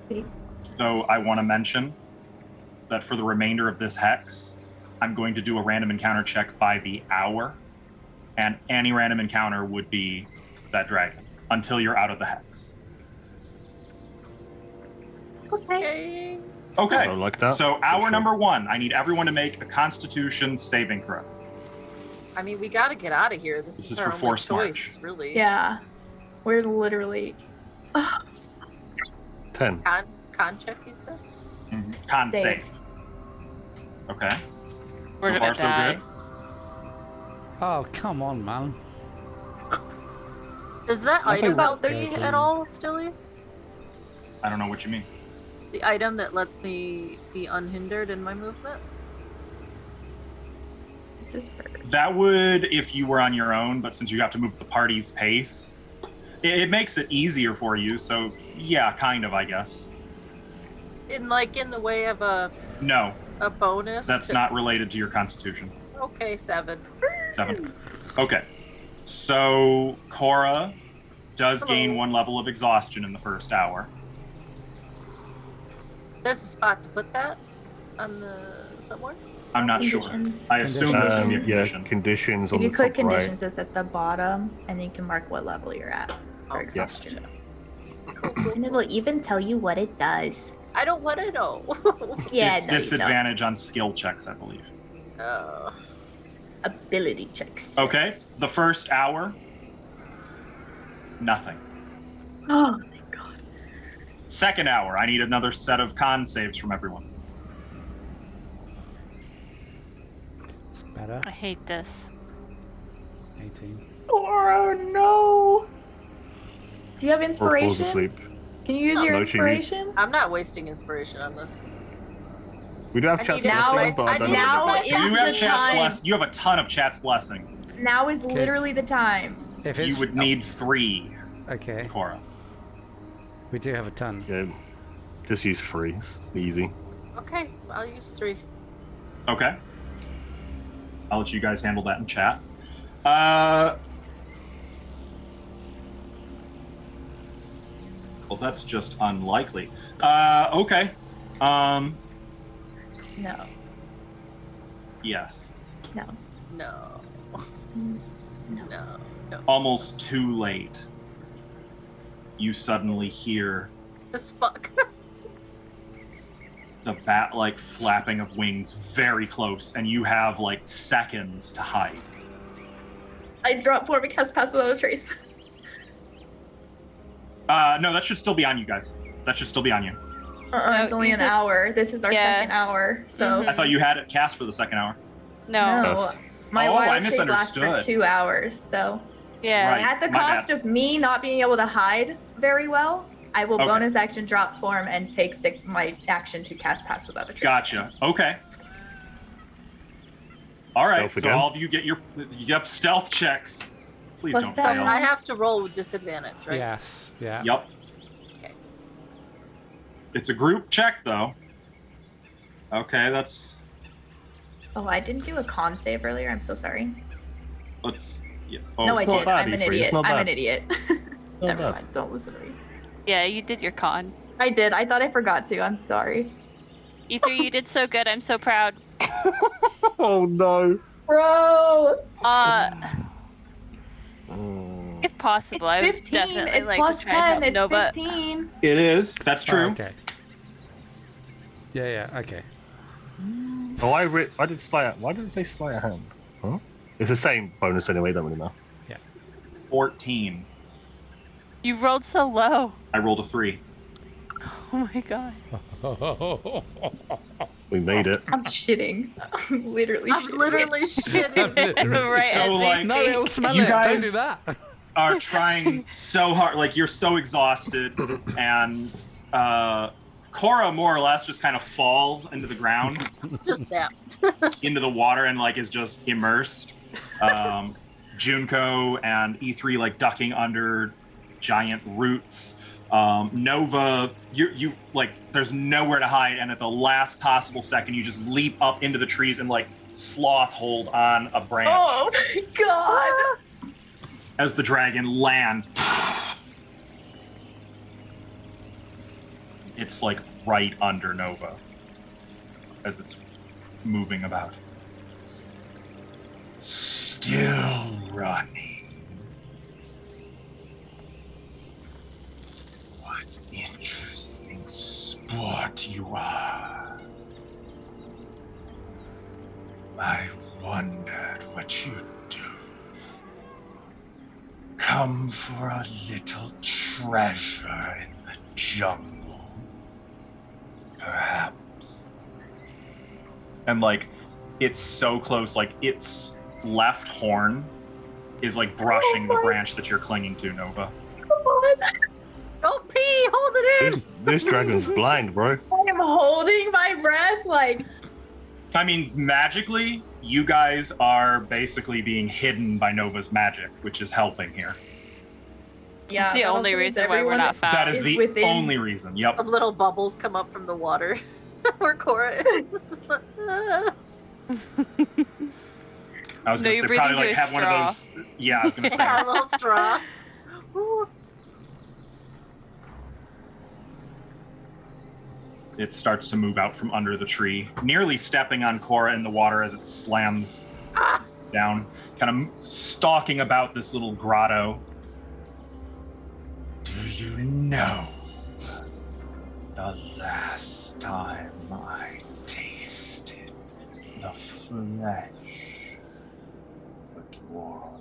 Speaker 6: Sweet.
Speaker 2: So I want to mention that for the remainder of this hex, I'm going to do a random encounter check by the hour, and any random encounter would be that dragon until you're out of the hex.
Speaker 6: Okay.
Speaker 5: Yay.
Speaker 2: Okay.
Speaker 4: I don't like that.
Speaker 2: So
Speaker 4: For
Speaker 2: hour
Speaker 4: sure.
Speaker 2: number 1, I need everyone to make a Constitution saving throw.
Speaker 5: I mean, we gotta get out of here. This
Speaker 2: This
Speaker 5: is
Speaker 2: is
Speaker 5: our
Speaker 2: for
Speaker 5: only
Speaker 2: forced
Speaker 5: choice,
Speaker 2: march.
Speaker 5: really.
Speaker 6: Yeah. We're literally.
Speaker 4: 10.
Speaker 5: Con check, you said?
Speaker 2: Con
Speaker 6: Save.
Speaker 2: save. Okay.
Speaker 3: We're
Speaker 2: so
Speaker 3: gonna
Speaker 2: far, so
Speaker 3: die.
Speaker 2: good.
Speaker 1: Oh, come on, man.
Speaker 5: Does that
Speaker 4: I think
Speaker 5: item
Speaker 6: about
Speaker 5: help me
Speaker 1: 13.
Speaker 5: at all, Stilly?
Speaker 2: I don't know what you mean.
Speaker 5: The item that lets me be unhindered in my movement?
Speaker 6: This is for-
Speaker 2: That would if you were on your own, but since you have to move at the party's pace, it makes it easier for you. So yeah, kind of, I guess.
Speaker 5: In the way of a
Speaker 2: No,
Speaker 5: bonus?
Speaker 2: that's not related to your constitution.
Speaker 5: Okay, 7.
Speaker 2: 7. Okay. So Cora does gain 1 level of exhaustion in the first hour.
Speaker 5: There's a spot to put that on the somewhere?
Speaker 2: I'm not sure.
Speaker 6: Conditions.
Speaker 2: I assume this is the
Speaker 4: Yeah,
Speaker 2: condition.
Speaker 4: conditions
Speaker 6: If
Speaker 4: on
Speaker 6: you
Speaker 4: the
Speaker 6: click
Speaker 4: top right.
Speaker 6: conditions, it's at the bottom, and you can mark what level you're at for
Speaker 5: Oh,
Speaker 6: exhaustion.
Speaker 5: Cool.
Speaker 6: And it'll even tell you what it does.
Speaker 5: I don't want to know.
Speaker 6: Yeah,
Speaker 2: It's
Speaker 6: no, you
Speaker 2: disadvantage on skill checks, I believe.
Speaker 5: Oh.
Speaker 6: don't. Ability checks.
Speaker 2: Okay, the first hour, nothing.
Speaker 6: Oh my god.
Speaker 2: Second hour, I need another set of con saves from everyone.
Speaker 1: It's better.
Speaker 3: I hate this.
Speaker 1: 18.
Speaker 6: Oh no. Do you have
Speaker 4: Or falls
Speaker 6: inspiration?
Speaker 4: asleep.
Speaker 6: Can you use
Speaker 5: No,
Speaker 6: your
Speaker 4: no, she
Speaker 6: inspiration?
Speaker 5: I'm not wasting inspiration on this.
Speaker 4: We do have
Speaker 5: I
Speaker 4: chat's
Speaker 5: need it.
Speaker 6: Now-
Speaker 4: blessing, but I
Speaker 5: I
Speaker 4: don't
Speaker 5: need
Speaker 4: know.
Speaker 6: now
Speaker 4: what
Speaker 6: is
Speaker 4: it
Speaker 2: You
Speaker 6: the
Speaker 2: have chat's
Speaker 6: time.
Speaker 2: bless. You have a ton of chat's blessing.
Speaker 6: Now is
Speaker 1: Okay.
Speaker 6: literally the time.
Speaker 1: If it's
Speaker 2: You would need 3,
Speaker 1: okay,
Speaker 2: Cora.
Speaker 1: we do have a ton.
Speaker 4: Yeah, just use 3. It's easy.
Speaker 5: Okay, I'll use 3.
Speaker 2: Okay. I'll let you guys handle that in chat. Well, that's just unlikely. Okay.
Speaker 6: No.
Speaker 2: Yes.
Speaker 6: No.
Speaker 5: No.
Speaker 6: No.
Speaker 5: No. No.
Speaker 2: Almost too late. You suddenly hear
Speaker 5: This fuck.
Speaker 2: the bat-like flapping of wings very close, and you have like seconds to hide.
Speaker 6: I dropped form and cast pass without a trace.
Speaker 2: No, that should still be on you guys. That should still be on you.
Speaker 6: It's only an hour. This is our
Speaker 3: Yeah.
Speaker 6: second hour, so
Speaker 2: I thought you had it cast for the second hour.
Speaker 3: No.
Speaker 6: no.
Speaker 4: Best.
Speaker 6: My
Speaker 2: Oh, I
Speaker 6: wild shape lasts for
Speaker 2: misunderstood.
Speaker 6: 2 hours, so
Speaker 3: Yeah.
Speaker 2: Right.
Speaker 6: at the
Speaker 2: my
Speaker 6: cost
Speaker 2: bad.
Speaker 6: of me not being able to hide very well, I will
Speaker 2: Okay.
Speaker 6: bonus action drop form and take my action to cast pass without a trace.
Speaker 2: Gotcha. Okay. All right.
Speaker 4: Stealth
Speaker 2: So
Speaker 4: again?
Speaker 2: all of you get your stealth checks. Please
Speaker 6: Plus
Speaker 2: don't
Speaker 6: that.
Speaker 2: fail.
Speaker 5: I have to roll with disadvantage, right?
Speaker 1: Yes. Yeah.
Speaker 2: Yep.
Speaker 5: Okay.
Speaker 2: It's a group check though. Okay, that's
Speaker 6: Oh, I didn't do a con save earlier. I'm so sorry.
Speaker 2: let's. Yeah.
Speaker 6: No, I
Speaker 4: it's not
Speaker 6: did.
Speaker 4: bad,
Speaker 6: I'm an
Speaker 4: E3, it's
Speaker 6: idiot.
Speaker 4: not
Speaker 6: I'm
Speaker 4: bad.
Speaker 6: an idiot.
Speaker 4: Not
Speaker 6: Never
Speaker 4: bad.
Speaker 6: mind. Don't listen to me.
Speaker 3: Yeah, you did your con.
Speaker 6: I did. I thought I forgot to. I'm sorry.
Speaker 3: E3, you did so good. I'm so proud.
Speaker 4: Oh no.
Speaker 6: Bro,
Speaker 4: Mm.
Speaker 3: If possible, I
Speaker 6: it's
Speaker 3: would
Speaker 6: 15.
Speaker 3: definitely
Speaker 6: It's
Speaker 3: like
Speaker 6: plus
Speaker 3: to try and
Speaker 6: 10.
Speaker 3: help
Speaker 6: It's
Speaker 3: Nova.
Speaker 6: 15.
Speaker 2: It is. That's
Speaker 1: Oh,
Speaker 2: true.
Speaker 1: okay. Yeah. Yeah. Okay.
Speaker 4: Oh, I did sleight. Why did it say sleight of hand? Huh? It's the same bonus anyway. Don't really know.
Speaker 2: 14.
Speaker 3: You rolled so low.
Speaker 2: I rolled a 3.
Speaker 3: Oh my god.
Speaker 4: We made it.
Speaker 6: I'm shitting. I'm literally
Speaker 5: I'm
Speaker 6: shitting.
Speaker 5: literally shitting.
Speaker 3: Right
Speaker 2: So,
Speaker 3: as we
Speaker 2: like-
Speaker 1: No,
Speaker 3: speak.
Speaker 1: it'll smell
Speaker 2: You
Speaker 1: it. Don't
Speaker 2: guys-
Speaker 1: do that.
Speaker 2: Are trying so hard. Like you're so exhausted, and Cora more or less just kind of falls into the ground,
Speaker 5: Just that.
Speaker 2: into the water, and like is just immersed. Junko and E3 like ducking under giant roots. Nova, you like there's nowhere to hide, and at the last possible second, you just leap up into the trees and like sloth hold on a branch
Speaker 6: Oh my god.
Speaker 2: as the dragon lands. It's like right under Nova as it's moving about. Still running. What interesting sport you are. I wondered what you'd do. Come for a little treasure in the jungle. Perhaps. And like, it's so close, like its left horn is like brushing the branch that you're clinging to, Nova.
Speaker 6: Come on.
Speaker 5: Don't pee. Hold it in.
Speaker 4: This dragon's blind, bro.
Speaker 6: I am holding my breath, like.
Speaker 2: I mean, magically, you guys are basically being hidden by Nova's magic, which is helping here.
Speaker 6: Yeah,
Speaker 3: It's the
Speaker 6: that
Speaker 3: only
Speaker 6: also means
Speaker 3: reason why we're
Speaker 6: everyone
Speaker 3: not found.
Speaker 2: That is
Speaker 6: is
Speaker 2: the
Speaker 6: within-
Speaker 2: only reason. Yep.
Speaker 5: Some little bubbles come up from the water where Cora is.
Speaker 2: I was
Speaker 3: No,
Speaker 2: going
Speaker 3: you're
Speaker 2: to say probably
Speaker 3: breathing
Speaker 2: like
Speaker 3: through a
Speaker 2: have one of those. Yeah, I was going to say.
Speaker 5: Yeah, a little straw. Ooh.
Speaker 2: It starts to move out from under the tree, nearly stepping on Cora in the water as it slams
Speaker 5: Ah!
Speaker 2: down, kind of stalking about this little grotto. Do you know the last time I tasted the flesh of a dwarf?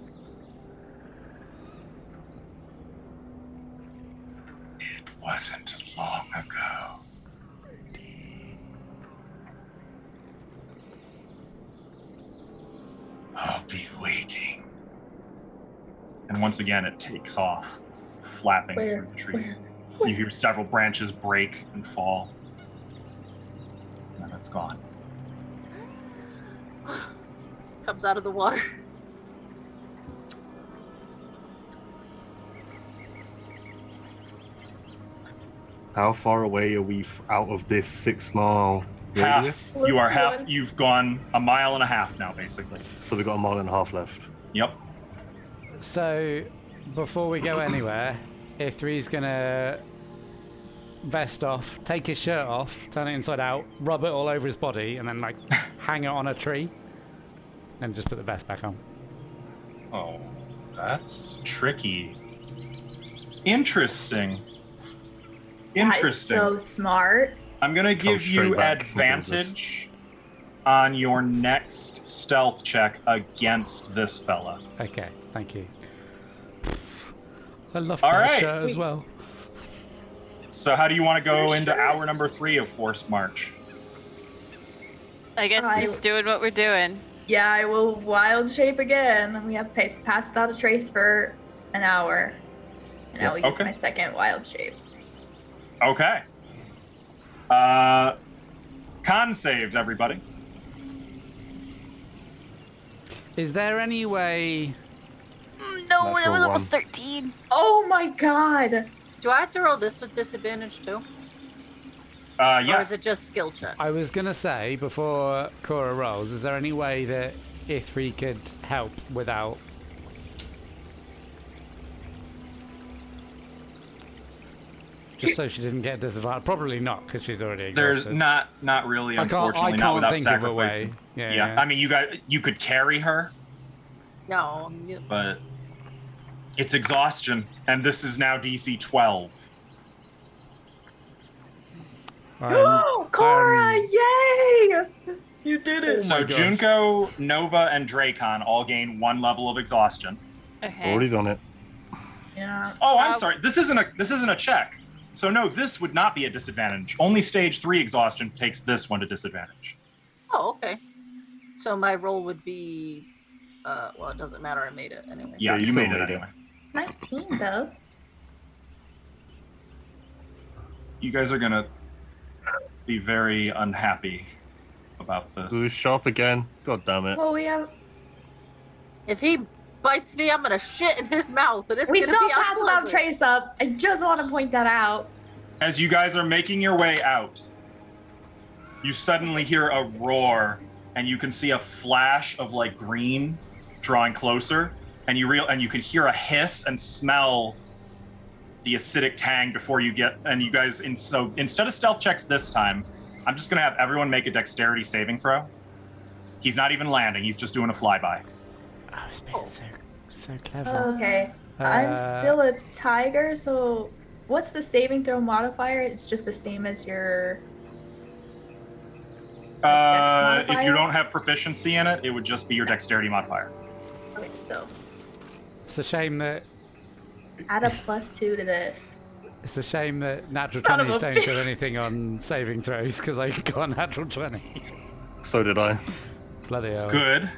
Speaker 2: It wasn't long ago. I'll be waiting. And once again, it takes off, flapping
Speaker 6: Where?
Speaker 2: through the trees.
Speaker 6: Where?
Speaker 2: You hear several branches break and fall. And then it's gone.
Speaker 5: Comes out of the water.
Speaker 4: How far away are we out of this 6 mile radius?
Speaker 2: Half. You are half. You've gone a mile and a half now, basically.
Speaker 4: So we've got a mile and a half left.
Speaker 2: Yep.
Speaker 1: So, before we go anywhere, Ithri's gonna vest off, take his shirt off, turn it inside out, rub it all over his body, and then like hang it on a tree, and just put the vest back on.
Speaker 2: Oh, that's tricky. Interesting. Interesting.
Speaker 6: That is so smart.
Speaker 2: I'm gonna give
Speaker 4: straight
Speaker 2: you
Speaker 4: back.
Speaker 2: advantage on your next stealth check against this fella.
Speaker 1: Okay, thank you. I love
Speaker 2: All
Speaker 1: that
Speaker 2: right.
Speaker 1: shirt as well.
Speaker 2: So how do you want to go
Speaker 6: For
Speaker 2: into
Speaker 6: sure.
Speaker 2: hour number 3 of forced march?
Speaker 3: I guess
Speaker 6: I-
Speaker 3: just doing what we're doing.
Speaker 6: Yeah, I will wild shape again. We have passed without a trace for an hour. And I will use
Speaker 2: okay.
Speaker 6: my second wild shape.
Speaker 2: Okay. Con saves, everybody.
Speaker 1: Is there any way?
Speaker 3: No, that
Speaker 4: Natural
Speaker 3: was
Speaker 4: one.
Speaker 3: almost 13.
Speaker 6: Oh my god!
Speaker 5: Do I have to roll this with disadvantage too?
Speaker 2: Yes.
Speaker 5: Or is it just skill checks?
Speaker 1: I was gonna say before Cora rolls, is there any way that Ithri could help without? Just so she didn't get disadvantaged. Probably not, because she's already exhausted.
Speaker 2: There's not really,
Speaker 1: I can't
Speaker 2: unfortunately, not without
Speaker 1: think of a
Speaker 2: sacrificing.
Speaker 1: way. Yeah,
Speaker 2: Yeah.
Speaker 1: yeah.
Speaker 2: I mean, you could carry her,
Speaker 5: No.
Speaker 2: but it's exhaustion, and this is now DC 12.
Speaker 6: Oh, Cora! Yay!
Speaker 5: You did it.
Speaker 2: So
Speaker 1: gosh.
Speaker 2: Junko, Nova, and Dracon all gain 1 level of exhaustion.
Speaker 3: Okay.
Speaker 4: Already done it.
Speaker 6: Yeah.
Speaker 2: Oh, I'm sorry. This isn't a check. So no, this would not be a disadvantage. Only stage 3 exhaustion takes this one to disadvantage.
Speaker 5: Oh, okay. So my roll would be, well, it doesn't matter. I made it anyway.
Speaker 2: Yeah,
Speaker 4: Yeah, you
Speaker 2: you
Speaker 4: still
Speaker 2: made it
Speaker 4: made it.
Speaker 2: anyway.
Speaker 6: 19 though.
Speaker 2: You guys are gonna be very unhappy about
Speaker 4: Blue
Speaker 2: this.
Speaker 4: sharp again. God damn it.
Speaker 6: Well, we have.
Speaker 5: If he bites me, I'm gonna shit in his mouth, and it's
Speaker 6: We
Speaker 5: gonna
Speaker 6: still
Speaker 5: be
Speaker 6: passed without
Speaker 5: unpleasant.
Speaker 6: trace up. I just want to point that out.
Speaker 2: As you guys are making your way out, you suddenly hear a roar, and you can see a flash of like green drawing closer, and you can hear a hiss and smell the acidic tang before you get. And you guys, so instead of stealth checks this time, I'm just gonna have everyone make a dexterity saving throw. He's not even landing; he's just doing a flyby.
Speaker 1: I was being so clever.
Speaker 6: Okay.
Speaker 1: Uh,
Speaker 6: I'm still a tiger, so what's the saving throw modifier? It's just the same as your.
Speaker 2: If
Speaker 6: modifier?
Speaker 2: you don't have proficiency in it, it would just be your dexterity modifier.
Speaker 6: Okay, so
Speaker 1: It's a shame that
Speaker 6: add a +2 to this.
Speaker 1: it's a shame that natural
Speaker 6: Son of
Speaker 1: 20s
Speaker 6: a
Speaker 1: don't do
Speaker 6: bitch.
Speaker 1: anything on saving throws because I got a natural 20.
Speaker 4: So did I.
Speaker 1: Bloody hell.
Speaker 2: Good.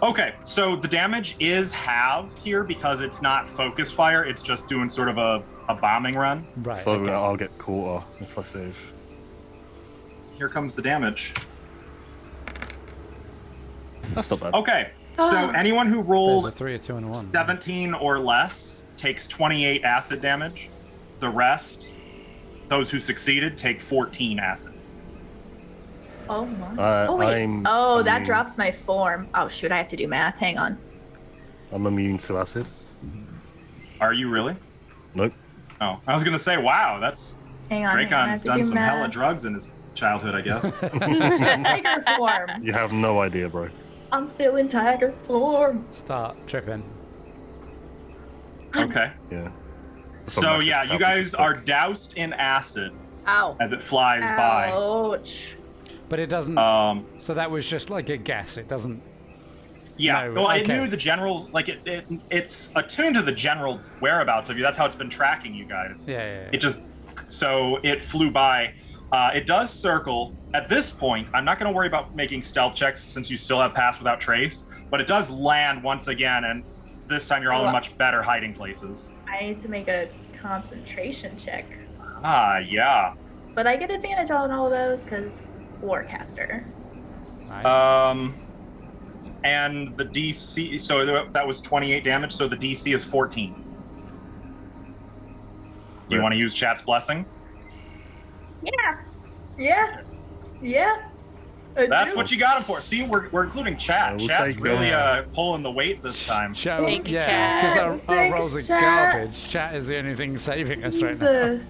Speaker 2: Okay, so the damage is halved here because it's not focus fire. It's just doing sort of a bombing run.
Speaker 1: Right.
Speaker 4: So
Speaker 1: okay.
Speaker 4: I'll get quarter if I save.
Speaker 2: Here comes the damage.
Speaker 4: That's not bad.
Speaker 2: Okay, so anyone who
Speaker 1: There's a
Speaker 2: rolled
Speaker 1: 3, a 2, and a 1.
Speaker 2: 17 or less takes 28 acid damage. The rest, those who succeeded, take 14 acid.
Speaker 6: Oh my. Oh wait.
Speaker 4: I'm
Speaker 6: That
Speaker 4: immune.
Speaker 6: drops my form. Oh shoot, I have to do math. Hang on.
Speaker 4: I'm immune to acid.
Speaker 2: Are you really?
Speaker 4: Nope.
Speaker 2: Oh, I was gonna say, wow, that's
Speaker 6: Hang on. I
Speaker 2: Dracon's
Speaker 6: have to
Speaker 2: done
Speaker 6: do
Speaker 2: some
Speaker 6: math.
Speaker 2: hella drugs in his childhood, I guess.
Speaker 6: Tiger form.
Speaker 4: You have no idea, bro.
Speaker 6: I'm still in tiger form.
Speaker 1: Start tripping.
Speaker 2: Okay.
Speaker 4: Yeah.
Speaker 2: So yeah, you guys are doused in acid
Speaker 5: Ow.
Speaker 2: as it flies by.
Speaker 6: Ouch.
Speaker 1: But it doesn't. So that was just like a guess. It doesn't.
Speaker 2: Yeah,
Speaker 1: No,
Speaker 2: well, it
Speaker 1: okay.
Speaker 2: knew the general, like it's attuned to the general whereabouts of you. That's how it's been tracking you guys.
Speaker 1: Yeah.
Speaker 2: It just, so it flew by. It does circle. At this point, I'm not going to worry about making stealth checks since you still have pass without trace, but it does land once again, and this time you're all in much better hiding places.
Speaker 6: I need to make a concentration check.
Speaker 2: Yeah.
Speaker 6: But I get advantage on all of those because Warcaster.
Speaker 1: Nice.
Speaker 2: And the DC, so that was 28 damage, so the DC is 14. Do you want to use chat's blessings?
Speaker 6: Yeah.
Speaker 2: That's what you got him for. See, we're including chat.
Speaker 4: We'll
Speaker 2: Chat's
Speaker 4: take
Speaker 2: really pulling the weight this time.
Speaker 1: Show,
Speaker 3: Thank you,
Speaker 1: yeah,
Speaker 3: Chat.
Speaker 1: because our
Speaker 6: Thanks,
Speaker 1: rolls are
Speaker 6: Chat.
Speaker 1: garbage. Chat is the only thing saving us right now.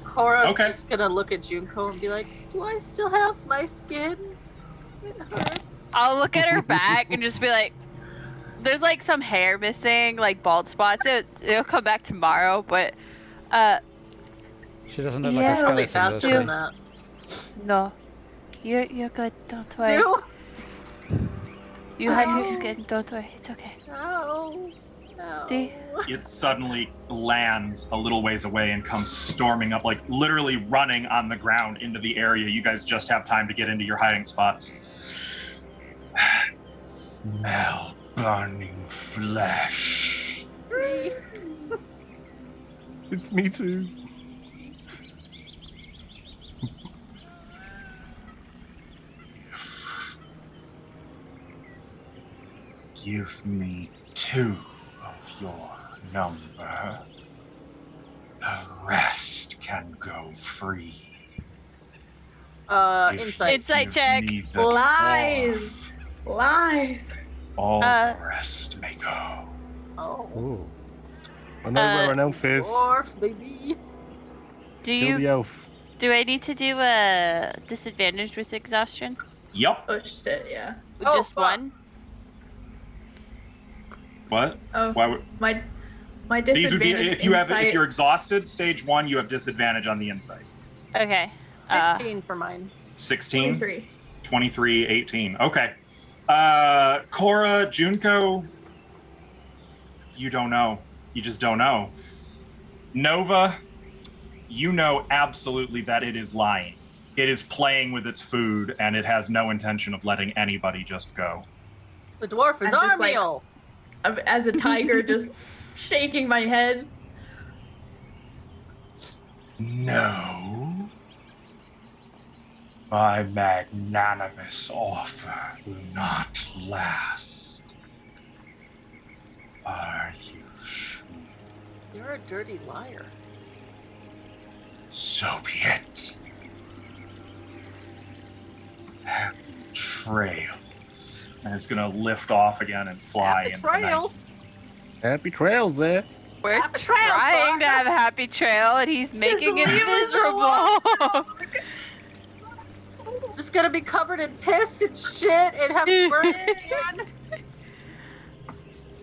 Speaker 5: Cora's
Speaker 2: Okay.
Speaker 5: just gonna look at Junko and be like, "Do I still have my skin? It hurts."
Speaker 3: I'll look at her back and just be like, there's like some hair missing, like bald spots. It'll come back tomorrow, but
Speaker 1: She doesn't look
Speaker 3: Yeah.
Speaker 1: like a
Speaker 5: Probably
Speaker 1: skeleton,
Speaker 5: faster
Speaker 1: does
Speaker 5: than
Speaker 1: she?
Speaker 5: that.
Speaker 3: no. You're good, don't worry.
Speaker 5: Do?
Speaker 3: You have your
Speaker 5: Ow.
Speaker 3: skin, don't worry, it's okay.
Speaker 5: No. No.
Speaker 3: Do you-
Speaker 2: It suddenly lands a little ways away and comes storming up, like literally running on the ground into the area. You guys just have time to get into your hiding spots. Smell burning flesh.
Speaker 4: It's me too.
Speaker 2: Give me 2 of your number. The rest can go free. If
Speaker 5: Insight.
Speaker 3: Insight
Speaker 2: give
Speaker 3: check.
Speaker 2: me the
Speaker 6: Lies.
Speaker 2: dwarf,
Speaker 6: Lies.
Speaker 2: all
Speaker 3: Uh,
Speaker 2: the rest may go.
Speaker 5: Oh.
Speaker 1: Ooh.
Speaker 4: I know where an elf is.
Speaker 5: Dwarf, baby.
Speaker 3: Do
Speaker 4: Kill the elf.
Speaker 3: do I need to do a disadvantage with exhaustion?
Speaker 2: Yup.
Speaker 6: Oh shit, yeah.
Speaker 3: With
Speaker 5: Oh,
Speaker 3: just
Speaker 5: fuck.
Speaker 3: one?
Speaker 2: What?
Speaker 6: Oh,
Speaker 2: Why would
Speaker 6: my
Speaker 2: these would be
Speaker 6: disadvantage
Speaker 2: if you have
Speaker 6: insight.
Speaker 2: if you're exhausted, stage 1, you have disadvantage on the insight.
Speaker 3: Okay.
Speaker 5: 16 for mine.
Speaker 2: 16,
Speaker 6: 23.
Speaker 2: 23, 18. Okay. Cora, Junko, you don't know. You just don't know. Nova, you know absolutely that it is lying. It is playing with its food, and it has no intention of letting anybody just go.
Speaker 5: The dwarf is
Speaker 6: I'm
Speaker 5: our
Speaker 6: just like-
Speaker 5: meal.
Speaker 6: As a tiger, just shaking my head.
Speaker 2: No. My magnanimous offer will not last. Are you sure?
Speaker 5: You're a dirty liar.
Speaker 2: So be it. Happy trails. And it's gonna lift off again and fly
Speaker 5: Happy
Speaker 2: into the night.
Speaker 5: trails.
Speaker 4: Happy trails there.
Speaker 3: We're
Speaker 5: Happy trails,
Speaker 3: trying to
Speaker 5: Barbara.
Speaker 3: have a happy trail, and he's making it
Speaker 6: leave us
Speaker 3: miserable.
Speaker 5: Just gonna be covered in piss and shit and have burnt skin.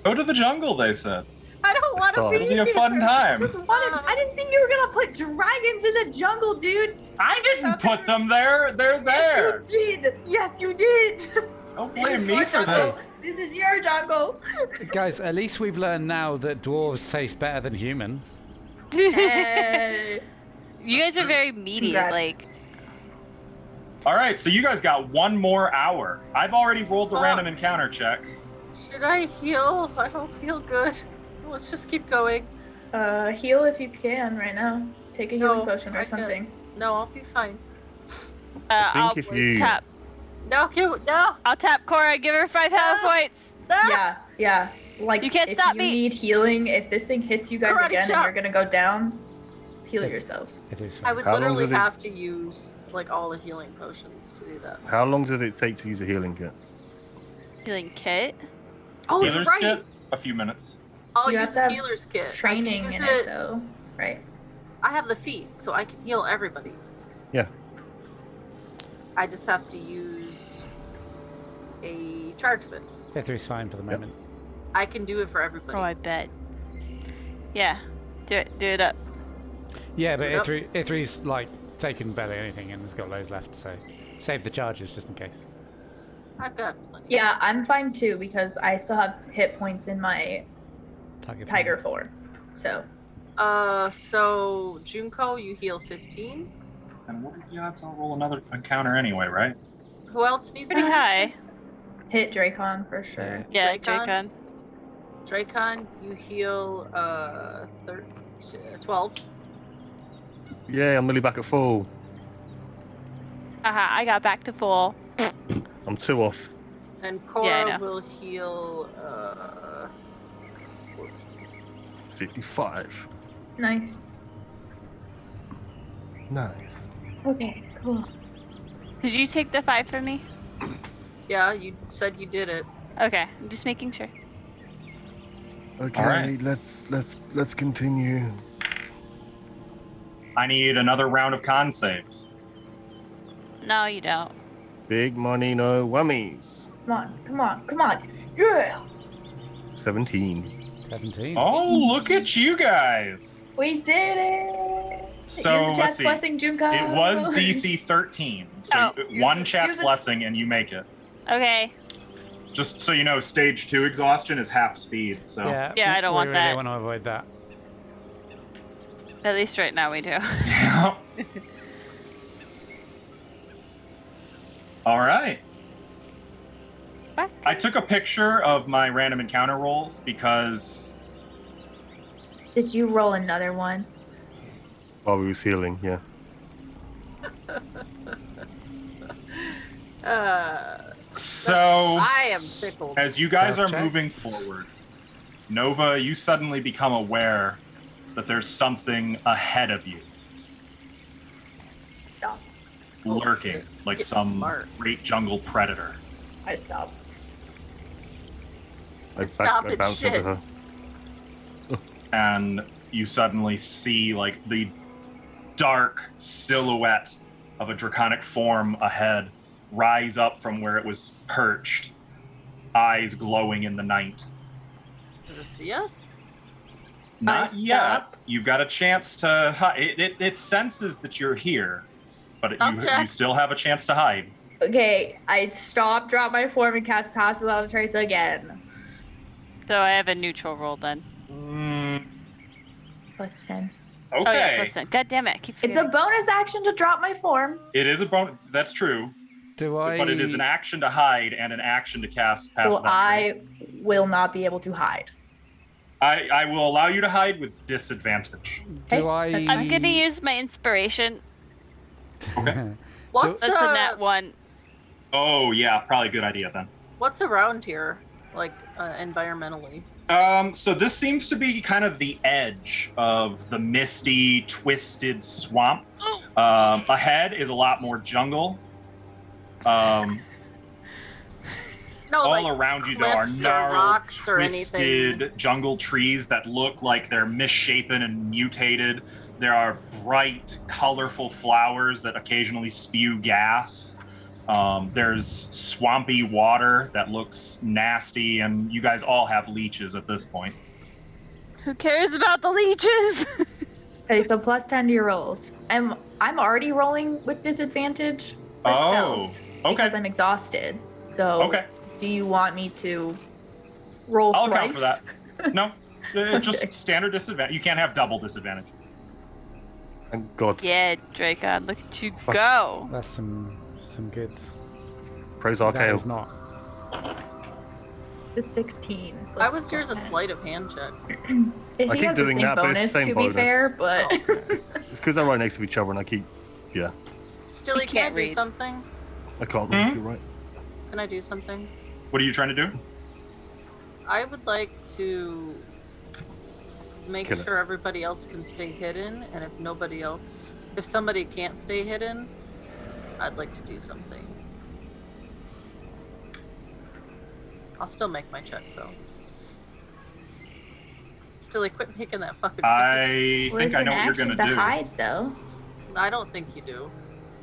Speaker 2: Go to the jungle, they said.
Speaker 5: I don't want to
Speaker 4: Stop.
Speaker 5: be
Speaker 2: It'll be a
Speaker 5: here.
Speaker 2: fun time.
Speaker 6: I didn't think you were gonna put dragons in the jungle, dude.
Speaker 2: I didn't put them there. They're there.
Speaker 6: Yes, you did. Yes, you did.
Speaker 2: Don't blame me for
Speaker 6: Jungle.
Speaker 2: this.
Speaker 6: This is your jungle.
Speaker 1: Guys, at least we've learned now that dwarves taste better than humans.
Speaker 6: Hey.
Speaker 3: You guys are very meaty,
Speaker 6: Congrats.
Speaker 3: like.
Speaker 2: All right, so you guys got 1 more hour. I've already rolled the
Speaker 5: Fuck.
Speaker 2: random encounter check.
Speaker 5: Should I heal? I don't feel good. Let's just keep going.
Speaker 6: Heal if you can right now. Take a healing
Speaker 5: No,
Speaker 6: potion
Speaker 5: I
Speaker 6: or
Speaker 5: can't.
Speaker 6: something.
Speaker 5: No, I'll be fine.
Speaker 3: I'll
Speaker 4: if you-
Speaker 3: tap.
Speaker 5: No, no.
Speaker 3: I'll tap Cora. Give her 5 health points.
Speaker 6: Yeah. Like,
Speaker 3: You can't
Speaker 6: if
Speaker 3: stop
Speaker 6: you
Speaker 3: me.
Speaker 6: need healing, if this thing hits you guys
Speaker 5: Karate
Speaker 6: again
Speaker 5: chop.
Speaker 6: and you're gonna go down, heal yourselves.
Speaker 1: It is
Speaker 5: I
Speaker 1: fine.
Speaker 5: would
Speaker 4: How long
Speaker 5: literally
Speaker 4: did it-
Speaker 5: have to use like all the healing potions to do that.
Speaker 4: How long does it take to use a healing kit?
Speaker 3: Healing kit.
Speaker 5: Oh, you're
Speaker 2: Healer's
Speaker 5: right.
Speaker 2: kit, a few minutes.
Speaker 5: I'll
Speaker 6: You
Speaker 5: use
Speaker 6: have to
Speaker 5: the
Speaker 6: have
Speaker 5: healer's kit.
Speaker 6: Training
Speaker 5: I
Speaker 6: in
Speaker 5: can use
Speaker 6: it, though. Right.
Speaker 5: I have the feat, so I can heal everybody.
Speaker 4: Yeah.
Speaker 5: I just have to use a charge of it.
Speaker 1: Ithri's fine for the
Speaker 4: Yep.
Speaker 1: moment.
Speaker 5: I can do it for everybody.
Speaker 3: Oh, I bet. Yeah. Do it. Do it up.
Speaker 1: Yeah, but
Speaker 5: Yep.
Speaker 1: Ithri's like taken barely anything and has got loads left, so save the charges just in case.
Speaker 5: I've got plenty.
Speaker 6: Yeah, I'm fine too because I still have hit points in my tiger form. So
Speaker 5: So Junko, you heal 15.
Speaker 2: And what are the odds I'll roll another encounter anyway, right?
Speaker 5: Who else needs
Speaker 3: Pretty
Speaker 5: it?
Speaker 3: high.
Speaker 6: hit Dracon for sure.
Speaker 3: Yeah,
Speaker 5: Dracon?
Speaker 3: Dracon.
Speaker 5: Dracon, you heal 12.
Speaker 4: Yeah, I'm nearly back at full.
Speaker 3: I got back to full.
Speaker 4: I'm 2 off.
Speaker 5: And
Speaker 3: Yeah, I
Speaker 5: Cora
Speaker 3: know.
Speaker 5: will heal 14.
Speaker 4: 55.
Speaker 6: Nice.
Speaker 7: Nice.
Speaker 6: Okay, cool.
Speaker 3: Did you take the 5 from me?
Speaker 5: Yeah, you said you did it.
Speaker 3: Okay, I'm just making sure.
Speaker 7: Okay,
Speaker 2: right.
Speaker 7: let's continue.
Speaker 2: I need another round of con saves.
Speaker 3: No, you don't.
Speaker 4: Big money, no whammies.
Speaker 6: Come on. Yeah!
Speaker 4: 17.
Speaker 1: 17.
Speaker 2: Oh, look at you guys.
Speaker 6: We did it!
Speaker 2: So,
Speaker 6: Use the
Speaker 2: let's
Speaker 6: chest
Speaker 2: see.
Speaker 6: blessing, Junko.
Speaker 2: It was DC 13. So
Speaker 3: Oh.
Speaker 2: one chat's
Speaker 6: use it.
Speaker 2: blessing and you make it.
Speaker 3: Okay.
Speaker 2: Just so you know, stage 2 exhaustion is half speed. So
Speaker 3: Yeah, I don't want
Speaker 1: we
Speaker 3: that.
Speaker 1: really want to avoid that.
Speaker 3: At least right now we do.
Speaker 2: All right.
Speaker 3: What?
Speaker 2: I took a picture of my random encounter rolls because
Speaker 6: Did you roll another one?
Speaker 4: While we were healing, yeah.
Speaker 2: so
Speaker 5: I am tickled.
Speaker 2: as you guys
Speaker 1: Death
Speaker 2: are
Speaker 1: checks.
Speaker 2: moving forward, Nova, you suddenly become aware that there's something ahead of you.
Speaker 6: Stop.
Speaker 2: Lurking
Speaker 5: Get-
Speaker 2: like
Speaker 5: get
Speaker 2: some
Speaker 5: smart.
Speaker 2: great jungle predator.
Speaker 6: I stopped.
Speaker 5: Stop
Speaker 4: I
Speaker 5: it,
Speaker 4: bounced
Speaker 5: shit.
Speaker 4: into her.
Speaker 2: And you suddenly see like the dark silhouette of a draconic form ahead rise up from where it was perched, eyes glowing in the night.
Speaker 5: Does it see us?
Speaker 2: Not
Speaker 6: I
Speaker 2: yet.
Speaker 6: stop.
Speaker 2: You've got a chance to hide. It senses that you're here, but you
Speaker 5: Subjects.
Speaker 2: still have a chance to hide.
Speaker 6: Okay, I stop, drop my form, and cast Pass Without a Trace again.
Speaker 3: So I have a neutral roll then.
Speaker 6: Plus 10.
Speaker 2: Okay.
Speaker 3: Oh yeah, listen. God damn it. I keep
Speaker 6: It's a
Speaker 3: forgetting.
Speaker 6: bonus action to drop my form.
Speaker 2: It is a bonus. That's true.
Speaker 1: Do I?
Speaker 2: But it is an action to hide and an action to cast Pass
Speaker 6: So
Speaker 2: Without
Speaker 6: I
Speaker 2: Trace.
Speaker 6: will not be able to hide.
Speaker 2: I will allow you to hide with disadvantage.
Speaker 1: Do I?
Speaker 3: I'm gonna use my inspiration.
Speaker 5: What's
Speaker 3: That's a nat 1.
Speaker 2: Oh yeah, probably a good idea then.
Speaker 5: what's around here, like environmentally?
Speaker 2: So this seems to be kind of the edge of the misty, twisted swamp. Ahead is a lot more jungle.
Speaker 5: No,
Speaker 2: All
Speaker 5: like
Speaker 2: around you, there are
Speaker 5: cliffs or
Speaker 2: gnarled,
Speaker 5: rocks or
Speaker 2: twisted
Speaker 5: anything.
Speaker 2: jungle trees that look like they're misshapen and mutated. There are bright, colorful flowers that occasionally spew gas. There's swampy water that looks nasty, and you guys all have leeches at this point.
Speaker 3: Who cares about the leeches?
Speaker 6: Okay, so plus 10 to your rolls. I'm already rolling with disadvantage for
Speaker 2: Oh,
Speaker 6: stealth because
Speaker 2: okay.
Speaker 6: I'm exhausted. So
Speaker 2: Okay.
Speaker 6: do you want me to roll
Speaker 2: I'll
Speaker 6: twice?
Speaker 2: account for that. No, just
Speaker 6: Okay.
Speaker 2: standard disadvantage. You can't have double disadvantage.
Speaker 4: Thank God.
Speaker 3: Yeah, Dracon, look at you
Speaker 4: Fuck.
Speaker 3: go.
Speaker 1: That's some Some good.
Speaker 4: Praise
Speaker 1: That
Speaker 4: Archaeo.
Speaker 1: is not.
Speaker 6: The 16.
Speaker 5: Why was yours a sleight of hand check?
Speaker 6: He
Speaker 4: I keep
Speaker 6: has
Speaker 4: doing
Speaker 6: the same
Speaker 4: that, but it's
Speaker 6: bonus,
Speaker 4: the same
Speaker 6: to
Speaker 4: bonus.
Speaker 6: be fair, but
Speaker 5: Oh, okay.
Speaker 4: It's because they're right next to each other, and I keep. Yeah,
Speaker 5: Stilly,
Speaker 3: He
Speaker 5: can I
Speaker 3: can't
Speaker 5: do
Speaker 3: read.
Speaker 5: something?
Speaker 4: I can't
Speaker 2: Hmm?
Speaker 4: read. You're right.
Speaker 5: Can I do something?
Speaker 2: What are you trying to do?
Speaker 5: I would like to make
Speaker 4: Kill it.
Speaker 5: sure everybody else can stay hidden, and if somebody can't stay hidden, I'd like to do something. I'll still make my check though. Stilly, quit making that fucking face.
Speaker 2: I
Speaker 6: well,
Speaker 2: think
Speaker 6: it's
Speaker 2: I
Speaker 6: an
Speaker 2: know what you're
Speaker 6: action
Speaker 2: gonna
Speaker 6: to
Speaker 2: do.
Speaker 6: hide, though.
Speaker 5: I don't think you do.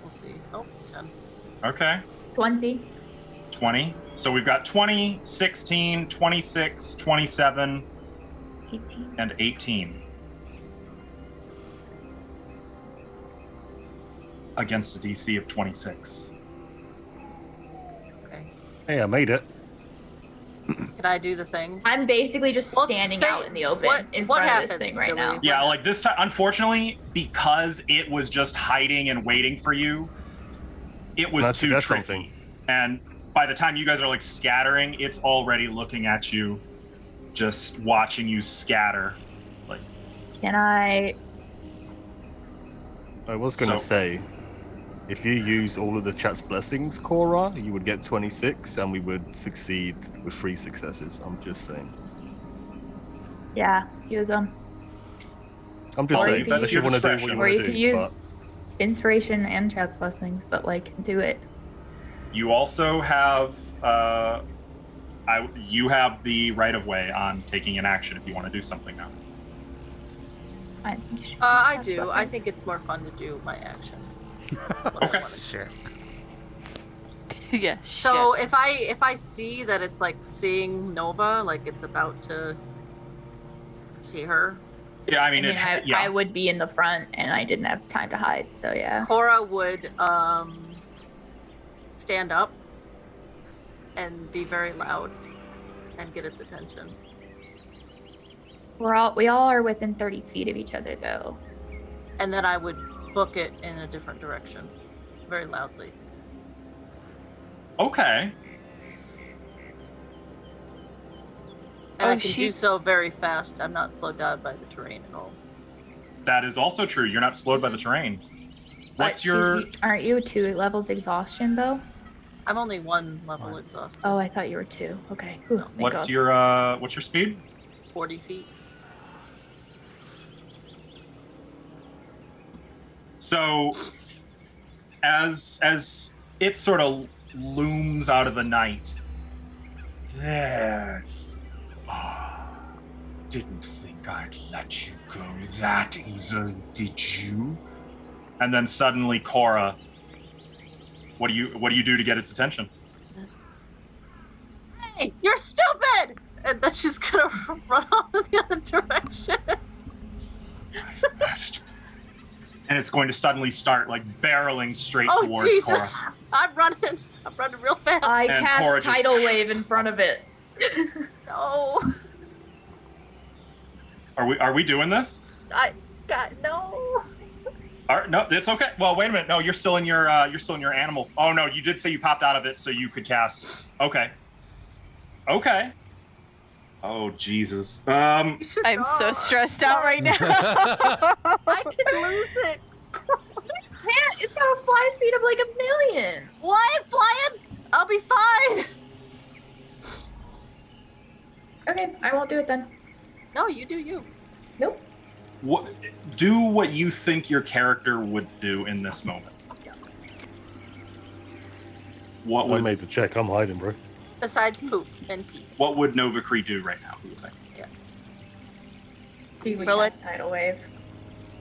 Speaker 5: We'll see. Oh, 10.
Speaker 2: Okay.
Speaker 6: 20.
Speaker 2: 20. So we've got 20, 16, 26, 27,
Speaker 6: 18.
Speaker 2: and 18. Against a DC of 26.
Speaker 5: Okay.
Speaker 4: Hey, I made it.
Speaker 5: Can I do the thing?
Speaker 6: I'm basically just
Speaker 5: Well,
Speaker 6: standing
Speaker 5: say-
Speaker 6: out in the open
Speaker 5: what
Speaker 6: in front of this
Speaker 5: happens,
Speaker 6: thing right
Speaker 5: Stilly?
Speaker 6: now.
Speaker 2: Yeah, like this time, unfortunately, because it was just hiding and waiting for you, it was
Speaker 4: That's-
Speaker 2: too
Speaker 4: that's
Speaker 2: tricky.
Speaker 4: something.
Speaker 2: And by the time you guys are like scattering, it's already looking at you, just watching you scatter. Like,
Speaker 6: Can I?
Speaker 4: I was going to
Speaker 2: So-
Speaker 4: say, if you use all of the chat's blessings, Cora, you would get 26, and we would succeed with 3 successes. I'm just saying.
Speaker 6: Yeah, use them.
Speaker 4: I'm just
Speaker 6: Or
Speaker 4: saying.
Speaker 6: you could
Speaker 4: If you
Speaker 2: use
Speaker 4: want to do what
Speaker 2: discretion.
Speaker 4: you
Speaker 6: Or
Speaker 4: want
Speaker 6: you
Speaker 4: to do.
Speaker 6: could use
Speaker 4: but
Speaker 6: inspiration and chat's blessings, but like do it.
Speaker 2: you also have, you have the right of way on taking an action if you want to do something now.
Speaker 6: I
Speaker 5: I do. I think it's more fun to do my action. What I
Speaker 2: Okay.
Speaker 5: wanna do.
Speaker 1: Shit.
Speaker 3: Yeah.
Speaker 5: So if I see that it's like seeing Nova, like it's about to see her,
Speaker 2: Yeah, I mean,
Speaker 6: I would be in the front, and I didn't have time to hide. So yeah.
Speaker 5: Cora would stand up and be very loud and get its attention.
Speaker 6: We all are within 30 feet of each other, though.
Speaker 5: And then I would book it in a different direction, very loudly.
Speaker 2: Okay.
Speaker 5: And
Speaker 3: Oh,
Speaker 5: I can do so very fast. I'm not slowed down by the terrain at all.
Speaker 2: That is also true. You're not slowed by the terrain. What's
Speaker 6: But
Speaker 2: your...
Speaker 6: Aren't you 2 levels exhaustion though?
Speaker 5: I'm only 1 level exhausted.
Speaker 6: Oh, I thought you were 2. Okay. Whew, thank
Speaker 2: What's
Speaker 6: God.
Speaker 2: your speed?
Speaker 5: 40 feet.
Speaker 2: So, as it sort of looms out of the night, there. Didn't think I'd let you go that easily, did you? And then suddenly, Cora, what do you do to get its attention?
Speaker 5: Hey, you're stupid! And then she's gonna run off in the other direction.
Speaker 2: And it's going to suddenly start like barreling straight
Speaker 5: Oh
Speaker 2: towards
Speaker 5: Jesus!
Speaker 2: Cora.
Speaker 5: I'm running real fast.
Speaker 6: I
Speaker 2: And
Speaker 6: cast
Speaker 2: Cora just-
Speaker 6: tidal wave in front of it.
Speaker 5: No,
Speaker 2: Are we doing this?
Speaker 5: no.
Speaker 2: No, it's okay. Well, wait a minute. No, you're still in your animal. Oh no, you did say you popped out of it so you could cast. Okay. Oh Jesus.
Speaker 3: I'm so stressed out right now.
Speaker 5: I could lose it.
Speaker 6: Man, it's got a fly speed of like 1,000,000.
Speaker 5: Why I'm flying? I'll be fine.
Speaker 6: Okay, I won't do it then.
Speaker 5: No, you do you.
Speaker 6: Nope.
Speaker 2: Do what you think your character would do in this moment. What
Speaker 4: I
Speaker 2: would
Speaker 4: made the check. I'm hiding, bro.
Speaker 5: Besides poop and pee.
Speaker 2: what would Nova Cree do right now? Do you think?
Speaker 6: He would
Speaker 3: Really?
Speaker 6: cast tidal wave.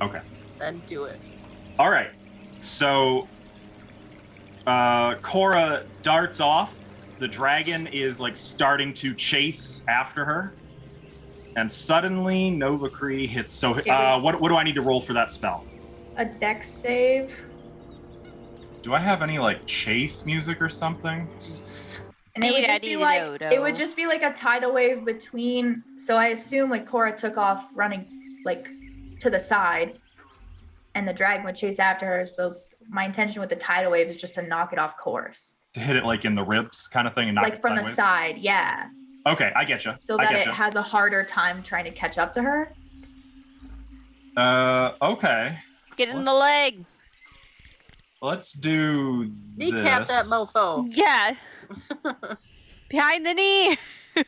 Speaker 2: Okay.
Speaker 5: Then do it.
Speaker 2: All right. So Cora darts off. The dragon is like starting to chase after her. And suddenly Nova Cree hits. So what do I need to roll for that spell?
Speaker 6: A dex save.
Speaker 2: Do I have any like chase music or something?
Speaker 5: Jesus.
Speaker 6: And it would just be like
Speaker 3: Dee-da-dee-do-do.
Speaker 6: it would just be like a tidal wave between. So I assume like Cora took off running like to the side, and the dragon would chase after her. So my intention with the tidal wave is just to knock it off course.
Speaker 2: To hit it like in the ribs kind of thing and knock
Speaker 6: Like
Speaker 2: it
Speaker 6: from
Speaker 2: sideways?
Speaker 6: the side, yeah.
Speaker 2: Okay, I get you.
Speaker 6: So that it has a harder time trying to catch up to her.
Speaker 2: Okay.
Speaker 3: Get in the leg.
Speaker 2: Let's do
Speaker 5: Kneecap that
Speaker 2: this.
Speaker 5: mofo.
Speaker 3: Yeah. Behind the knee.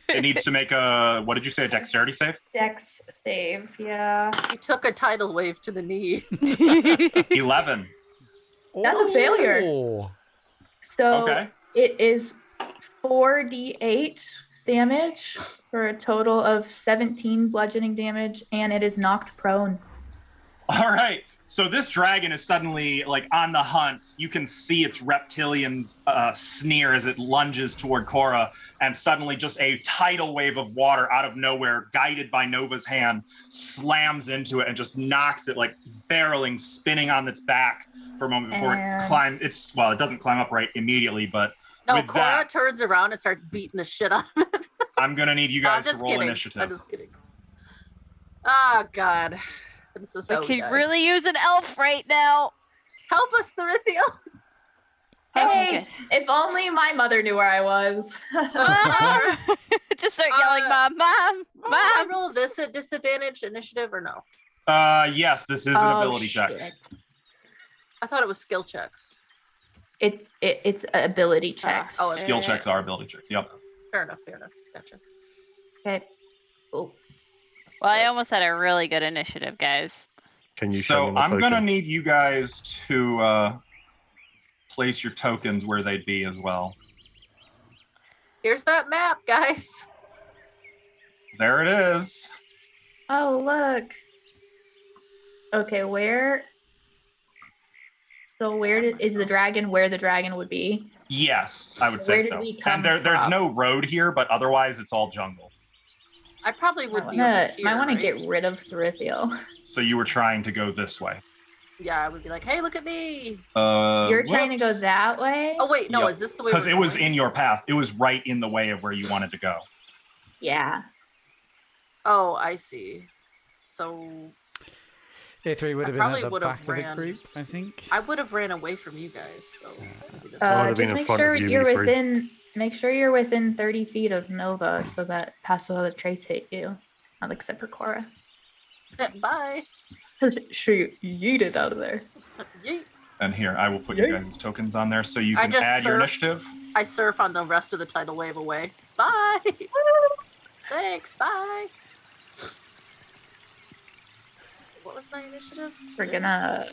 Speaker 2: It needs to make a, what did you say, a dexterity save?
Speaker 6: Dex save, yeah.
Speaker 5: He took a tidal wave to the knee.
Speaker 2: 11.
Speaker 6: That's a failure.
Speaker 1: Oh.
Speaker 6: So
Speaker 2: Okay.
Speaker 6: it is 4d8 damage for a total of 17 bludgeoning damage, and it is knocked prone.
Speaker 2: All right. So this dragon is suddenly like on the hunt. You can see its reptilian sneer as it lunges toward Cora, and suddenly just a tidal wave of water out of nowhere, guided by Nova's hand, slams into it and just knocks it like barreling, spinning on its back for a moment before it climbs. It doesn't climb up right immediately, but
Speaker 5: No,
Speaker 2: with
Speaker 5: Cora
Speaker 2: that,
Speaker 5: turns around and starts beating the shit out of it.
Speaker 2: I'm gonna need you guys to
Speaker 5: just
Speaker 2: roll
Speaker 5: kidding.
Speaker 2: initiative.
Speaker 5: I'm just kidding. Oh, God. This is
Speaker 3: We
Speaker 5: how we
Speaker 3: could
Speaker 5: die.
Speaker 3: really use an elf right now.
Speaker 5: Help us, Therithia.
Speaker 6: Hey, if only my mother knew where I was.
Speaker 3: Mom! Just start yelling, Mom, Mom,
Speaker 5: Can I
Speaker 3: Mom.
Speaker 5: roll this at disadvantage initiative or no?
Speaker 2: Yes, this is an ability check.
Speaker 5: I thought it was skill checks.
Speaker 6: It's ability checks.
Speaker 2: Skill checks are ability checks. Yep.
Speaker 5: Fair enough. Gotcha.
Speaker 6: Okay. Cool.
Speaker 3: Well, I almost had a really good initiative, guys.
Speaker 4: Can you show
Speaker 2: So
Speaker 4: me the
Speaker 2: I'm
Speaker 4: token?
Speaker 2: gonna need you guys to place your tokens where they'd be as well.
Speaker 5: Here's that map, guys.
Speaker 2: There it is.
Speaker 6: Oh, look. Okay, where? So is the dragon where the dragon would be?
Speaker 2: Yes, I would say
Speaker 6: Where did
Speaker 2: so.
Speaker 6: we come
Speaker 2: And there's
Speaker 6: from?
Speaker 2: no road here, but otherwise it's all jungle.
Speaker 5: I probably would be
Speaker 6: I
Speaker 5: over here,
Speaker 6: want to
Speaker 5: right?
Speaker 6: get rid of Thrithiel.
Speaker 2: So you were trying to go this way.
Speaker 5: Yeah, I would be like, hey, look at me.
Speaker 6: You're trying to go that way?
Speaker 5: Oh, wait, no,
Speaker 2: Yep.
Speaker 5: is this the way
Speaker 2: Because
Speaker 5: we're
Speaker 2: it was
Speaker 5: going?
Speaker 2: in your path. It was right in the way of where you wanted to go.
Speaker 6: Yeah.
Speaker 5: Oh, I see. So
Speaker 1: A3 would have been
Speaker 5: probably
Speaker 1: at the
Speaker 5: would've
Speaker 1: back of the
Speaker 5: ran-
Speaker 1: group, I think.
Speaker 5: I would have ran away from you guys. So maybe this
Speaker 4: I would've been
Speaker 6: Just
Speaker 4: in
Speaker 6: make
Speaker 4: front
Speaker 6: sure
Speaker 4: of you,
Speaker 6: you're
Speaker 4: E3.
Speaker 6: within. Make sure you're within 30 feet of Nova, so that past all the traits hit you, not except for Cora.
Speaker 5: Bye.
Speaker 6: Sure, you yeeted out of there.
Speaker 5: Yeet.
Speaker 2: And here, I will put you guys' tokens on there so you
Speaker 5: I
Speaker 2: can
Speaker 5: just
Speaker 2: add your
Speaker 5: surf-
Speaker 2: initiative.
Speaker 5: I surf on the rest of the tidal wave away. Bye. Thanks. Bye. What was my initiative?
Speaker 6: We're gonna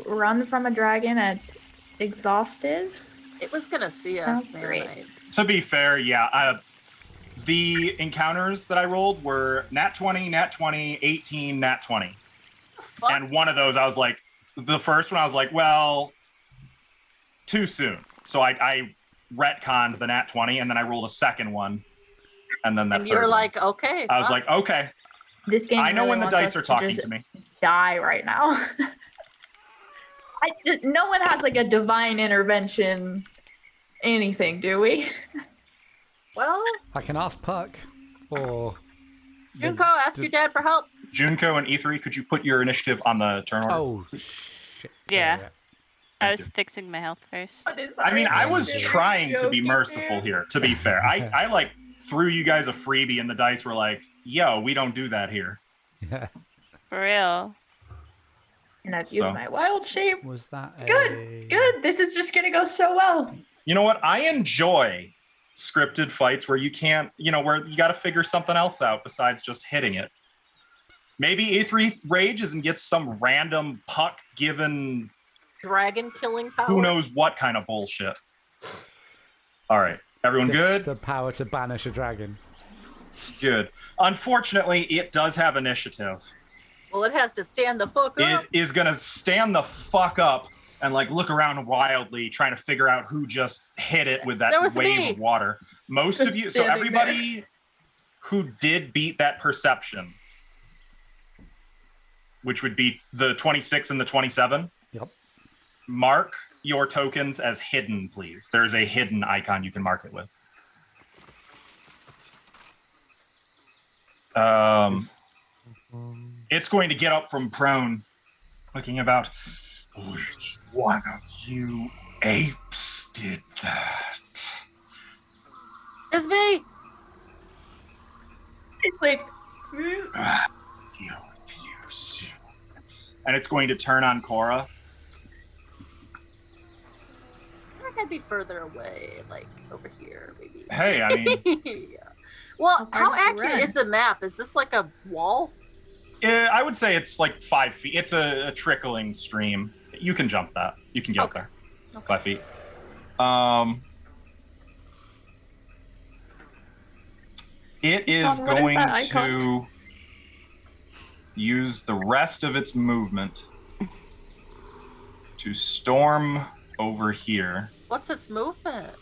Speaker 6: run from a dragon at exhausted.
Speaker 5: It was gonna see us,
Speaker 6: Sounds
Speaker 5: man.
Speaker 6: great.
Speaker 2: To be fair, yeah, the encounters that I rolled were nat 20, nat 20, 18, nat 20.
Speaker 5: Fuck.
Speaker 2: And one of those, I was like, the first one, I was like, well, too soon. So I retconned the nat 20, and then I rolled a second one, and then that
Speaker 5: And
Speaker 2: third
Speaker 5: you're
Speaker 2: one.
Speaker 5: like, okay.
Speaker 2: I was
Speaker 5: fine.
Speaker 2: like, okay,
Speaker 6: This game.
Speaker 2: I know
Speaker 6: really
Speaker 2: when the
Speaker 6: wants
Speaker 2: dice
Speaker 6: us
Speaker 2: are talking
Speaker 6: just
Speaker 2: to me.
Speaker 6: Die right now. No one has like a divine intervention, anything, do we?
Speaker 5: well,
Speaker 1: I can ask Puck or
Speaker 5: Junko, ask your dad for help.
Speaker 2: Junko and E3, could you put your initiative on the turn order?
Speaker 1: Oh shit.
Speaker 3: Yeah. I
Speaker 2: Thank
Speaker 3: was
Speaker 2: you.
Speaker 3: fixing my health first.
Speaker 2: I mean, I was
Speaker 1: Joking,
Speaker 2: trying to be merciful here, to be fair. I like threw you guys a freebie and the dice were like, yo, we don't do that here.
Speaker 1: Yeah.
Speaker 3: For real.
Speaker 6: And I've used
Speaker 2: So-
Speaker 6: my wild shape.
Speaker 1: Was that
Speaker 6: Good. This is just gonna go so well.
Speaker 2: You know what? I enjoy scripted fights where you can't, where you got to figure something else out besides just hitting it. Maybe E3 rages and gets some random puck given
Speaker 5: Dragon killing power.
Speaker 2: who knows what kind of bullshit. All right. Everyone good?
Speaker 1: The power to banish a dragon.
Speaker 2: Good. Unfortunately, it does have initiative.
Speaker 5: Well, it has to stand the fuck up.
Speaker 2: It is going to stand the fuck up and like look around wildly trying to figure out who just hit it with that
Speaker 5: That was
Speaker 2: wave
Speaker 5: me.
Speaker 2: of water. Most of
Speaker 6: Just
Speaker 2: you, so
Speaker 6: standing
Speaker 2: everybody who did beat that perception, which would be the 26 and the 27.
Speaker 1: Yep.
Speaker 2: Mark your tokens as hidden, please. There's a hidden icon you can mark it with. It's going to get up from prone, looking about. Which one of you apes did that?
Speaker 5: It's me.
Speaker 6: It's like,
Speaker 2: Deal with you soon. And it's going to turn on Cora.
Speaker 5: I think I'd be further away, like over here, maybe.
Speaker 2: Hey, I mean,
Speaker 5: Yeah. Well,
Speaker 6: How
Speaker 5: how
Speaker 6: far did you
Speaker 5: accurate
Speaker 6: run?
Speaker 5: is the map? Is this like a wall?
Speaker 2: I would say it's like 5 feet. It's a trickling stream. You can jump that. You can get up
Speaker 5: Okay.
Speaker 2: there.
Speaker 5: Okay.
Speaker 2: 5 feet. It is
Speaker 6: What is
Speaker 2: going
Speaker 6: that icon?
Speaker 2: to use the rest of its movement to storm over here.
Speaker 5: What's its movement?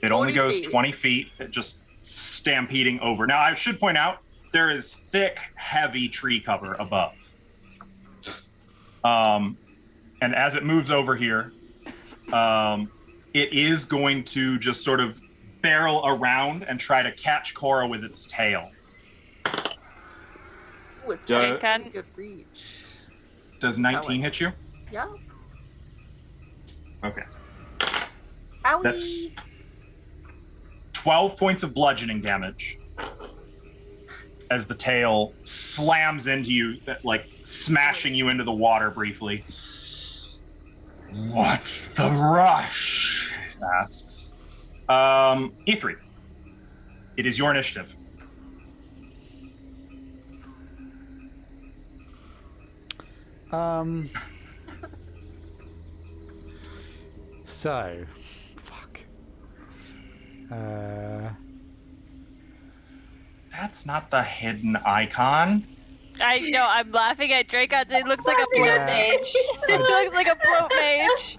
Speaker 2: It only
Speaker 5: 40
Speaker 2: goes
Speaker 5: feet.
Speaker 2: 20 feet, just stampeding over. Now, I should point out, there is thick, heavy tree cover above. And as it moves over here, it is going to just sort of barrel around and try to catch Cora with its tail.
Speaker 5: Ooh, it's
Speaker 2: Duh.
Speaker 5: got a pretty good reach.
Speaker 2: Does 19 hit you?
Speaker 5: Yeah.
Speaker 2: Okay.
Speaker 5: Owie.
Speaker 2: That's 12 points of bludgeoning damage as the tail slams into you, like smashing you into the water briefly. What's the rush? It asks. E3. It is your initiative.
Speaker 1: So, fuck.
Speaker 2: That's not the hidden icon.
Speaker 3: I know, I'm laughing at Drake. It looks like a bloat
Speaker 1: Yeah.
Speaker 3: mage. It looks like a bloat mage.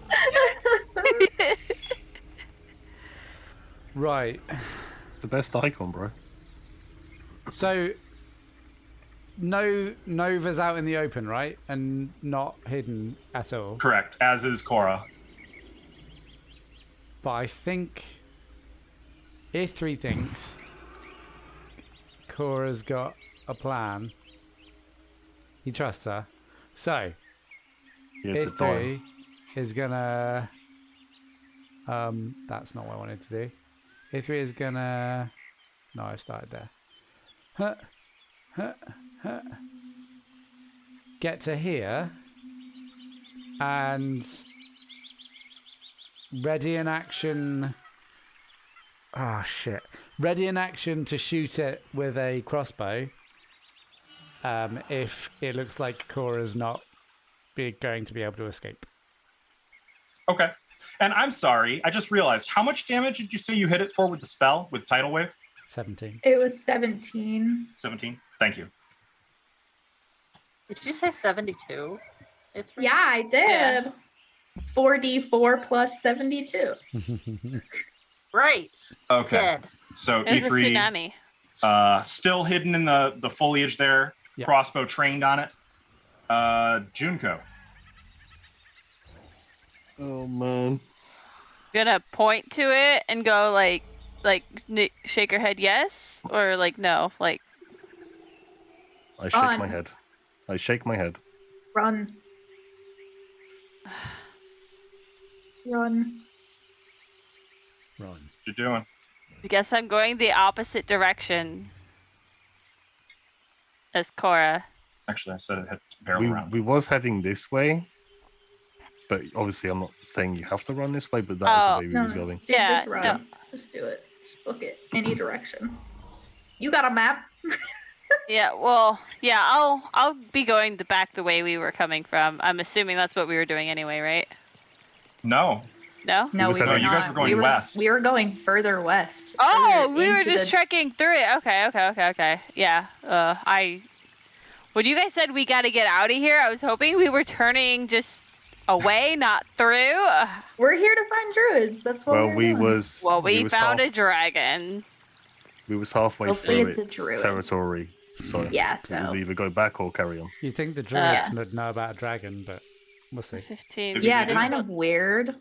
Speaker 1: Right.
Speaker 4: The best icon, bro.
Speaker 1: So, Nova's out in the open, right? And not hidden at all.
Speaker 2: Correct, as is Cora.
Speaker 1: But I think E3 thinks Cora's got a plan. He trusts her. So,
Speaker 4: Yeah, to die.
Speaker 1: E3 is gonna... that's not what I wanted to do. E3 is gonna... No, I started there. Huh. Huh. Huh. Get to here and ready in action. Oh shit! Ready in action to shoot it with a crossbow. If it looks like Cora's not going to be able to escape.
Speaker 2: Okay. And I'm sorry, I just realized, how much damage did you say you hit it for with the spell, with Tidal Wave?
Speaker 1: 17.
Speaker 6: it was 17.
Speaker 2: 17? Thank you.
Speaker 5: Did you say 72?
Speaker 6: Yeah, I did.
Speaker 3: Yeah.
Speaker 6: 4d4 plus 72.
Speaker 5: Right.
Speaker 2: Okay.
Speaker 5: Dead.
Speaker 2: So
Speaker 3: There's a
Speaker 2: E3,
Speaker 3: tsunami.
Speaker 2: still hidden in the foliage there,
Speaker 1: Yeah.
Speaker 2: crossbow trained on it. Junko.
Speaker 4: Oh man.
Speaker 3: Gonna point to it and go like shake her head yes or like no, like
Speaker 4: I shake
Speaker 6: Run.
Speaker 4: my head. I shake my head.
Speaker 6: Run. Run.
Speaker 1: Run.
Speaker 2: What you doing?
Speaker 3: I guess I'm going the opposite direction as Cora.
Speaker 2: Actually, I said it had to barrel
Speaker 4: We
Speaker 2: around.
Speaker 4: was heading this way, but obviously I'm not saying you have to run this way, but that was the way we
Speaker 6: No,
Speaker 4: was going.
Speaker 3: Yeah,
Speaker 6: just run.
Speaker 3: no.
Speaker 6: Just do it. Just book it. Any direction. You got a map?
Speaker 3: Yeah, well, yeah, I'll be going back the way we were coming from. I'm assuming that's what we were doing anyway, right?
Speaker 2: No.
Speaker 3: No?
Speaker 6: No,
Speaker 4: was
Speaker 6: we were
Speaker 4: heading-
Speaker 2: you guys
Speaker 6: not.
Speaker 2: were going west.
Speaker 6: We were going further west.
Speaker 3: Oh,
Speaker 6: further
Speaker 3: we were
Speaker 6: into
Speaker 3: just
Speaker 6: the-
Speaker 3: trekking through it. Okay. Yeah. When you guys said we got to get out of here, I was hoping we were turning just away, not through.
Speaker 6: We're here to find druids. That's what
Speaker 4: Well,
Speaker 6: we're
Speaker 4: we
Speaker 6: doing.
Speaker 4: was
Speaker 3: Well, we
Speaker 4: was
Speaker 3: found
Speaker 4: half-
Speaker 3: a dragon.
Speaker 4: we was halfway
Speaker 6: Hopefully
Speaker 4: through
Speaker 6: it's a
Speaker 4: its
Speaker 6: druid.
Speaker 4: territory, so
Speaker 6: Yeah,
Speaker 4: it was
Speaker 6: so.
Speaker 4: either go back or carry on.
Speaker 1: You think the druids would know about a dragon, but we'll see.
Speaker 3: 15.
Speaker 2: Maybe
Speaker 6: Yeah,
Speaker 2: they do.
Speaker 6: kind of weird.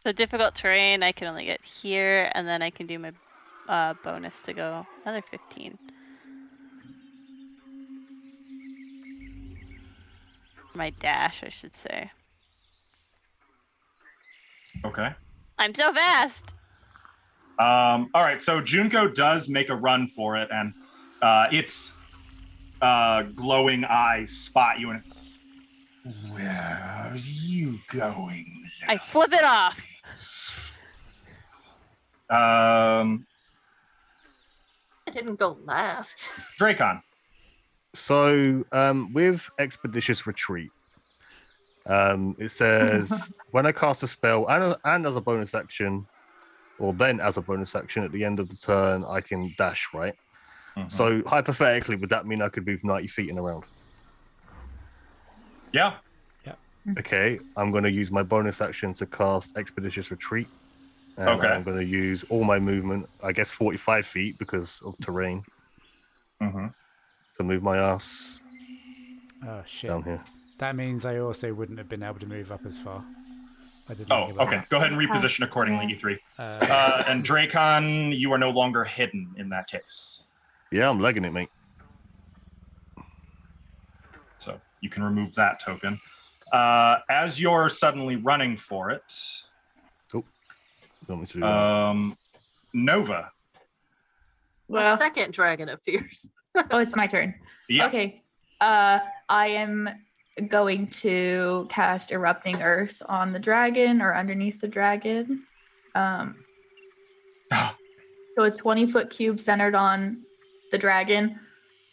Speaker 3: So difficult terrain, I can only get here, and then I can do my bonus to go another 15. My dash, I should say.
Speaker 2: Okay.
Speaker 3: I'm so fast.
Speaker 2: All right, so Junko does make a run for it, and its glowing eyes spot you, and where are you going?
Speaker 3: I flip it off.
Speaker 5: It didn't go last.
Speaker 2: Dracon.
Speaker 4: So with Expeditious Retreat, it says when I cast a spell and as a bonus action, or then as a bonus action at the end of the turn, I can dash, right?
Speaker 2: Mhm.
Speaker 4: So hypothetically, would that mean I could move 90 feet and around?
Speaker 2: Yeah.
Speaker 4: Okay, I'm going to use my bonus action to cast Expeditious Retreat. And
Speaker 2: Okay.
Speaker 4: I'm going to use all my movement, I guess 45 feet because of terrain,
Speaker 2: Mm-hmm.
Speaker 4: to move my ass
Speaker 1: Oh shit.
Speaker 4: down here.
Speaker 1: That means I also wouldn't have been able to move up as far. I didn't
Speaker 2: Oh,
Speaker 1: think about
Speaker 2: okay. Go ahead and reposition accordingly, E3.
Speaker 1: that.
Speaker 2: And Dracon, you are no longer hidden in that case.
Speaker 4: Yeah, I'm legging it, mate.
Speaker 2: So you can remove that token. As you're suddenly running for it,
Speaker 4: You want me to do that?
Speaker 2: Nova.
Speaker 6: Well,
Speaker 5: A second dragon appears.
Speaker 6: oh, it's my turn.
Speaker 2: Yeah.
Speaker 6: Okay. I am going to cast Erupting Earth on the dragon or underneath the dragon. So a 20-foot cube centered on the dragon.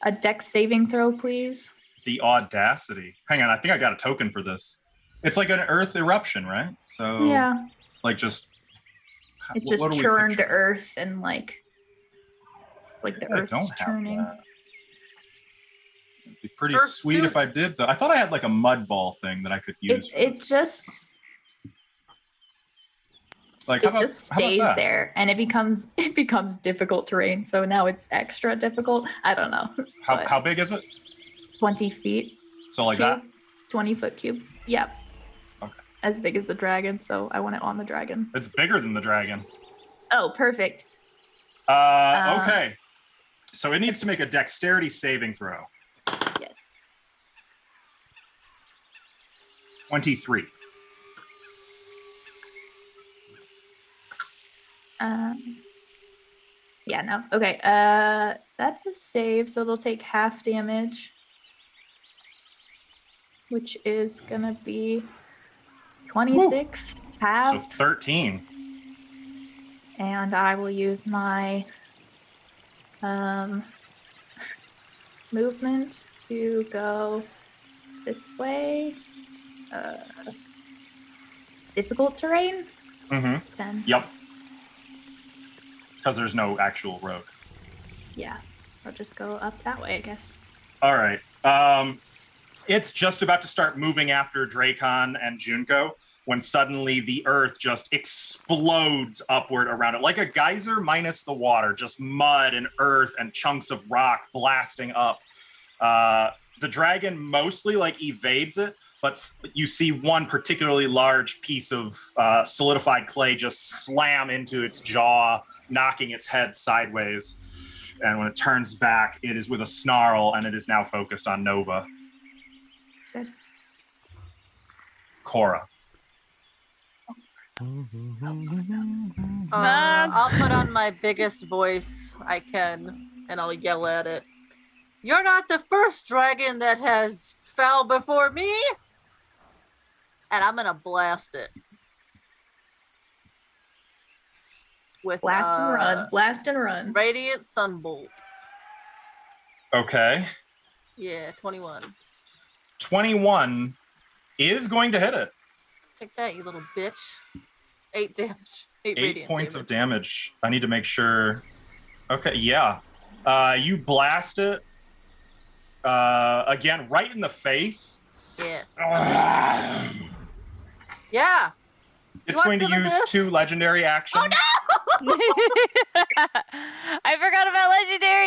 Speaker 6: A dex saving throw, please.
Speaker 2: The audacity. Hang on, I think I got a token for this. It's like an earth eruption, right? So
Speaker 6: Yeah.
Speaker 2: like just
Speaker 6: It
Speaker 2: what
Speaker 6: just
Speaker 2: do we
Speaker 6: churned
Speaker 2: picture?
Speaker 6: earth and like the
Speaker 2: I
Speaker 6: earth
Speaker 2: don't
Speaker 6: is
Speaker 2: have
Speaker 6: turning.
Speaker 2: that. It'd be pretty
Speaker 5: Earth
Speaker 2: sweet
Speaker 5: suit.
Speaker 2: if I did though. I thought I had like a mud ball thing that I could use.
Speaker 6: It just
Speaker 2: like
Speaker 6: it
Speaker 2: how about,
Speaker 6: just
Speaker 2: how about
Speaker 6: stays
Speaker 2: that?
Speaker 6: there and it becomes difficult terrain. So now it's extra difficult. I don't know. but
Speaker 2: How big is it?
Speaker 6: 20 feet.
Speaker 2: So like
Speaker 6: cube,
Speaker 2: that?
Speaker 6: 20-foot cube. Yep.
Speaker 2: Okay.
Speaker 6: As big as the dragon, so I want it on the dragon.
Speaker 2: It's bigger than the dragon.
Speaker 6: Oh, perfect.
Speaker 2: Okay. So it needs to make a dexterity saving throw.
Speaker 6: Yes.
Speaker 2: 23.
Speaker 6: Yeah, no. Okay. That's a save, so it'll take half damage, which is gonna be 26
Speaker 2: So
Speaker 6: half,
Speaker 2: 13.
Speaker 6: and I will use my movement to go this way. Difficult terrain.
Speaker 2: Mm-hmm.
Speaker 6: 10.
Speaker 2: Yep. Because there's no actual road.
Speaker 6: Yeah. I'll just go up that way, I guess.
Speaker 2: All right. It's just about to start moving after Dracon and Junko when suddenly the earth just explodes upward around it. Like a geyser minus the water, just mud and earth and chunks of rock blasting up. The dragon mostly like evades it, but you see one particularly large piece of solidified clay just slam into its jaw, knocking its head sideways. And when it turns back, it is with a snarl, and it is now focused on Nova.
Speaker 6: Good.
Speaker 2: Cora.
Speaker 5: I'll put on my biggest voice I can, and I'll yell at it. You're not the first dragon that has fell before me! And I'm gonna blast it. With
Speaker 6: Blast and run. Blast and run.
Speaker 5: Radiant Sunbolt.
Speaker 2: Okay.
Speaker 5: Yeah, 21.
Speaker 2: 21 is going to hit it.
Speaker 5: Take that, you little bitch. 8 damage. 8
Speaker 2: 8
Speaker 5: radiant
Speaker 2: points
Speaker 5: damage.
Speaker 2: of damage. I need to make sure. Okay, yeah. You blast it. Again, right in the face.
Speaker 5: Yeah. Yeah.
Speaker 2: It's
Speaker 5: want
Speaker 2: going to
Speaker 5: some of
Speaker 2: use
Speaker 5: this?
Speaker 2: 2 legendary actions.
Speaker 5: Oh no!
Speaker 3: I forgot about legendary.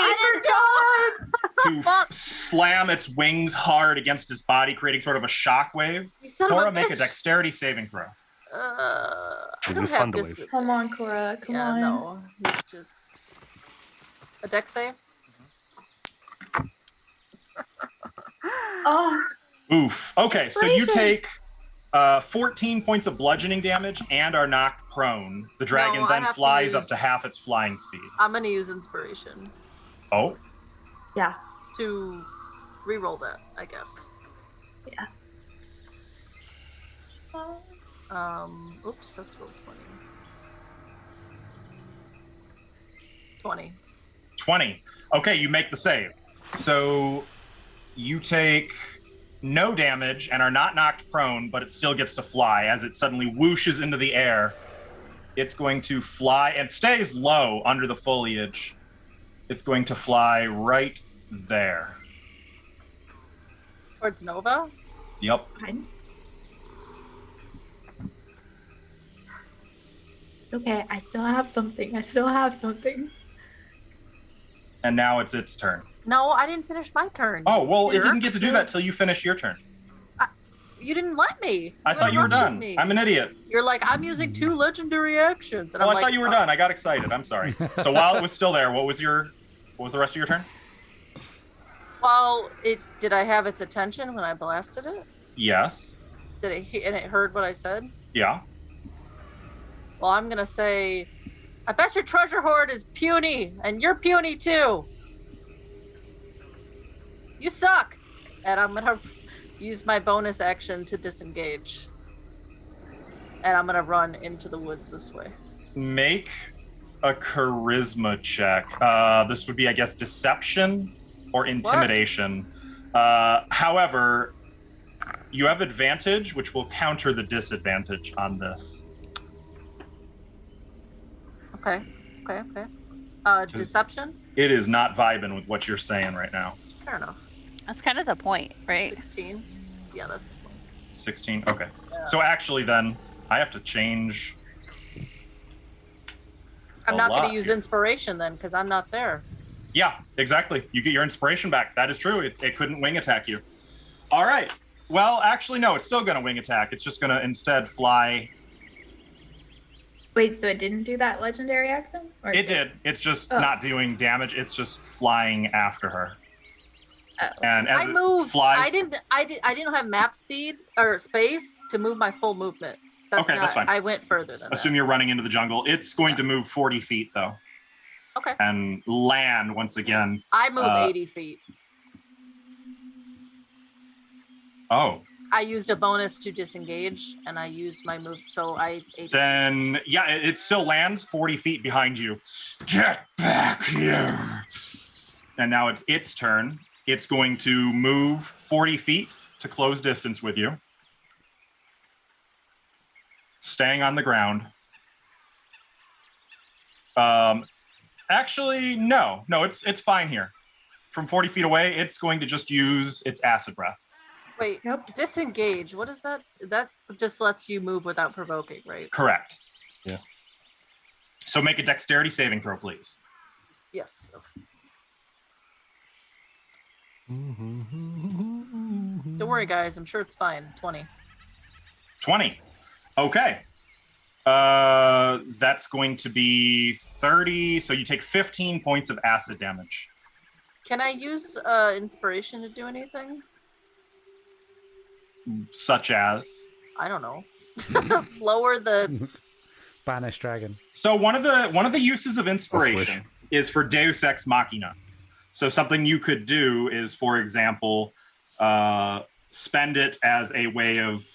Speaker 2: To slam its wings hard against his body, creating sort of a shock wave.
Speaker 5: You son
Speaker 2: Cora,
Speaker 5: of a
Speaker 2: make a
Speaker 5: bitch.
Speaker 2: dexterity saving throw.
Speaker 5: I
Speaker 4: Is
Speaker 5: don't
Speaker 4: this
Speaker 5: have
Speaker 4: Thunder
Speaker 5: this.
Speaker 4: Wave?
Speaker 6: Come on, Cora. Come
Speaker 5: Yeah,
Speaker 6: on.
Speaker 5: no. It's just a dex save.
Speaker 6: Oh,
Speaker 2: Oof. Okay, so you
Speaker 5: Inspiration.
Speaker 2: take 14 points of bludgeoning damage and are knocked prone. The dragon
Speaker 5: No, I
Speaker 2: then
Speaker 5: have to
Speaker 2: flies up to
Speaker 5: use-
Speaker 2: half its flying speed.
Speaker 5: I'm gonna use inspiration
Speaker 2: Oh,
Speaker 6: Yeah.
Speaker 5: to re-roll that, I guess.
Speaker 6: Yeah.
Speaker 5: Oops, that's roll 20. 20.
Speaker 2: 20. Okay, you make the save. So you take no damage and are not knocked prone, but it still gets to fly as it suddenly whooshes into the air. It's going to fly and stays low under the foliage. It's going to fly right there.
Speaker 5: Towards Nova?
Speaker 2: Yep.
Speaker 6: Fine. Okay, I still have something.
Speaker 2: And now it's its turn.
Speaker 5: No, I didn't finish my turn.
Speaker 2: Oh, well, it
Speaker 5: Jerk.
Speaker 2: didn't get to do that till you finish your turn.
Speaker 5: You didn't let me.
Speaker 2: I thought you were
Speaker 5: interrupted
Speaker 2: done.
Speaker 5: me.
Speaker 2: I'm an idiot.
Speaker 5: You're like, I'm using 2 legendary actions. And
Speaker 2: Well,
Speaker 5: I'm
Speaker 2: I
Speaker 5: like,
Speaker 2: thought you were done. I got excited. I'm sorry. So while it was still there, what was the rest of your turn?
Speaker 5: Well, did I have its attention when I blasted it?
Speaker 2: Yes.
Speaker 5: And it heard what I said?
Speaker 2: Yeah.
Speaker 5: Well, I'm gonna say, I bet your treasure hoard is puny, and you're puny too. You suck. And I'm gonna use my bonus action to disengage. And I'm gonna run into the woods this way.
Speaker 2: Make a charisma check. This would be, I guess, deception or intimidation. However, you have advantage, which will counter the disadvantage on this.
Speaker 5: Okay. Deception?
Speaker 2: It is not vibing with what you're saying right now.
Speaker 5: Fair enough.
Speaker 3: That's kind of the point, right?
Speaker 5: 16. Yeah, that's the point.
Speaker 2: 16. Okay.
Speaker 5: Yeah.
Speaker 2: So actually, then I have to change.
Speaker 5: I'm
Speaker 2: a
Speaker 5: not
Speaker 2: lot
Speaker 5: gonna use
Speaker 2: here.
Speaker 5: inspiration then, because I'm not there.
Speaker 2: Yeah, exactly. You get your inspiration back. That is true. It couldn't wing attack you. All right. Well, actually, no. It's still gonna wing attack. It's just gonna instead fly.
Speaker 6: Wait, so it didn't do that legendary action? Or
Speaker 2: It did. It's just
Speaker 6: Oh.
Speaker 2: not doing damage. It's just flying after her.
Speaker 6: Oh.
Speaker 2: And as
Speaker 5: I
Speaker 2: it
Speaker 5: moved.
Speaker 2: flies,
Speaker 5: I didn't have map speed or space to move my full movement.
Speaker 2: Okay, that's fine.
Speaker 5: I went further than
Speaker 2: assume
Speaker 5: that.
Speaker 2: you're running into the jungle. It's going
Speaker 5: Yeah.
Speaker 2: to move 40 feet though,
Speaker 5: Okay.
Speaker 2: and land once again.
Speaker 5: I move 80 feet.
Speaker 2: Oh,
Speaker 5: I used a bonus to disengage, and I used my move, so I.
Speaker 2: then yeah, it still lands 40 feet behind you. Get back here! And now it's its turn. It's going to move 40 feet to close distance with you, staying on the ground. Actually, no, it's fine here. From 40 feet away, it's going to just use its acid breath.
Speaker 5: Wait,
Speaker 6: Nope.
Speaker 5: disengage. What is that? That just lets you move without provoking, right?
Speaker 2: Correct.
Speaker 4: Yeah.
Speaker 2: So make a dexterity saving throw, please.
Speaker 5: Yes. Okay.
Speaker 7: Mm-hmm.
Speaker 5: Don't worry, guys. I'm sure it's fine. 20.
Speaker 2: 20. Okay. That's going to be 30. So you take 15 points of acid damage.
Speaker 5: Can I use inspiration to do anything?
Speaker 2: Such as.
Speaker 5: I don't know. Lower the.
Speaker 1: Banish dragon.
Speaker 2: So one of the uses of inspiration is for Deus Ex Machina. So something you could do is, for example, spend it as a way of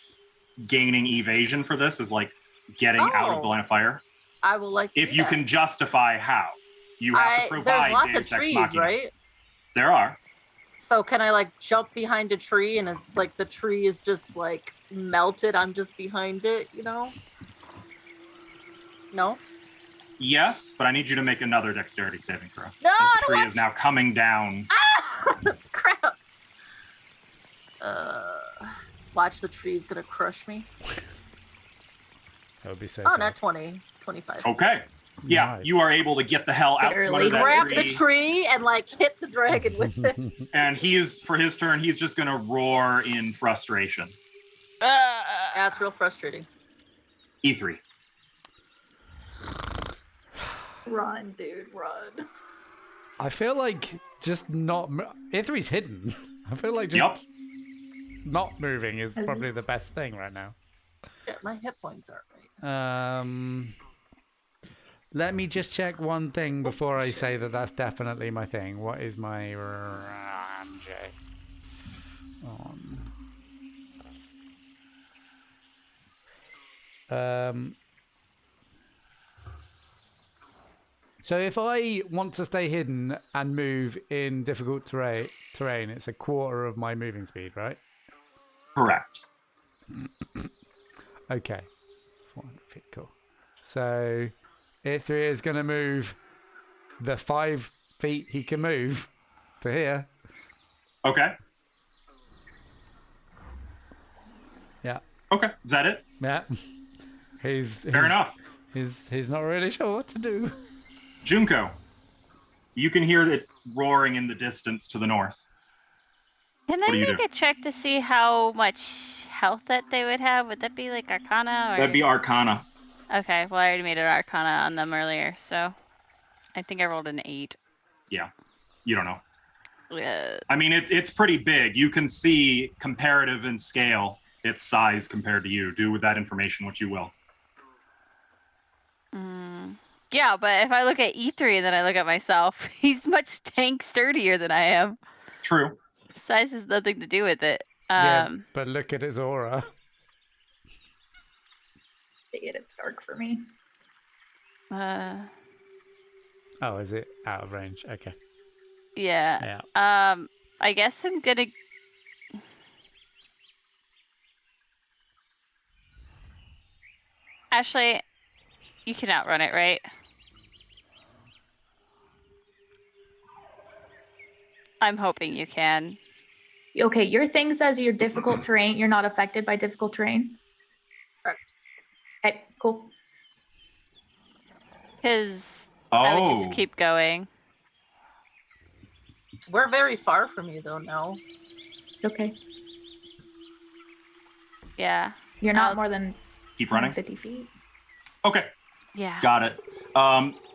Speaker 2: gaining evasion for this, is like getting out of the line of fire.
Speaker 5: I will like. to
Speaker 2: If
Speaker 5: do
Speaker 2: you
Speaker 5: that.
Speaker 2: can justify how. You have to provide
Speaker 5: There's lots
Speaker 2: Deus
Speaker 5: of
Speaker 2: Ex
Speaker 5: trees,
Speaker 2: Machina.
Speaker 5: right?
Speaker 2: There are.
Speaker 5: So can I like jump behind a tree and it's like the tree is just like melted? I'm just behind it, you know? No?
Speaker 2: Yes, but I need you to make another dexterity saving throw.
Speaker 5: No,
Speaker 2: As
Speaker 5: I
Speaker 2: the
Speaker 5: don't
Speaker 2: tree
Speaker 5: want
Speaker 2: is now coming down.
Speaker 5: Ah! Crap. Watch, the tree's gonna crush me.
Speaker 1: That would be so.
Speaker 5: Oh,
Speaker 1: sad.
Speaker 5: not 20. 25.
Speaker 2: Okay. Yeah,
Speaker 1: Nice.
Speaker 2: you are able to get the hell out from
Speaker 6: Barely.
Speaker 2: under that
Speaker 5: Grab
Speaker 2: tree.
Speaker 5: the tree and like hit the dragon with it.
Speaker 2: And for his turn, he's just going to roar in frustration.
Speaker 5: Yeah, it's real frustrating.
Speaker 2: E3.
Speaker 6: Run, dude, run.
Speaker 1: I feel like just not. Ithri's hidden. I feel like just.
Speaker 2: Yep.
Speaker 1: not moving is probably the best thing right now.
Speaker 5: Yeah, my hit points aren't right.
Speaker 1: Let me just check one thing before I say that that's definitely my thing. What is my range on? So if I want to stay hidden and move in difficult terrain, it's a quarter of my moving speed, right?
Speaker 2: Correct.
Speaker 1: Okay. 400 feet, cool. So Ithri is going to move the 5 feet he can move to here.
Speaker 2: Okay.
Speaker 1: Yeah.
Speaker 2: Okay. Is that it?
Speaker 1: Yeah.
Speaker 2: Fair enough.
Speaker 1: He's not really sure what to do.
Speaker 2: Junko, you can hear it roaring in the distance to the north.
Speaker 3: Can
Speaker 2: What
Speaker 3: I
Speaker 2: do you
Speaker 3: make
Speaker 2: do?
Speaker 3: a check to see how much health that they would have? Would that be like Arcana? Or...
Speaker 2: That'd be Arcana.
Speaker 3: Okay, well I already made an Arcana on them earlier, so I think I rolled an 8.
Speaker 2: Yeah. You don't know.
Speaker 3: Yeah.
Speaker 2: I mean, it's pretty big. You can see comparative in scale its size compared to you. Do with that information what you will.
Speaker 3: Yeah, but if I look at E3 and then I look at myself, he's much tank sturdier than I am.
Speaker 2: True.
Speaker 3: Size has nothing to do with it.
Speaker 1: Yeah, but look at his aura.
Speaker 6: It's dark for me.
Speaker 1: Oh, is it out of range? Okay.
Speaker 3: Yeah. I guess I'm gonna. Ashley, you can outrun it, right? I'm hoping you can.
Speaker 6: Okay, your thing says you're difficult terrain. You're not affected by difficult terrain.
Speaker 5: Correct.
Speaker 6: Okay, cool.
Speaker 3: Because I would just keep going.
Speaker 5: We're very far from you, though, now.
Speaker 6: Okay.
Speaker 3: Yeah.
Speaker 6: You're not more than
Speaker 2: keep running
Speaker 6: 50 feet.
Speaker 2: Okay.
Speaker 3: Yeah.
Speaker 2: Got it.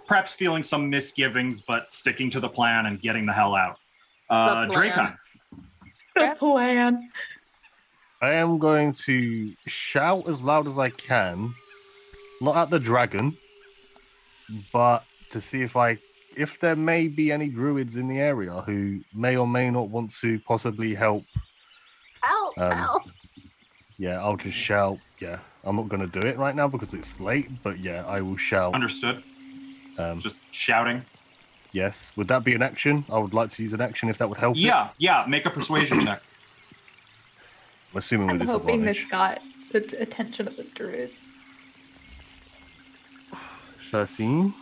Speaker 2: Perhaps feeling some misgivings, but sticking to the plan and getting the hell out. Dracon.
Speaker 6: The plan.
Speaker 4: I am going to shout as loud as I can, not at the dragon, but to see if there may be any druids in the area who may or may not want to possibly help.
Speaker 5: Ow!
Speaker 4: Yeah, I'll just shout. Yeah, I'm not going to do it right now because it's late, but yeah, I will shout.
Speaker 2: Understood. Just shouting.
Speaker 4: Yes. Would that be an action? I would like to use an action if that would help.
Speaker 2: Yeah. Make a persuasion check.
Speaker 4: I'm assuming with
Speaker 6: I'm
Speaker 4: disadvantage.
Speaker 6: hoping this got the attention of the druids.
Speaker 4: 13.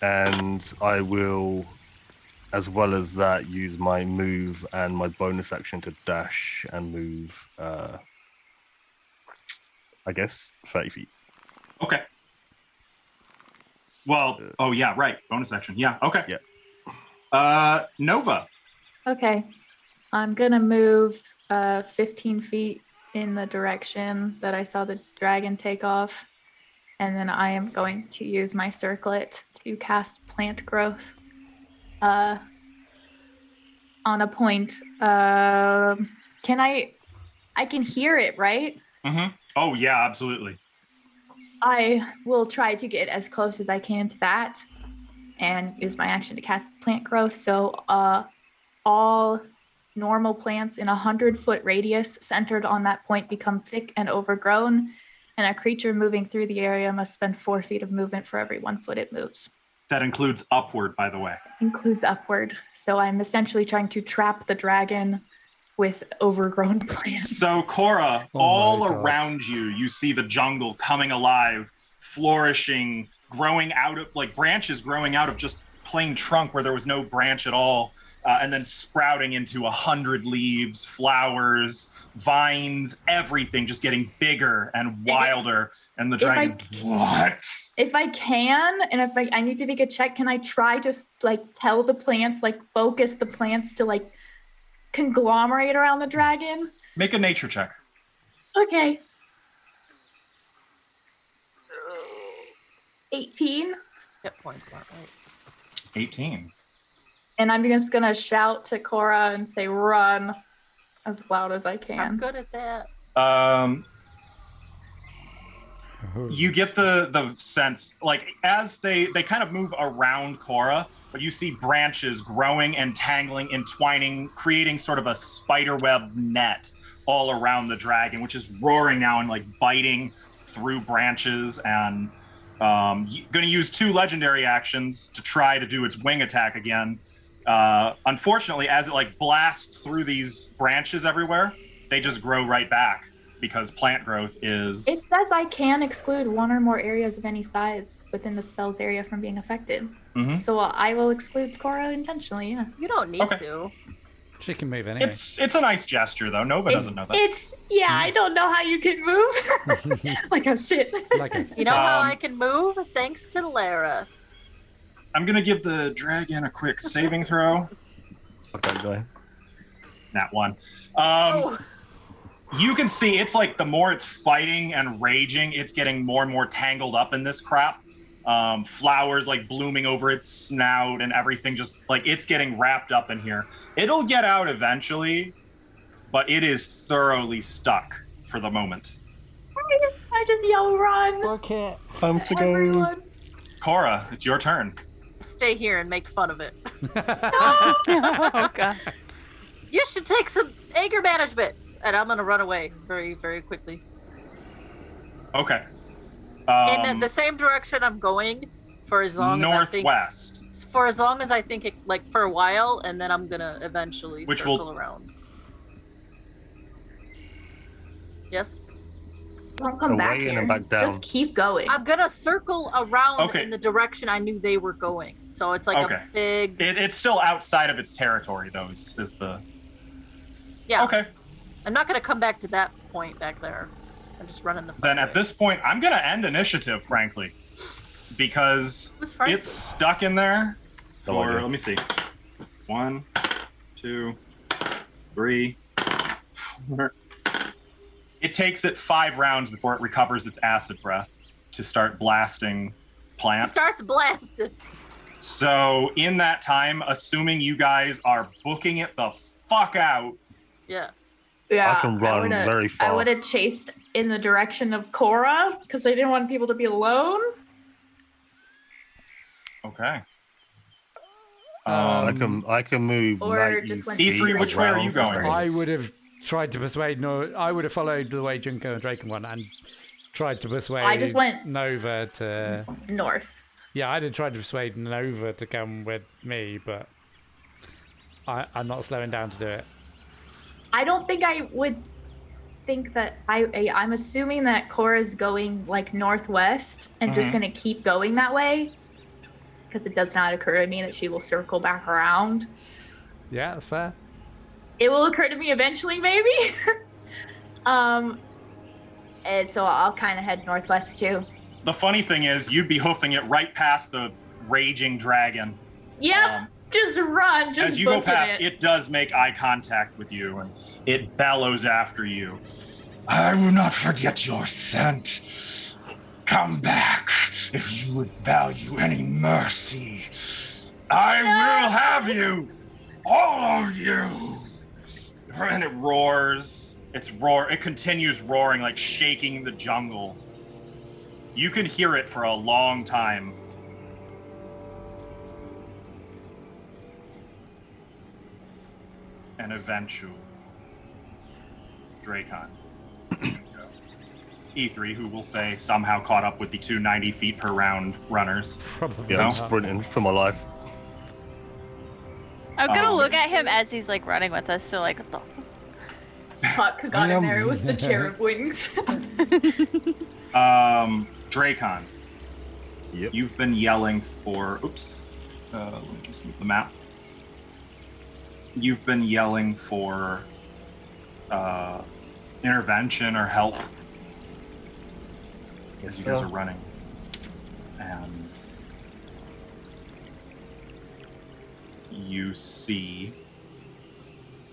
Speaker 4: And I will, as well as that, use my move and my bonus action to dash and move, I guess, 30 feet.
Speaker 2: Okay. Well, oh yeah, right. Bonus action. Yeah, okay.
Speaker 4: Yeah.
Speaker 2: Nova.
Speaker 6: Okay. I'm going to move 15 feet in the direction that I saw the dragon take off. And then I am going to use my circlet to cast plant growth on a point. I can hear it, right?
Speaker 2: Mm-hmm. Oh yeah, absolutely.
Speaker 6: I will try to get as close as I can to that and use my action to cast plant growth. So all normal plants in 100-foot radius centered on that point become thick and overgrown, and a creature moving through the area must spend 4 feet of movement for every 1 foot it moves.
Speaker 2: That includes upward, by the way.
Speaker 6: Includes upward. So I'm essentially trying to trap the dragon with overgrown plants.
Speaker 2: So Cora, all around you, you see the jungle coming alive, flourishing, growing out of, like branches growing out of just plain trunk where there was no branch at all, and then sprouting into 100 leaves, flowers, vines, everything just getting bigger and wilder. And the dragon, what?
Speaker 6: If I can, and if I need to make a check, can I try to tell the plants, focus the plants to conglomerate around the dragon?
Speaker 2: Make a nature check.
Speaker 6: Okay. 18.
Speaker 5: Hit points weren't right.
Speaker 2: 18.
Speaker 6: And I'm just gonna shout to Cora and say, "Run," as loud as I can.
Speaker 5: I'm good at that.
Speaker 2: You get the sense, like, as they kind of move around Cora, but you see branches growing and tangling, entwining, creating sort of a spiderweb net all around the dragon, which is roaring now and like biting through branches, and going to use 2 legendary actions to try to do its wing attack again. Unfortunately, as it like blasts through these branches everywhere, they just grow right back. Because plant growth is...
Speaker 6: It says I can exclude 1 or more areas of any size within the spell's area from being affected.
Speaker 2: Mm-hmm.
Speaker 6: So I will exclude Cora intentionally, yeah.
Speaker 5: You don't need to.
Speaker 1: She can move anyway.
Speaker 2: It's a nice gesture, though. Nobody doesn't know that.
Speaker 6: I don't know how you can move. Like, oh, shit.
Speaker 5: You know how I can move? Thanks to Lara.
Speaker 2: I'm going to give the dragon a quick saving throw.
Speaker 4: Okay, go.
Speaker 2: Nat 1. You can see it's like the more it's fighting and raging, it's getting more and more tangled up in this crap. Flowers like blooming over its snout and everything, just like it's getting wrapped up in here. It'll get out eventually, but it is thoroughly stuck for the moment.
Speaker 6: I just yell, "Run!"
Speaker 1: Okay.
Speaker 4: Time to go.
Speaker 6: Everyone.
Speaker 2: Cora, it's your turn.
Speaker 5: Stay here and make fun of it.
Speaker 3: Oh, God.
Speaker 5: You should take some anger management. And I'm going to run away very, very quickly.
Speaker 2: Okay.
Speaker 5: In the same direction I'm going for as long
Speaker 2: northwest.
Speaker 5: as I think... For as long as I think it, like, for a while, and then I'm going to eventually circle around. Yes?
Speaker 6: Don't come back here.
Speaker 4: And back down.
Speaker 6: Just keep going.
Speaker 5: I'm going to circle around in the direction I knew they were going. So it's like a big...
Speaker 2: It's still outside of its territory, though, is the...
Speaker 5: Yeah.
Speaker 2: Okay.
Speaker 5: I'm not going to come back to that point back there. I'm just running the...
Speaker 2: Then at this point, I'm going to end initiative, frankly. Because it's stuck in there for, let me see. 1, 2, 3, 4. It takes it 5 rounds before it recovers its acid breath to start blasting plants.
Speaker 5: It starts blasting.
Speaker 2: So in that time, assuming you guys are booking it the fuck out.
Speaker 5: Yeah.
Speaker 6: Yeah,
Speaker 4: I can run very far.
Speaker 6: I would have chased in the direction of Cora because I didn't want people to be alone.
Speaker 2: Okay.
Speaker 4: I can move.
Speaker 6: Or just went
Speaker 2: E3, which way are you going?
Speaker 1: I would have tried to persuade I would have followed the way Junko and Draken went and tried to persuade
Speaker 6: I just went
Speaker 1: Nova to
Speaker 6: north.
Speaker 1: Yeah, I'd have tried to persuade Nova to come with me, but I'm not slowing down to do it.
Speaker 6: I don't think I would think that I'm assuming that Cora's going like northwest and just going to keep going that way because it does not occur to me that she will circle back around.
Speaker 1: Yeah, that's fair.
Speaker 6: It will occur to me eventually, maybe. And so I'll kind of head northwest too.
Speaker 2: The funny thing is, you'd be hoofing it right past the raging dragon.
Speaker 6: Yep. Just run, just
Speaker 2: as you go past, it does make eye contact with you, and it bellows after you. I will not forget your scent. Come back if you would value any mercy. I will have you, all of you. And it roars. It continues roaring, like shaking the jungle. You can hear it for a long time. And eventually, Dracon. E3, who will say somehow caught up with the 290 feet per round runners.
Speaker 1: Probably.
Speaker 4: Yeah, I'm sprinting for my life.
Speaker 3: I'm gonna look at him as he's like running with us, so like, what the
Speaker 6: fuck got in there? It was the cherub wings.
Speaker 2: Dracon.
Speaker 4: Yep.
Speaker 2: You've been yelling for... Oops. Let me just move the map. You've been yelling for intervention or help as you guys are running. And you see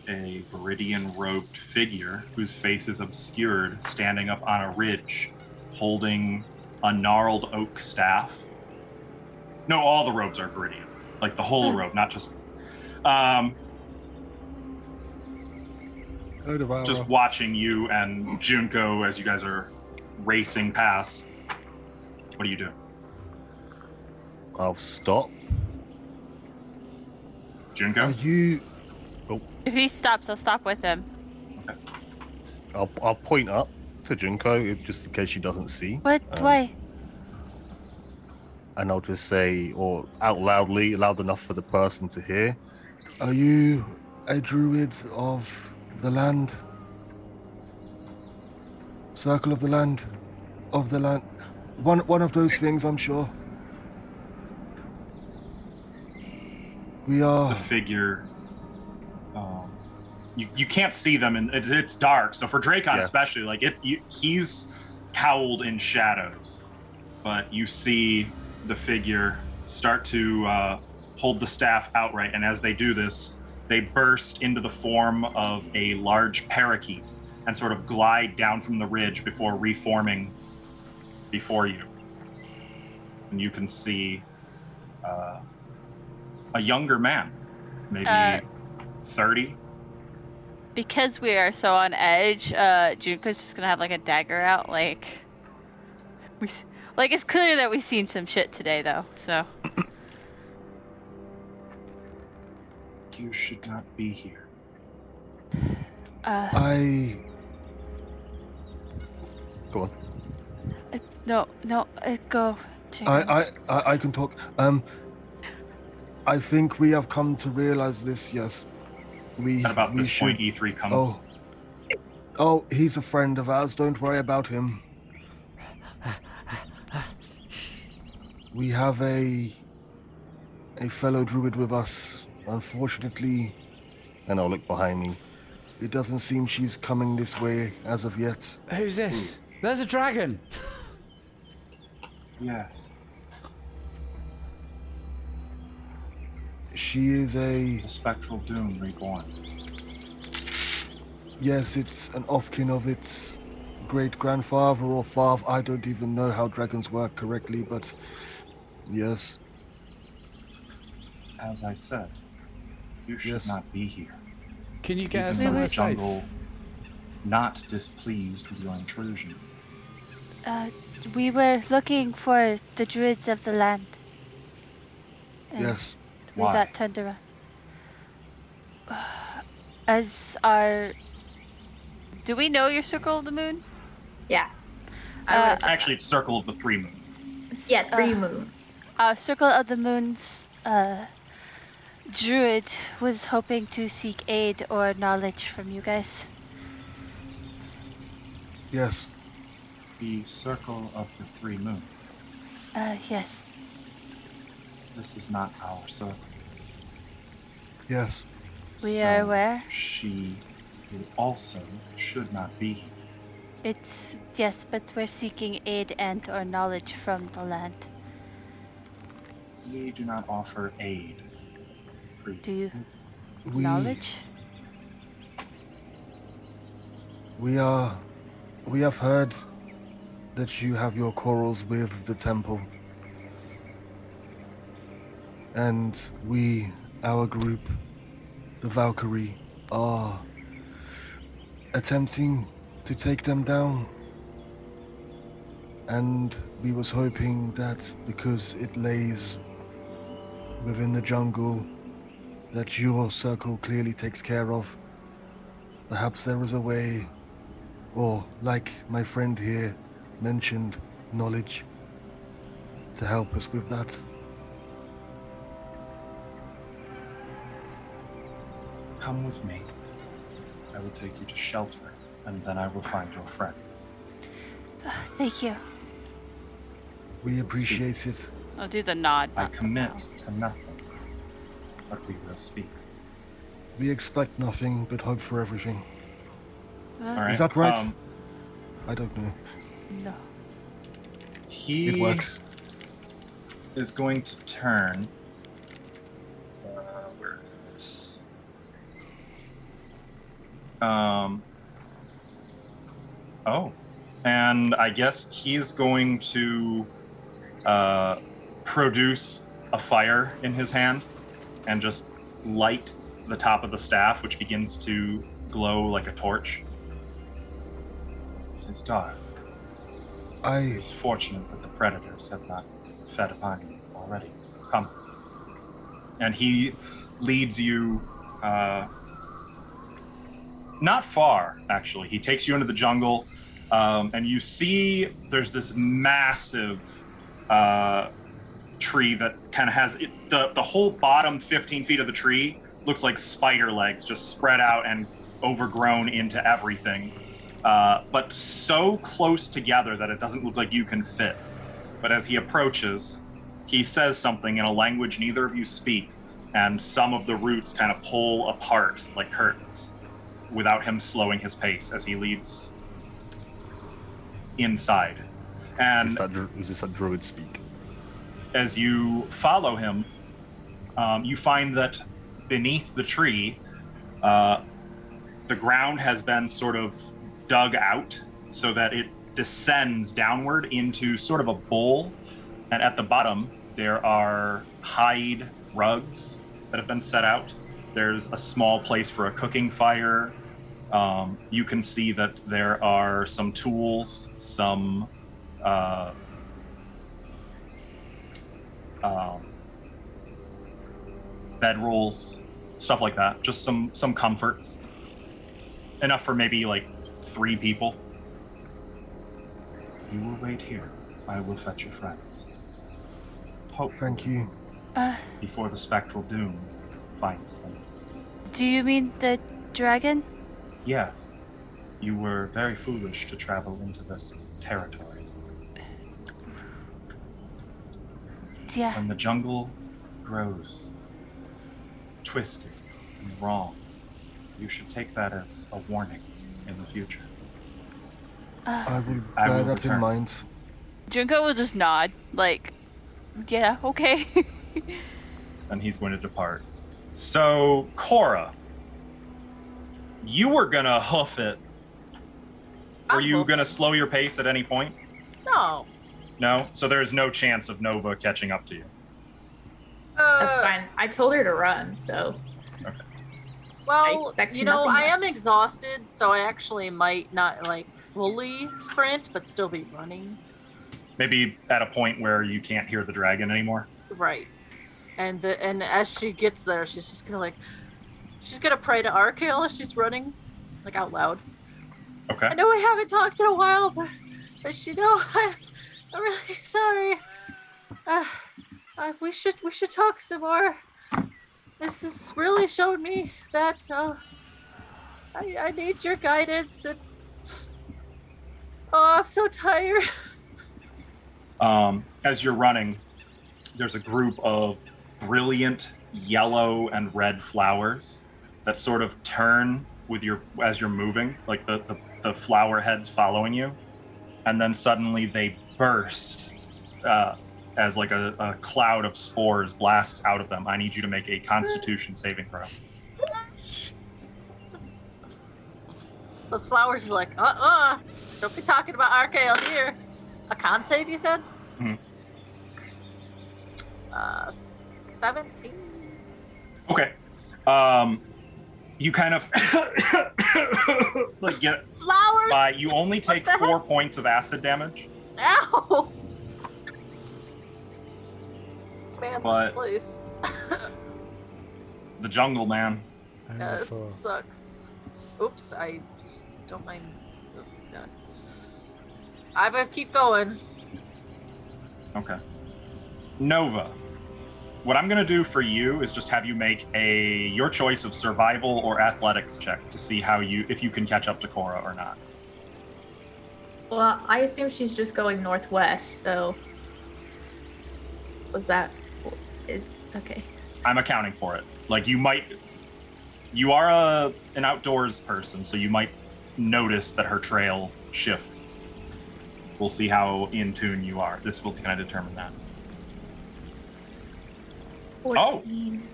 Speaker 2: a Viridian-robed figure whose face is obscured, standing up on a ridge, holding a gnarled oak staff. No, all the robes are Viridian. Like the whole robe, not just... Just watching you and Junko as you guys are racing past. What do you do?
Speaker 4: I'll stop.
Speaker 2: Junko?
Speaker 7: Are you?
Speaker 3: If he stops, I'll stop with him.
Speaker 4: I'll point up to Junko just in case she doesn't see.
Speaker 3: What? Why?
Speaker 4: And I'll just say, or out loudly, loud enough for the person to hear.
Speaker 7: Are you a druid of the land? Circle of the land? Of the land? One of those things, I'm sure. We are...
Speaker 2: The figure... You can't see them, and it's dark. So for Dracon especially, like he's cowled in shadows. But you see the figure start to hold the staff outright, and as they do this, they burst into the form of a large parakeet and sort of glide down from the ridge before reforming before you. And you can see a younger man, maybe 30.
Speaker 3: Because we are so on edge, Junko's just gonna have like a dagger out, like it's clear that we've seen some shit today, though. So
Speaker 2: you should not be here.
Speaker 4: Go on.
Speaker 3: No, go.
Speaker 7: I can talk. I think we have come to realize this. Yes.
Speaker 2: At about this point, E3 comes.
Speaker 7: Oh, he's a friend of ours. Don't worry about him. We have a fellow druid with us. Unfortunately,
Speaker 4: and I'll look behind me.
Speaker 7: It doesn't seem she's coming this way as of yet.
Speaker 1: Who's this? There's a dragon.
Speaker 2: Yes.
Speaker 7: She is
Speaker 2: The spectral doom reborn.
Speaker 7: Yes, it's an offkin of its great-grandfather or father. I don't even know how dragons work correctly, but yes.
Speaker 2: As I said, you should not be here.
Speaker 1: Can you get us
Speaker 2: in
Speaker 1: somewhere
Speaker 2: the
Speaker 1: safe?
Speaker 2: jungle, not displeased with your intrusion.
Speaker 3: We were looking for the druids of the land.
Speaker 7: Yes.
Speaker 3: We got turned around. Do we know your Circle of the Moon?
Speaker 6: Yeah.
Speaker 2: Actually, it's Circle of the Three Moons.
Speaker 6: Yeah, 3 moon.
Speaker 3: Circle of the Moon's druid was hoping to seek aid or knowledge from you guys.
Speaker 7: Yes.
Speaker 2: The Circle of the Three Moons.
Speaker 3: Yes.
Speaker 2: This is not our circle.
Speaker 7: Yes.
Speaker 3: We are aware.
Speaker 2: She also should not be here.
Speaker 3: Yes, but we're seeking aid and or knowledge from the land.
Speaker 2: We do not offer aid.
Speaker 3: Do you? Knowledge?
Speaker 7: We have heard that you have your quarrels with the temple. And we, our group, the Valkyrie, are attempting to take them down. And we was hoping that because it lays within the jungle that your circle clearly takes care of, perhaps there is a way, or like my friend here mentioned, knowledge, to help us with that.
Speaker 2: Come with me. I will take you to shelter, and then I will find your friends.
Speaker 3: Thank you.
Speaker 7: We appreciate it.
Speaker 3: I'll do the nod.
Speaker 2: I commit to nothing, but we will speak.
Speaker 7: We expect nothing but hope for everything.
Speaker 2: All right.
Speaker 7: Is that right? I don't know.
Speaker 3: No.
Speaker 2: He
Speaker 7: It works.
Speaker 2: is going to turn. Where is it? Oh, and I guess he's going to produce a fire in his hand and just light the top of the staff, which begins to glow like a torch. It is dark. It is fortunate that the predators have not fed upon you already. Come. And he leads you not far, actually. He takes you into the jungle, and you see there's this massive tree that kind of has the whole bottom 15 feet of the tree looks like spider legs just spread out and overgrown into everything, but so close together that it doesn't look like you can fit. But as he approaches, he says something in a language neither of you speak, and some of the roots kind of pull apart like curtains without him slowing his pace as he leads inside. And
Speaker 4: is this that druid speak?
Speaker 2: As you follow him, you find that beneath the tree, the ground has been sort of dug out so that it descends downward into sort of a bowl. And at the bottom, there are hide rugs that have been set out. There's a small place for a cooking fire. You can see that there are some tools, some bedrolls, stuff like that. Just some comforts. Enough for maybe like 3 people. You will wait here. I will fetch your friends.
Speaker 7: Thank you.
Speaker 2: Before the spectral doom finds them.
Speaker 3: Do you mean the dragon?
Speaker 2: Yes. You were very foolish to travel into this territory.
Speaker 3: Yeah.
Speaker 2: When the jungle grows twisted and wrong, you should take that as a warning in the future.
Speaker 7: I will
Speaker 2: I
Speaker 7: bear
Speaker 2: will
Speaker 7: that
Speaker 2: return.
Speaker 7: in mind.
Speaker 3: Junko will just nod, like, yeah, okay.
Speaker 2: And he's going to depart. So, Cora, you were gonna hoof it. Were
Speaker 5: I'm
Speaker 2: you
Speaker 5: hoofing.
Speaker 2: gonna slow your pace at any point?
Speaker 5: No.
Speaker 2: No? So there's no chance of Nova catching up to you.
Speaker 6: That's fine. I told her to run, so I
Speaker 5: Well,
Speaker 6: expect
Speaker 5: you know,
Speaker 6: nothing
Speaker 5: I am
Speaker 6: less.
Speaker 5: exhausted, so I actually might not like fully sprint, but still be running.
Speaker 2: Maybe at a point where you can't hear the dragon anymore.
Speaker 5: Right. And as she gets there, she's just she's gonna pray to Arkael as she's running, like out loud.
Speaker 2: Okay.
Speaker 5: I know we haven't talked in a while, but you know, I'm really sorry. We should talk some more. This has really shown me that I need your guidance, and I'm so tired.
Speaker 2: As you're running, there's a group of brilliant yellow and red flowers that sort of turn with as you're moving, like the flower heads following you, and then suddenly they burst as like a cloud of spores blasts out of them. I need you to make a Constitution saving throw.
Speaker 5: Those flowers are like, don't be talking about Arkael here. A con save, you said?
Speaker 2: Mhm.
Speaker 5: 17.
Speaker 2: Okay. You kind of like get
Speaker 5: Flowers?
Speaker 2: by. You only take
Speaker 5: the
Speaker 2: 4 points of acid damage.
Speaker 5: Ow! Man,
Speaker 2: But-
Speaker 5: this place.
Speaker 2: The jungle, man.
Speaker 5: Yeah, this sucks. Oops, I just don't mind. Oh, God. I better keep going.
Speaker 2: Okay. Nova. What I'm gonna do for you is just have you make your choice of survival or athletics check to see if you can catch up to Cora or not.
Speaker 6: Well, I assume she's just going northwest, so okay.
Speaker 2: I'm accounting for it. Like you are an outdoors person, so you might notice that her trail shifts. We'll see how in tune you are. This will kind of determine that.
Speaker 6: 14.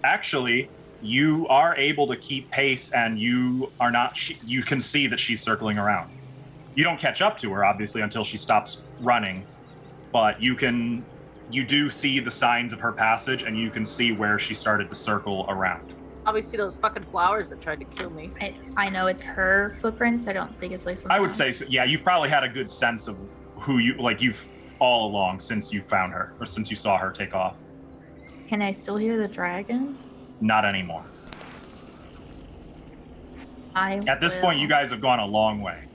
Speaker 2: Actually, you are able to keep pace, and you are not. You can see that she's circling around. You don't catch up to her, obviously, until she stops running, but you can you do see the signs of her passage, and you can see where she started to circle around.
Speaker 5: Obviously, those fucking flowers that tried to kill me.
Speaker 6: I know it's her footprints. I don't think it's like something
Speaker 2: I would
Speaker 6: else.
Speaker 2: say, so, yeah, you've probably had a good sense of who you've all along since you found her, or since you saw her take off.
Speaker 6: Can I still hear the dragon?
Speaker 2: Not anymore. At this point, you guys have gone a long way.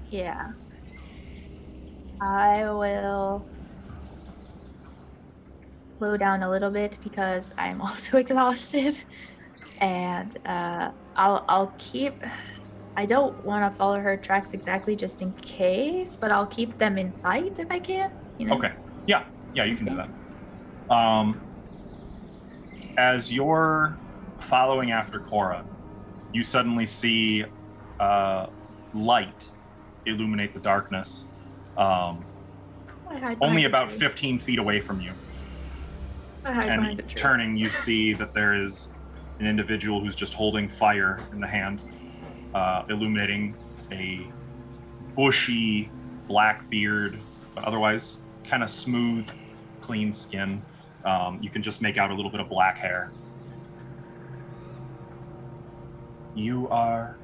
Speaker 6: Yeah. I will slow down a little bit because I'm also exhausted. And I'll keep... I don't want to follow her tracks exactly just in case, but I'll keep them in sight if I can. You know?
Speaker 2: Okay. Yeah, you can do that. As you're following after Cora, you suddenly see light illuminate the darkness, only about 15 feet away from you. And turning, you see that there is an individual who's just holding fire in the hand, illuminating a bushy black beard, but otherwise kind of smooth, clean skin. You can just make out a little bit of black hair. You are...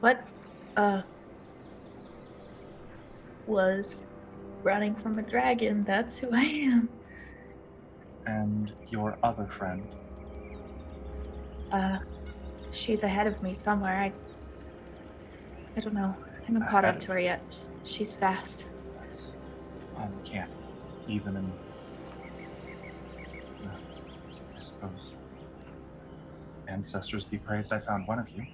Speaker 6: What was running from a dragon? That's who I am.
Speaker 2: And your other friend?
Speaker 6: She's ahead of me somewhere. I don't know. I haven't caught up to her yet. She's fast.
Speaker 2: That's uncanny, even in... I suppose. Ancestors be praised, I found one of you.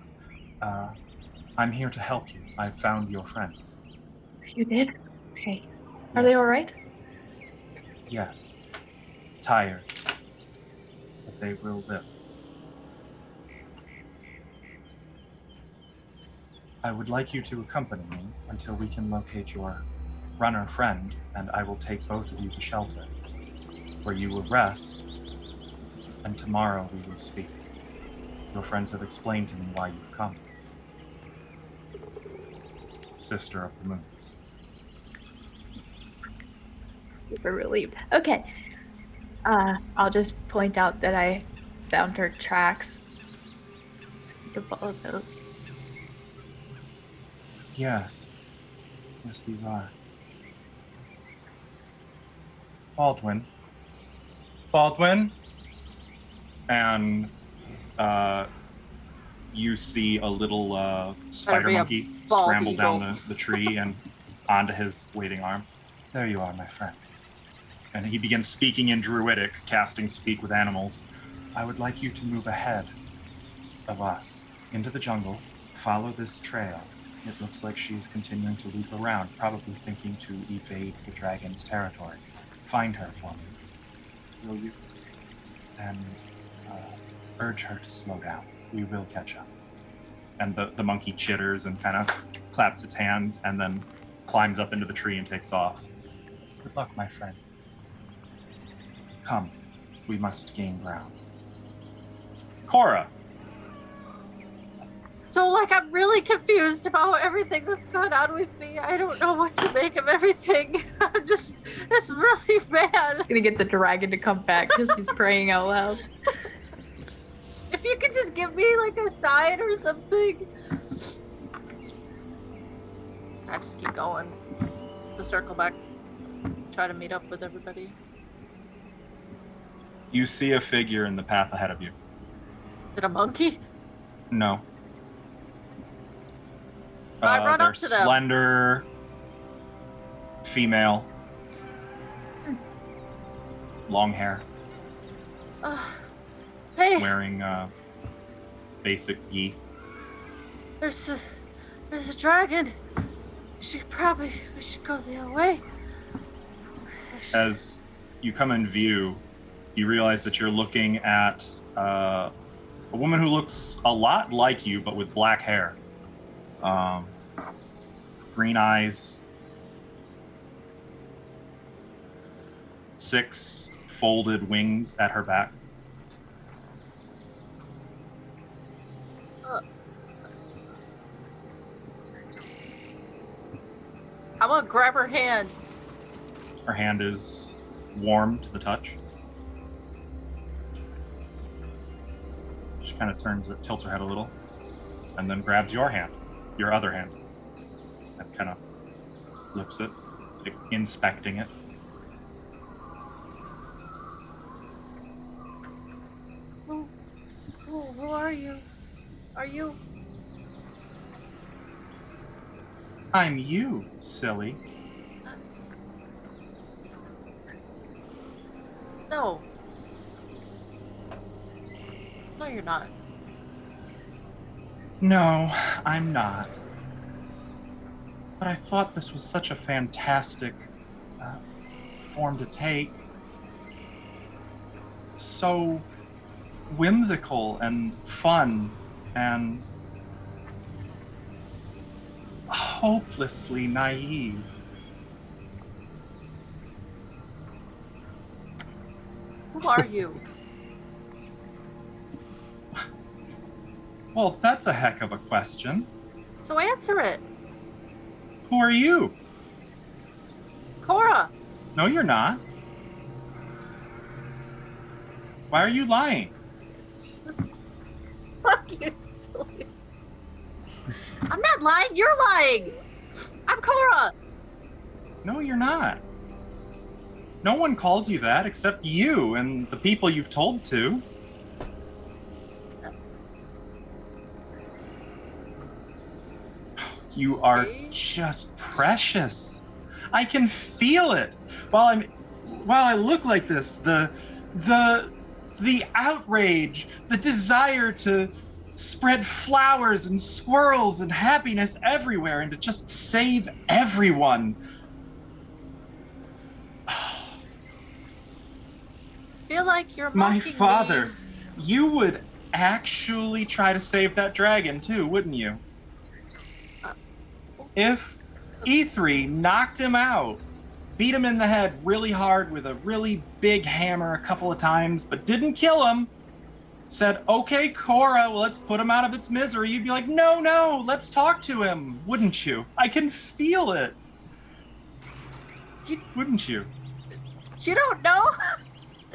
Speaker 2: I'm here to help you. I found your friends.
Speaker 6: You did? Okay. Are they all right?
Speaker 2: Yes. Tired. But they will live. I would like you to accompany me until we can locate your runner friend, and I will take both of you to shelter, where you will rest, and tomorrow we will speak. Your friends have explained to me why you've come. Sister of the Moons.
Speaker 6: Super relieved. Okay. I'll just point out that I found her tracks. So we can follow those.
Speaker 2: Yes. Yes, these are. Baldwin. Baldwin? And you see a little spider monkey scramble down the tree and onto his waiting arm. There you are, my friend. And he begins speaking in Druidic, casting Speak with Animals. I would like you to move ahead of us into the jungle, follow this trail. It looks like she's continuing to loop around, probably thinking to evade the dragon's territory. Find her for me, will you? And urge her to slow down. We will catch up. And the monkey chitters and kind of claps its hands and then climbs up into the tree and takes off. Good luck, my friend. Come, we must gain ground. Cora!
Speaker 5: So, like, I'm really confused about everything that's going on with me. I don't know what to make of everything. It's really bad.
Speaker 6: I'm gonna get the dragon to come back because she's praying out loud.
Speaker 5: If you could just give me, like, a sign or something. I just keep going. To circle back. Try to meet up with everybody.
Speaker 2: You see a figure in the path ahead of you.
Speaker 5: Is it a monkey?
Speaker 2: No.
Speaker 5: I run
Speaker 2: they're
Speaker 5: up to them.
Speaker 2: slender, female, long hair,
Speaker 5: Hey,
Speaker 2: wearing basic gi.
Speaker 5: there's a dragon. We should go the other way.
Speaker 2: As you come in view, you realize that you're looking at a woman who looks a lot like you, but with black hair. Green eyes, 6 folded wings at her back.
Speaker 5: gonna grab her hand.
Speaker 2: Her hand is warm to the touch. She kind of tilts her head a little, and then grabs your hand, your other hand, and kind of lifts it, like inspecting it.
Speaker 5: Who are you? Are you?
Speaker 2: I'm you, silly.
Speaker 5: No. No, you're not.
Speaker 2: No, I'm not. But I thought this was such a fantastic form to take. So whimsical and fun and hopelessly naive.
Speaker 5: Who are you?
Speaker 2: Well, that's a heck of a question.
Speaker 5: So answer it.
Speaker 2: Who are you?
Speaker 5: Cora.
Speaker 2: No, you're not. Why are you lying?
Speaker 5: Fuck you, silly. I'm not lying. You're lying. I'm Cora.
Speaker 2: No, you're not. No one calls you that except you and the people you've told to. You are just precious. I can feel it. While I look like this, the outrage, the desire to spread flowers and squirrels and happiness everywhere and to just save everyone.
Speaker 5: Feel like you're
Speaker 2: My
Speaker 5: mocking
Speaker 2: father,
Speaker 5: me.
Speaker 2: you would actually try to save that dragon too, wouldn't you? If E3 knocked him out, beat him in the head really hard with a really big hammer a couple of times, but didn't kill him, said, okay, Cora, well, let's put him out of its misery, you'd be like, no, let's talk to him, wouldn't you? I can feel it. Wouldn't you?
Speaker 5: You don't know?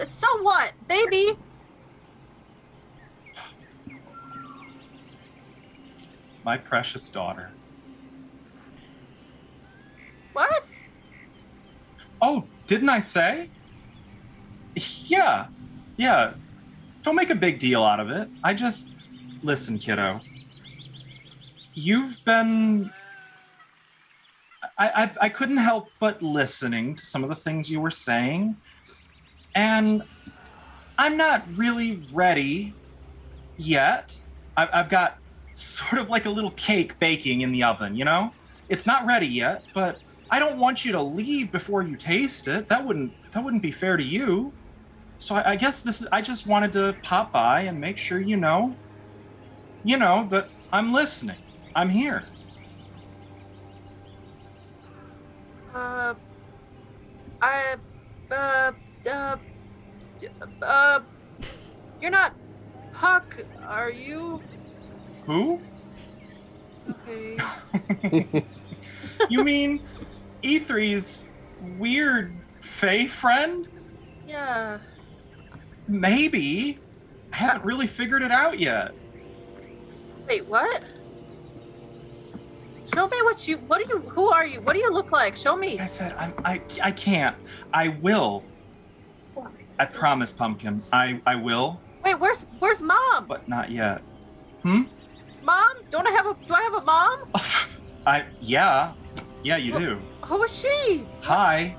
Speaker 5: So what, baby?
Speaker 2: My precious daughter.
Speaker 5: What?
Speaker 2: Oh, didn't I say? Yeah. Don't make a big deal out of it. Listen, kiddo. You've been... I couldn't help but listening to some of the things you were saying. And I'm not really ready yet. I've got sort of like a little cake baking in the oven, you know? It's not ready yet, but I don't want you to leave before you taste it. That wouldn't be fair to you. So I guess I just wanted to pop by and make sure you know that I'm listening. I'm here.
Speaker 5: You're not Huck, are you?
Speaker 2: Who?
Speaker 5: Okay.
Speaker 2: You mean E3's weird Fae friend?
Speaker 5: Yeah.
Speaker 2: Maybe. I haven't really figured it out yet.
Speaker 5: Wait, what? Show me who are you? What do you look like? Show me.
Speaker 2: I said, I can't. I will. I promise, Pumpkin. I will.
Speaker 5: Wait, where's Mom?
Speaker 2: But not yet.
Speaker 5: Mom? Do I have a mom?
Speaker 2: Yeah, you do.
Speaker 5: Who is she?
Speaker 2: Hi.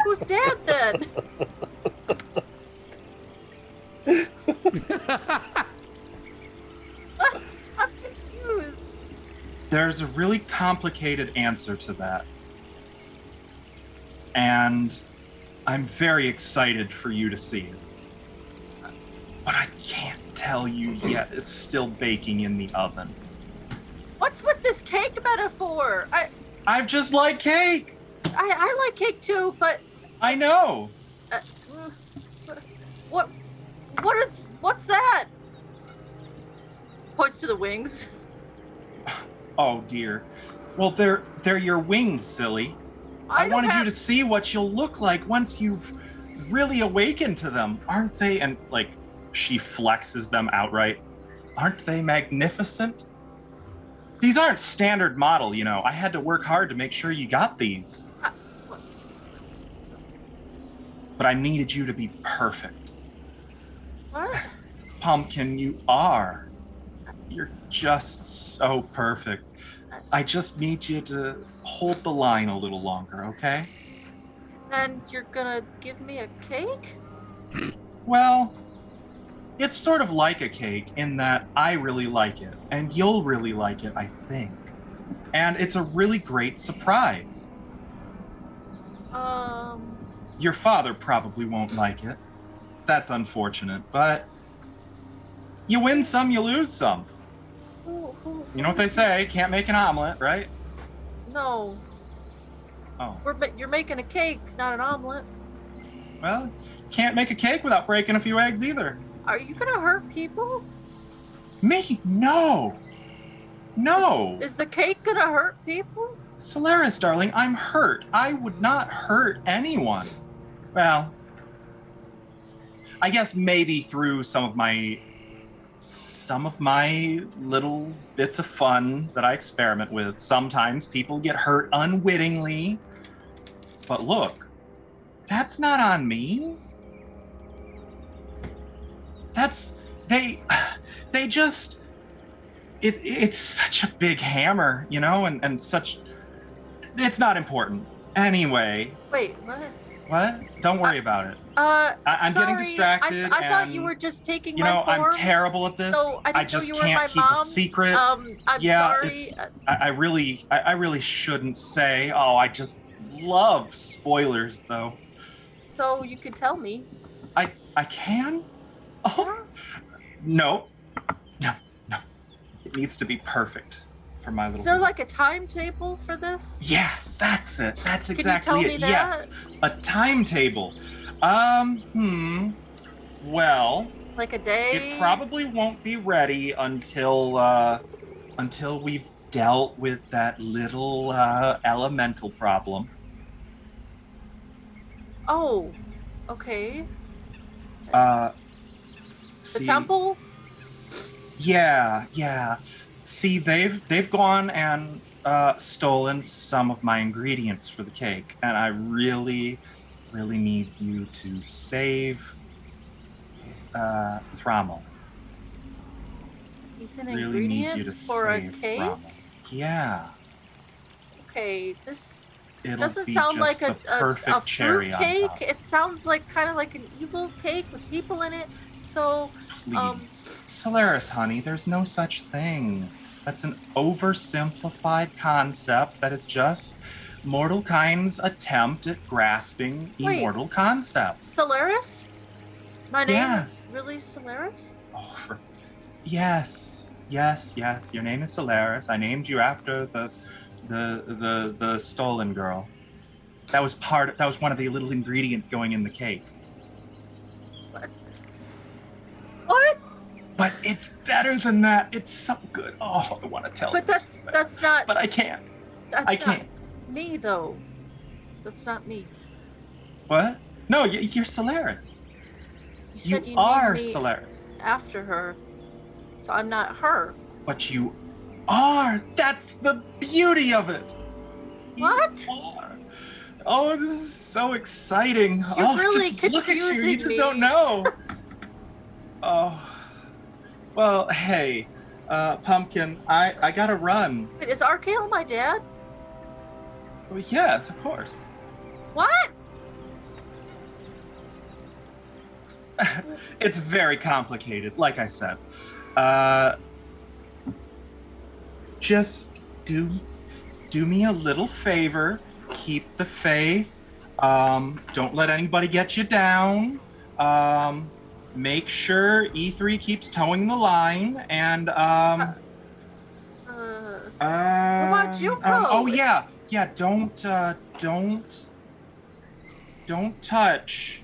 Speaker 5: Who's Dad then? I'm confused.
Speaker 2: There's a really complicated answer to that. And I'm very excited for you to see it. But I can't tell you yet. It's still baking in the oven.
Speaker 5: What's with this cake metaphor?
Speaker 2: I just like cake.
Speaker 5: I like cake too, but
Speaker 2: I know.
Speaker 5: What's that? Points to the wings.
Speaker 2: Oh dear. Well, they're your wings, silly. I wanted you to see what you'll look like once you've really awakened to them, aren't they? And like, she flexes them outright. Aren't they magnificent? These aren't standard model, you know. I had to work hard to make sure you got these. But I needed you to be perfect.
Speaker 5: What?
Speaker 2: Pumpkin, you are. You're just so perfect. I just need you to hold the line a little longer, okay?
Speaker 5: And you're gonna give me a cake?
Speaker 2: Well, it's sort of like a cake in that I really like it, and you'll really like it, I think. And it's a really great surprise. Your father probably won't like it. That's unfortunate, but you win some, you lose some. You know what they say, can't make an omelet, right?
Speaker 5: No.
Speaker 2: Oh.
Speaker 5: You're making a cake, not an omelet.
Speaker 2: Well, can't make a cake without breaking a few eggs either.
Speaker 5: Are you gonna hurt people?
Speaker 2: Me? No. No.
Speaker 5: Is the cake gonna hurt people?
Speaker 2: Solaris, darling, I'm hurt. I would not hurt anyone. Well, I guess maybe through some of my little bits of fun that I experiment with. Sometimes people get hurt unwittingly. But look, that's not on me. They just, it's such a big hammer, you know, and such, it's not important. Anyway.
Speaker 5: Wait, what?
Speaker 2: What? Don't worry about it. I'm
Speaker 5: sorry,
Speaker 2: getting distracted.
Speaker 5: I thought you were just taking my
Speaker 2: form.
Speaker 5: I'm
Speaker 2: terrible at this.
Speaker 5: So I
Speaker 2: just
Speaker 5: know you
Speaker 2: can't
Speaker 5: were
Speaker 2: keep
Speaker 5: my mom.
Speaker 2: a secret.
Speaker 5: I'm sorry.
Speaker 2: I really shouldn't say. Oh, I just love spoilers, though.
Speaker 5: So you could tell me.
Speaker 2: I can? Oh, no. It needs to be perfect for my little.
Speaker 5: Is there like a timetable for this?
Speaker 2: Yes, that's it. That's exactly
Speaker 5: Can you tell
Speaker 2: it.
Speaker 5: me that?
Speaker 2: Yes, a timetable. Well.
Speaker 5: Like a day?
Speaker 2: It probably won't be ready until we've dealt with that little elemental problem.
Speaker 5: Oh, okay.
Speaker 2: The
Speaker 5: temple?
Speaker 2: Yeah. See, they've gone and stolen some of my ingredients for the cake, and I really need you to save Thrommel.
Speaker 5: He's an
Speaker 2: Really
Speaker 5: ingredient
Speaker 2: need you to
Speaker 5: for a
Speaker 2: save
Speaker 5: cake?
Speaker 2: Thrommel. Yeah.
Speaker 5: Okay, this
Speaker 2: It'll
Speaker 5: doesn't
Speaker 2: be
Speaker 5: sound
Speaker 2: just
Speaker 5: like
Speaker 2: the perfect
Speaker 5: a
Speaker 2: cherry
Speaker 5: fruit
Speaker 2: on
Speaker 5: cake.
Speaker 2: top.
Speaker 5: It sounds like kind of like an evil cake with people in it. So,
Speaker 2: Please. Solaris, honey, there's no such thing. That's an oversimplified concept that is just mortal kind's attempt at grasping
Speaker 5: Wait.
Speaker 2: immortal concepts.
Speaker 5: Solaris? My name
Speaker 2: Yeah.
Speaker 5: is really Solaris?
Speaker 2: Oh, yes. Your name is Solaris. I named you after the stolen girl. That was one of the little ingredients going in the cake.
Speaker 5: What?
Speaker 2: But it's better than that. It's so good. Oh, I want to tell you.
Speaker 5: But that's not.
Speaker 2: But I can't.
Speaker 5: That's
Speaker 2: I
Speaker 5: not
Speaker 2: can't.
Speaker 5: me though. That's not me.
Speaker 2: What? No, you're Solaris.
Speaker 5: You said you
Speaker 2: are
Speaker 5: named me
Speaker 2: Solaris.
Speaker 5: after her, so I'm not her.
Speaker 2: But you are. That's the beauty of it.
Speaker 5: What?
Speaker 2: You are. Oh, this is so exciting.
Speaker 5: You're really
Speaker 2: just look at you. You
Speaker 5: confusing
Speaker 2: just
Speaker 5: me.
Speaker 2: don't know. Oh. Well, hey, Pumpkin, I gotta run.
Speaker 5: Wait, is Arcale my dad?
Speaker 2: Well, yes, of course.
Speaker 5: What?
Speaker 2: It's very complicated, like I said. Just do me a little favor. Keep the faith. Don't let anybody get you down. Make sure E3 keeps towing the line, and
Speaker 5: What about Junko?
Speaker 2: oh yeah, don't touch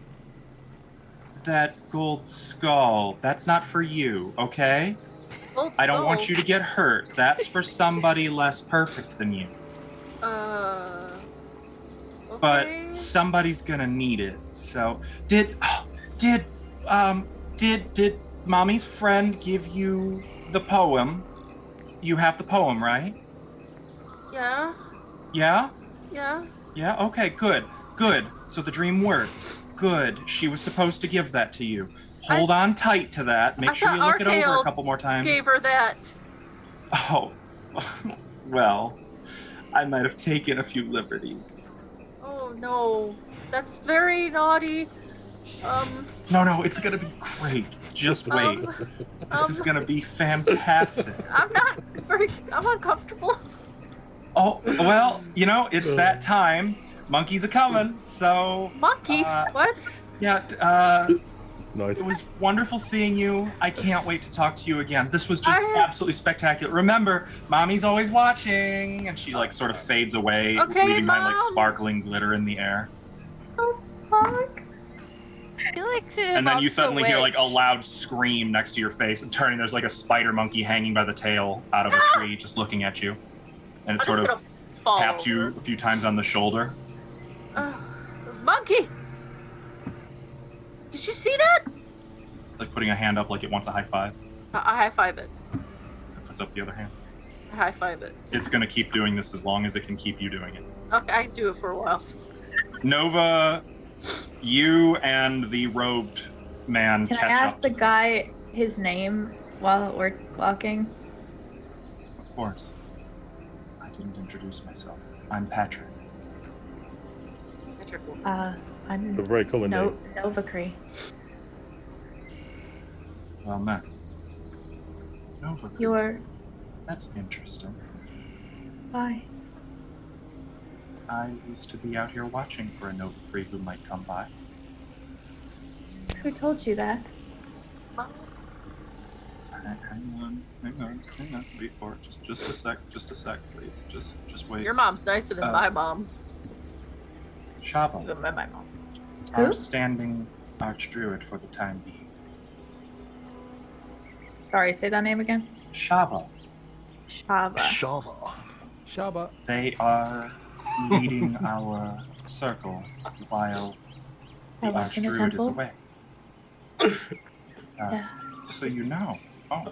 Speaker 2: that gold skull. That's not for you, okay? I don't want you to get hurt. That's for somebody less perfect than you.
Speaker 5: Okay.
Speaker 2: But somebody's gonna need it. So, did Mommy's friend give you the poem? You have the poem, right?
Speaker 5: Yeah.
Speaker 2: Yeah?
Speaker 5: Yeah.
Speaker 2: Yeah? Okay, good. Good. So the dream worked. Good. She was supposed to give that to you. Hold on tight to that. Make sure you look it over a couple more times.
Speaker 5: Gave her that.
Speaker 2: Oh. Well, I might have taken a few liberties.
Speaker 5: Oh no. That's very naughty.
Speaker 2: No, it's gonna be great. Just wait. This is gonna be fantastic.
Speaker 5: I'm uncomfortable.
Speaker 2: Oh, well, it's that time. Monkeys are coming, so...
Speaker 5: Monkey? What?
Speaker 2: Yeah,
Speaker 4: Nice.
Speaker 2: It was wonderful seeing you. I can't wait to talk to you again. This was just absolutely spectacular. Remember, Mommy's always watching, and she, sort of fades away, leaving behind, sparkling glitter in the air.
Speaker 6: Oh, fuck.
Speaker 3: I feel like
Speaker 2: and then you suddenly hear, a loud scream next to your face, and turning, there's, a spider monkey hanging by the tail out of a tree, just looking at you. And it sort of taps you a few times on the shoulder.
Speaker 5: Monkey! Did you see that?
Speaker 2: Putting a hand up like it wants a high five.
Speaker 5: I high five it.
Speaker 2: It puts up the other hand.
Speaker 5: I high five it.
Speaker 2: It's gonna keep doing this as long as it can keep you doing it.
Speaker 5: Okay, I can do it for a while.
Speaker 2: Nova, you and the robed man
Speaker 6: Can
Speaker 2: catch
Speaker 6: I ask
Speaker 2: up.
Speaker 6: the guy his name while we're walking?
Speaker 2: Of course. I didn't introduce myself. I'm Patrick.
Speaker 6: I'm
Speaker 4: A very common name.
Speaker 6: Novacree.
Speaker 2: Well met. Nova.
Speaker 6: You're...
Speaker 2: That's interesting.
Speaker 6: Bye.
Speaker 2: I used to be out here watching for a Nova Free who might come by.
Speaker 6: Who told you that?
Speaker 2: Hang on. Wait for it. Just a sec, please. Just wait.
Speaker 5: Your mom's nicer than my mom.
Speaker 2: Shava.
Speaker 5: Even my mom.
Speaker 2: Our
Speaker 6: Who?
Speaker 2: standing archdruid for the time being.
Speaker 6: Sorry, say that name again.
Speaker 2: Shava.
Speaker 6: Shava.
Speaker 1: Shaba.
Speaker 2: They are leading our circle while the
Speaker 6: was in the
Speaker 2: archdruid is
Speaker 6: temple?
Speaker 2: away.
Speaker 6: Yeah.
Speaker 2: So you know. Oh.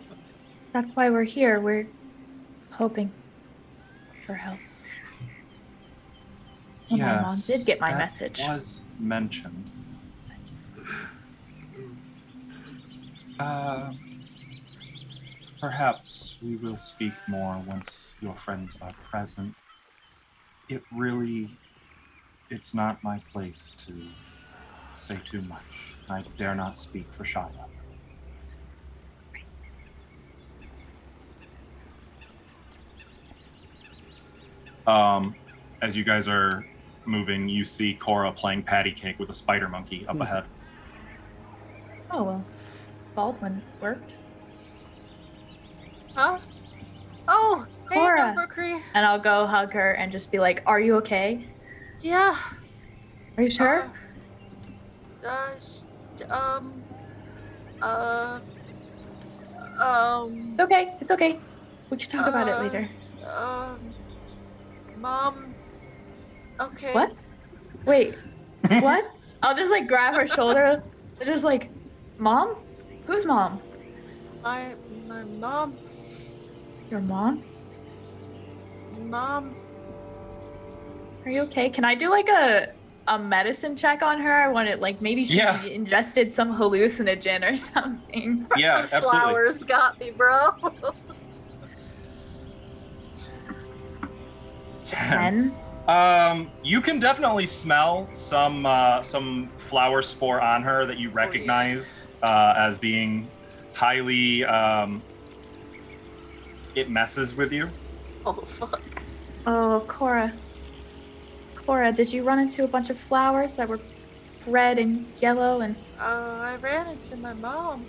Speaker 6: That's why we're here. We're hoping for help. Well, my mom did get my message.
Speaker 2: Was mentioned. Perhaps we will speak more once your friends are present. It's not my place to say too much. I dare not speak for Shaya. As you guys are moving, you see Cora playing patty cake with a spider monkey up ahead.
Speaker 6: Oh, well. Baldwin worked.
Speaker 5: Huh? Oh,
Speaker 6: Cora.
Speaker 5: hey, Novacree.
Speaker 6: And I'll go hug her and just be like, are you okay?
Speaker 5: Yeah.
Speaker 6: Are you sure? It's okay. We can talk about it later.
Speaker 5: Mom. Okay.
Speaker 6: What? Wait. What? I'll just grab her shoulder. Just Mom? Who's mom?
Speaker 5: My mom.
Speaker 6: Your mom?
Speaker 5: Mom.
Speaker 6: Are you okay? Can I do a medicine check on her? I want it maybe she ingested some hallucinogen or something.
Speaker 2: Yeah,
Speaker 5: Those
Speaker 2: absolutely.
Speaker 5: flowers got me, bro.
Speaker 6: 10?
Speaker 2: You can definitely smell some flower spore on her that you recognize as being highly it messes with you.
Speaker 5: Oh fuck.
Speaker 6: Oh, Cora. Cora, did you run into a bunch of flowers that were red and yellow and...
Speaker 5: I ran into my mom.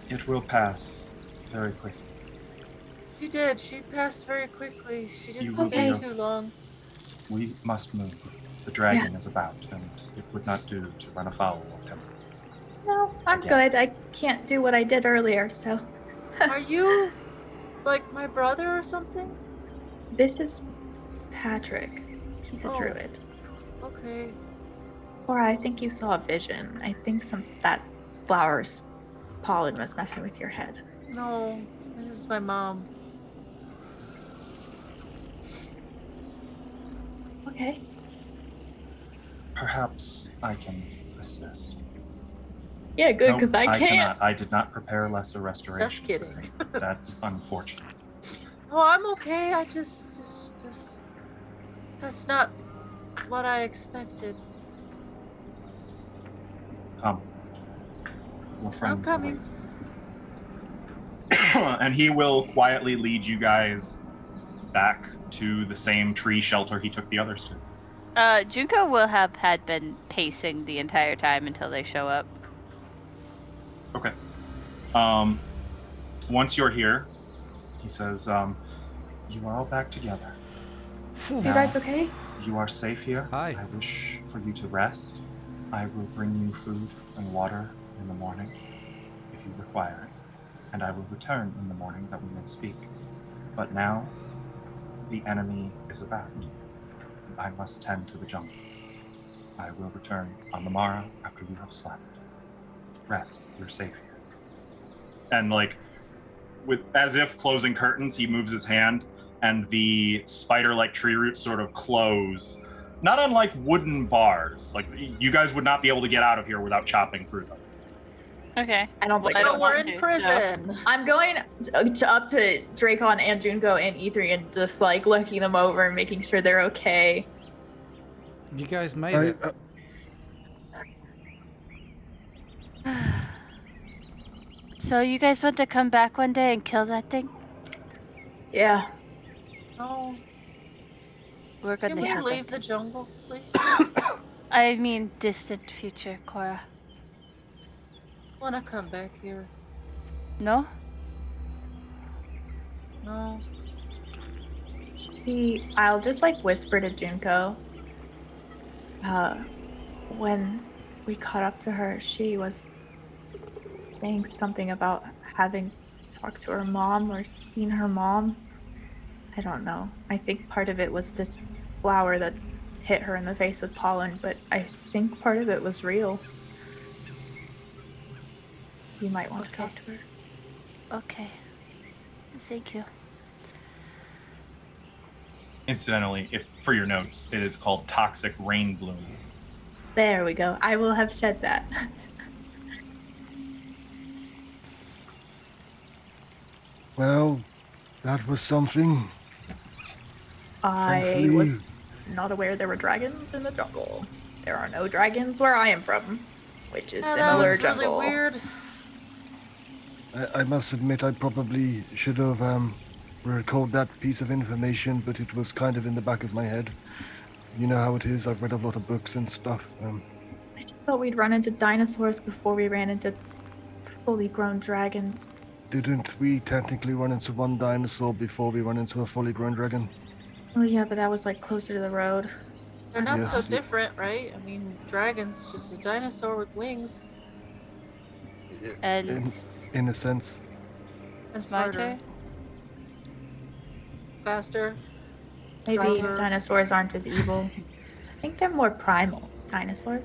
Speaker 2: It will pass very quickly.
Speaker 5: She did. She passed very quickly. She
Speaker 2: You
Speaker 5: didn't
Speaker 2: will
Speaker 5: stay
Speaker 2: be-
Speaker 5: too long.
Speaker 2: We must move. The dragon is about, and it would not do to run afoul of him.
Speaker 6: No, I'm
Speaker 2: Again.
Speaker 6: good. I can't do what I did earlier, so.
Speaker 5: Are you like my brother or something?
Speaker 6: This is Patrick. He's a
Speaker 5: Oh.
Speaker 6: druid.
Speaker 5: Okay.
Speaker 6: Or I think you saw a vision. I think that flower's pollen was messing with your head.
Speaker 5: No, this is my mom.
Speaker 6: Okay.
Speaker 2: Perhaps I can assist.
Speaker 6: Yeah, good,
Speaker 2: Nope,
Speaker 6: because I can't.
Speaker 2: cannot. I did not prepare lesser restoration.
Speaker 5: Just kidding.
Speaker 2: today. That's unfortunate.
Speaker 5: Oh, I'm okay. I just that's not what I expected.
Speaker 2: Come. Your
Speaker 5: I'm
Speaker 2: friends
Speaker 5: coming.
Speaker 2: await. And he will quietly lead you guys back to the same tree shelter he took the others to.
Speaker 3: Junko will have had been pacing the entire time until they show up.
Speaker 2: Okay. Once you're here, he says, you are all back together.
Speaker 6: You
Speaker 2: Now,
Speaker 6: guys okay?
Speaker 2: You are safe here.
Speaker 1: Hi.
Speaker 2: I wish for you to rest. I will bring you food and water in the morning, if you require it. And I will return in the morning that we may speak. But now, the enemy is about. I must tend to the jungle. I will return on the morrow after you have slept. Rest. You're safe here. And with as if closing curtains, he moves his hand, and the spider-like tree roots sort of close, not unlike wooden bars. Like, you guys would not be able to get out of here without chopping through them.
Speaker 3: Okay.
Speaker 6: I don't think
Speaker 3: I
Speaker 5: But
Speaker 3: don't
Speaker 5: we're
Speaker 3: want
Speaker 5: in
Speaker 3: to,
Speaker 5: prison.
Speaker 6: I'm going up to Dracon and Junko and E3 and just looking them over and making sure they're okay.
Speaker 1: You guys made it.
Speaker 3: So you guys want to come back one day and kill that thing?
Speaker 6: Yeah.
Speaker 5: No.
Speaker 3: We're
Speaker 5: Can
Speaker 3: gonna
Speaker 5: we
Speaker 3: have
Speaker 5: leave
Speaker 3: it.
Speaker 5: the jungle, please?
Speaker 3: I mean, distant future, Cora.
Speaker 5: I wanna come back here.
Speaker 3: No?
Speaker 5: No.
Speaker 6: I'll just whisper to Junko. When we caught up to her, she was saying something about having talked to her mom or seen her mom. I don't know. I think part of it was this flower that hit her in the face with pollen, but I think part of it was real. You might want to
Speaker 3: Okay.
Speaker 6: talk to her.
Speaker 3: Okay. Thank you.
Speaker 2: Incidentally, for your notes, it is called Toxic Rain Bloom.
Speaker 6: There we go. I will have said that.
Speaker 7: Well, that was something.
Speaker 6: I
Speaker 7: Thankfully-
Speaker 6: was not aware there were dragons in the jungle. There are no dragons where I am from, which is
Speaker 5: Oh, that
Speaker 6: similar
Speaker 5: was really
Speaker 6: jungle.
Speaker 5: weird.
Speaker 7: I must admit I probably should have recalled that piece of information, but it was kind of in the back of my head. You know how it is. I've read a lot of books and stuff.
Speaker 6: I just thought we'd run into dinosaurs before we ran into fully grown dragons.
Speaker 7: Didn't we technically run into one dinosaur before we run into a fully grown dragon?
Speaker 6: Oh yeah, but that was closer to the road.
Speaker 5: They're not so
Speaker 7: Yes.
Speaker 5: different, right? I mean, dragon's just a dinosaur with wings
Speaker 3: And
Speaker 7: In a sense.
Speaker 5: and
Speaker 3: it's my
Speaker 5: smarter,
Speaker 3: turn.
Speaker 5: faster.
Speaker 6: Maybe
Speaker 5: Stronger.
Speaker 6: dinosaurs aren't as evil. I think they're more primal. Dinosaurs?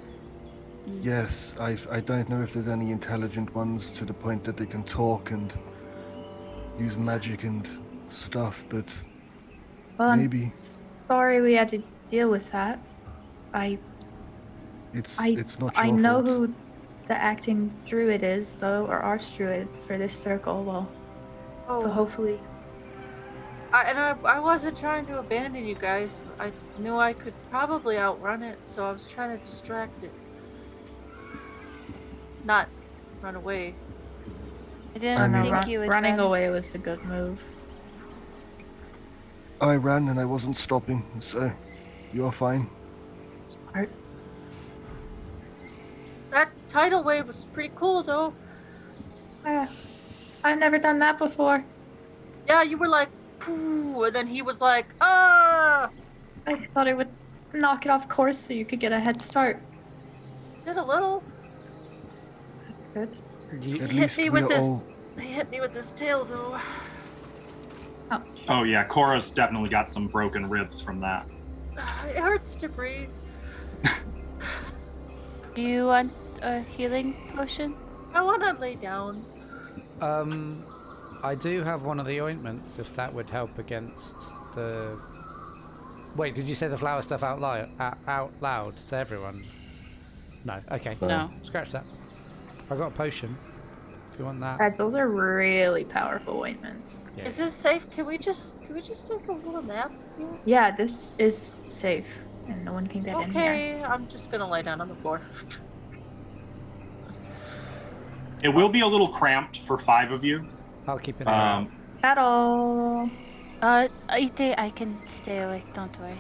Speaker 7: Yes, I don't know if there's any intelligent ones to the point that they can talk and use magic and stuff, but
Speaker 6: Well,
Speaker 7: maybe
Speaker 6: I'm sorry we had to deal with that.
Speaker 7: it's
Speaker 6: I
Speaker 7: not your
Speaker 6: I know
Speaker 7: fault.
Speaker 6: who the acting druid is, though, or archdruid for this circle. Well,
Speaker 5: Oh,
Speaker 6: so hopefully.
Speaker 5: I wasn't trying to abandon you guys. I knew I could probably outrun it, so I was trying to distract it. Not run away.
Speaker 3: I didn't
Speaker 7: I mean-
Speaker 3: think you would
Speaker 6: running
Speaker 3: run.
Speaker 6: away was the good move.
Speaker 7: I ran and I wasn't stopping, so you're fine.
Speaker 6: Smart.
Speaker 5: That tidal wave was pretty cool, though.
Speaker 6: I've never done that before.
Speaker 5: Yeah, you were like, pooh, and then he was like, ah!
Speaker 6: I thought it would knock it off course so you could get a head start.
Speaker 5: Did a little.
Speaker 6: Good.
Speaker 7: At
Speaker 5: He
Speaker 7: least
Speaker 5: hit me
Speaker 7: we're
Speaker 5: with
Speaker 7: all.
Speaker 5: this. He hit me with this tail, though.
Speaker 2: Oh yeah, Cora's definitely got some broken ribs from that.
Speaker 5: It hurts to breathe.
Speaker 3: Do you want a healing potion?
Speaker 5: I want to lay down.
Speaker 1: I do have one of the ointments, if that would help against the... Wait, did you say the flower stuff out loud to everyone? No, okay.
Speaker 3: No.
Speaker 1: Scratch that. I got a potion, if you want that.
Speaker 6: Guys, those are really powerful ointments.
Speaker 1: Yeah.
Speaker 5: Is this safe? Can we just take a little nap here?
Speaker 6: Yeah, this is safe, and no one can get in here.
Speaker 5: Okay, I'm just gonna lay down on the floor.
Speaker 2: It will be a little cramped for 5 of you.
Speaker 1: I'll keep it in.
Speaker 6: At all.
Speaker 3: I think I can stay awake, don't worry.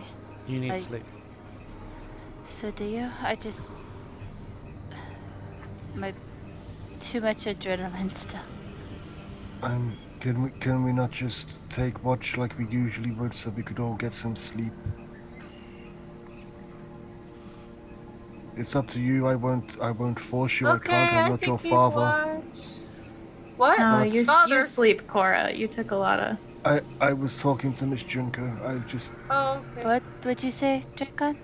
Speaker 1: You need sleep.
Speaker 3: So do you? I just... My... Too much adrenaline still.
Speaker 7: Can we not just take watch like we usually would, so we could all get some sleep? It's up to you. I won't force you.
Speaker 5: Okay,
Speaker 7: I can't. I'm not your father.
Speaker 5: What?
Speaker 6: No, you
Speaker 5: Father?
Speaker 6: sleep, Cora. You took a lot of...
Speaker 7: I was talking to Miss Junko.
Speaker 5: Oh, okay.
Speaker 3: What would you say, Dragon?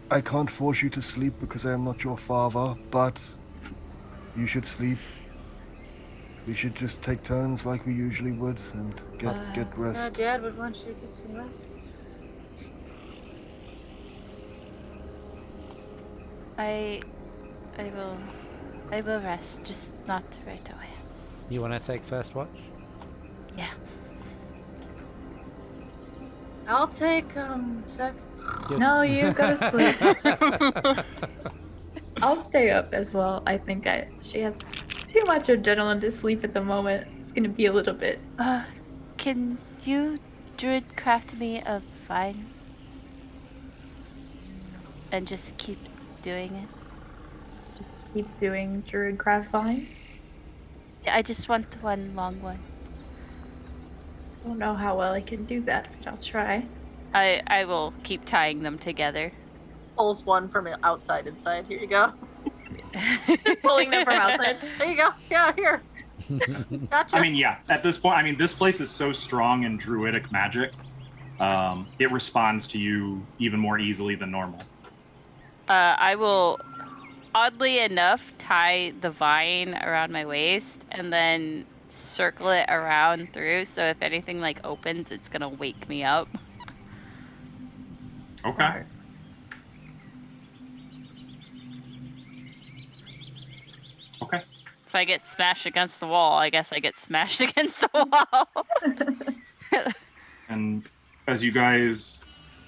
Speaker 7: I can't force you to sleep because I am not your father, but you should sleep. We should just take turns like we usually would and get rest.
Speaker 5: Dad would want you to get some rest.
Speaker 3: I will rest, just not right away.
Speaker 1: You want to take first watch?
Speaker 3: Yeah.
Speaker 5: I'll take sec.
Speaker 6: No, you go to sleep. I'll stay up as well. I think she has too much adrenaline to sleep at the moment. It's gonna be a little bit.
Speaker 3: Can you, Druid, craft me a vine? And just keep doing it?
Speaker 6: Just keep doing Druid Craft Vine.
Speaker 3: Yeah, I just want one long one.
Speaker 6: I don't know how well I can do that, but I'll try.
Speaker 3: I will keep tying them together.
Speaker 5: Pulls one from outside inside. Here you go.
Speaker 6: Just pulling them from outside.
Speaker 5: There you go. Yeah, here. Gotcha.
Speaker 2: I mean, yeah, at this point, this place is so strong in druidic magic. It responds to you even more easily than normal.
Speaker 3: I will, oddly enough, tie the vine around my waist and then circle it around through, so if anything like opens, it's gonna wake me up.
Speaker 2: Okay. Okay.
Speaker 3: If I get smashed against the wall, I guess I get smashed against the wall.
Speaker 2: And as you guys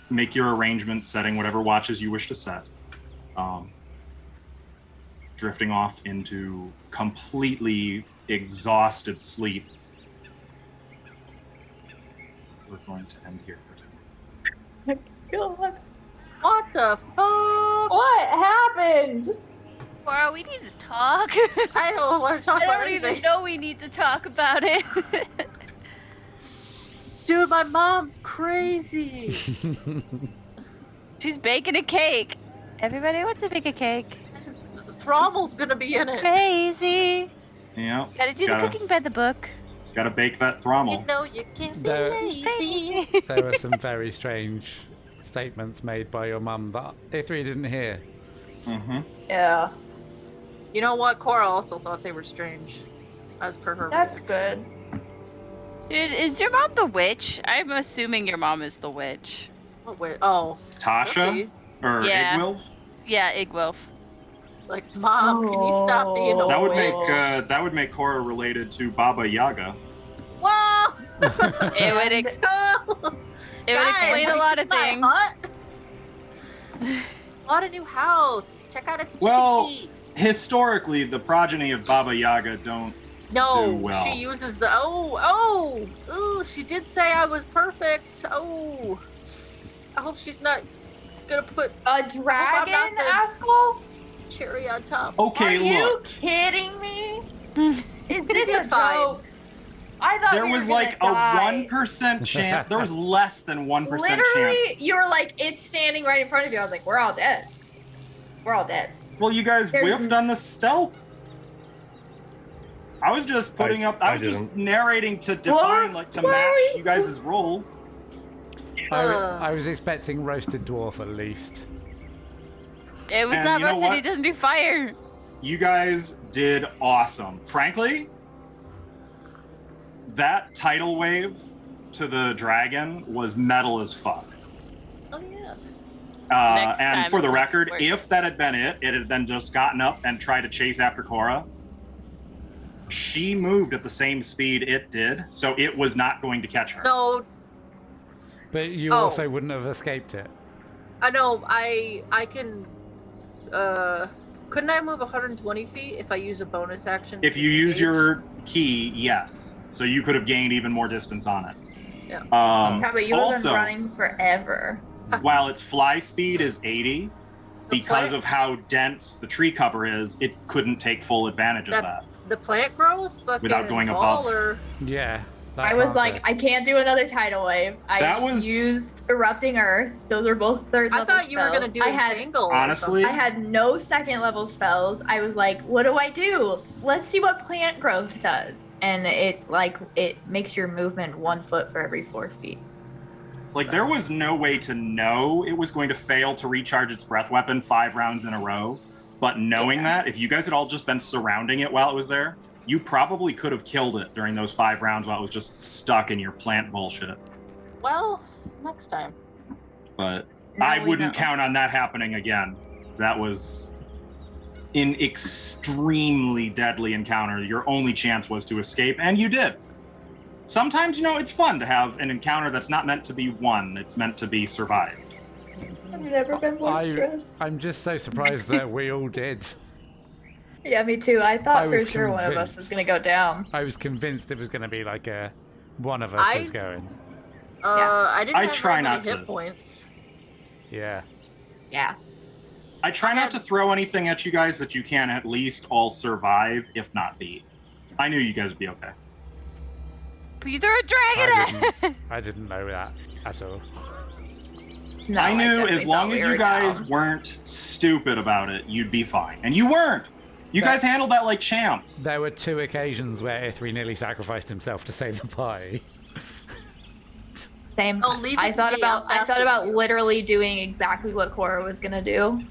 Speaker 2: make your arrangements, setting whatever watches you wish to set, drifting off into completely exhausted sleep, we're going to end here for tonight.
Speaker 6: God.
Speaker 5: What the fuck?
Speaker 6: What happened?
Speaker 3: Cora, we need to talk.
Speaker 5: I don't want to talk
Speaker 3: I
Speaker 5: about
Speaker 3: don't
Speaker 5: anything.
Speaker 3: even know we need to talk about it.
Speaker 5: Dude, my mom's crazy.
Speaker 3: She's baking a cake. Everybody wants to bake a cake.
Speaker 5: The Thrommel's gonna be in it.
Speaker 3: Crazy.
Speaker 2: Yeah.
Speaker 3: Gotta do the cooking by the book.
Speaker 2: Gotta bake that
Speaker 5: You
Speaker 2: thrommel.
Speaker 5: know you can't be
Speaker 1: There-
Speaker 5: lazy.
Speaker 1: There were some very strange statements made by your mum that Ithri didn't hear.
Speaker 2: Mm-hmm.
Speaker 6: Yeah,
Speaker 5: You know what? Cora also thought they were strange, as per her.
Speaker 6: that's
Speaker 5: reaction.
Speaker 6: good.
Speaker 3: Dude, is your mom the witch? I'm assuming your mom is the witch.
Speaker 5: Oh, wait. Oh,
Speaker 2: Tasha
Speaker 5: okay.
Speaker 2: or
Speaker 3: Yeah.
Speaker 2: Igwilf?
Speaker 3: Yeah, Igwilf.
Speaker 5: Like, Mom, can you stop being a
Speaker 2: That would
Speaker 5: witch?
Speaker 2: make Cora related to Baba Yaga.
Speaker 5: Whoa!
Speaker 3: It would
Speaker 5: Guys,
Speaker 3: explain a
Speaker 5: have
Speaker 3: lot
Speaker 5: you
Speaker 3: of
Speaker 5: seen my
Speaker 3: things.
Speaker 5: hut? Bought a new house. Check out its chicken
Speaker 2: Well,
Speaker 5: feet.
Speaker 2: Historically, the progeny of Baba Yaga don't.
Speaker 5: No,
Speaker 2: do well.
Speaker 5: she uses the ooh, she did say I was perfect. Oh, I hope she's not gonna put
Speaker 6: A dragon,
Speaker 5: not the-
Speaker 6: asshole?
Speaker 5: cherry on top.
Speaker 2: Okay,
Speaker 6: Are you
Speaker 2: look.
Speaker 6: kidding me? Is
Speaker 5: You
Speaker 6: this
Speaker 5: did
Speaker 6: a
Speaker 5: fine.
Speaker 6: joke? I thought
Speaker 2: There
Speaker 6: we
Speaker 2: was
Speaker 6: were
Speaker 2: like
Speaker 6: gonna
Speaker 2: a
Speaker 6: die.
Speaker 2: 1% chance. There was less than 1%
Speaker 6: Literally,
Speaker 2: chance.
Speaker 6: you were like, it's standing right in front of you. I was like, we're all dead. We're all dead.
Speaker 2: Well, you guys
Speaker 6: There's
Speaker 2: whiffed on the stealth. I was just putting up. I was just
Speaker 4: didn't.
Speaker 2: narrating to define, like, to match you guys' roles.
Speaker 1: I was expecting roasted dwarf at least.
Speaker 3: It was
Speaker 2: And
Speaker 3: not
Speaker 2: you know
Speaker 3: roasted.
Speaker 2: what?
Speaker 3: He doesn't do fire.
Speaker 2: You guys did awesome. Frankly, that tidal wave to the dragon was metal as fuck.
Speaker 5: Oh yeah.
Speaker 3: Next
Speaker 2: And
Speaker 3: time
Speaker 2: for the
Speaker 3: it's
Speaker 2: record,
Speaker 3: worse.
Speaker 2: if that had been it had then just gotten up and tried to chase after Cora. She moved at the same speed it did, so it was not going to catch her.
Speaker 5: No,
Speaker 1: But you
Speaker 5: Oh.
Speaker 1: also wouldn't have escaped it.
Speaker 5: I know. I can. Couldn't I move 120 feet if I use a bonus action? to
Speaker 2: If you use
Speaker 5: disengage?
Speaker 2: your key, yes. So you could have gained even more distance on it.
Speaker 5: Yeah.
Speaker 6: Yeah, but you have
Speaker 2: also,
Speaker 6: been running forever.
Speaker 2: while its fly speed is 80,
Speaker 5: The
Speaker 2: because
Speaker 5: plant-
Speaker 2: of how dense the tree cover is, it couldn't take full advantage of that.
Speaker 5: the plant growth, fucking
Speaker 2: Without going above.
Speaker 5: baller.
Speaker 1: Yeah. that
Speaker 6: I was
Speaker 1: can't
Speaker 6: like,
Speaker 1: be.
Speaker 6: I can't do another tidal wave. I
Speaker 2: That was-
Speaker 6: used erupting earth. Those are both third
Speaker 5: I
Speaker 6: level
Speaker 5: thought you were gonna
Speaker 6: spells.
Speaker 5: do
Speaker 6: I had
Speaker 5: entangle. or
Speaker 2: Honestly,
Speaker 6: I had no second level spells. I was like, what do I do? Let's see what plant growth does. And it makes your movement 1 foot for every 4 feet.
Speaker 2: like, there was no way to know it was going to fail to recharge its breath weapon 5 rounds in a row. But knowing that, if you guys had all just been surrounding it while it was there, you probably could have killed it during those 5 rounds while it was just stuck in your plant bullshit.
Speaker 5: something. Well, next time.
Speaker 2: But
Speaker 6: Now
Speaker 2: I
Speaker 6: we
Speaker 2: wouldn't
Speaker 6: know.
Speaker 2: count on that happening again. That was an extremely deadly encounter. Your only chance was to escape, and you did. Sometimes, it's fun to have an encounter that's not meant to be won, it's meant to be survived.
Speaker 6: I've never been more stressed.
Speaker 1: I'm just so surprised that we all did.
Speaker 6: Yeah, me too. I thought
Speaker 1: I was
Speaker 6: for sure one of us was
Speaker 1: convinced.
Speaker 6: gonna go down.
Speaker 1: I was convinced it was going to be like one of us is going.
Speaker 5: I didn't
Speaker 2: I
Speaker 5: have
Speaker 2: try
Speaker 5: very many
Speaker 2: not
Speaker 5: hit
Speaker 2: to.
Speaker 5: points.
Speaker 1: Yeah.
Speaker 6: Yeah.
Speaker 2: I try not to throw anything at you guys that you can at least all survive, if not beat. I knew you guys would be okay.
Speaker 3: But you threw a dragon at.
Speaker 1: I didn't know that at all.
Speaker 6: No,
Speaker 2: I knew
Speaker 6: definitely
Speaker 2: as long
Speaker 6: thought we
Speaker 2: as
Speaker 6: were
Speaker 2: you guys
Speaker 6: down.
Speaker 2: weren't stupid about it, you'd be fine. And you weren't! You guys handled that like champs.
Speaker 1: There were 2 occasions where Ithri nearly sacrificed himself to save the party.
Speaker 6: Same.
Speaker 5: Oh, leave it
Speaker 6: I
Speaker 5: to
Speaker 6: thought
Speaker 5: me,
Speaker 6: about
Speaker 5: I'll
Speaker 6: I
Speaker 5: fast
Speaker 6: thought
Speaker 5: it
Speaker 6: about
Speaker 5: for you.
Speaker 6: literally doing exactly what Cora was gonna do.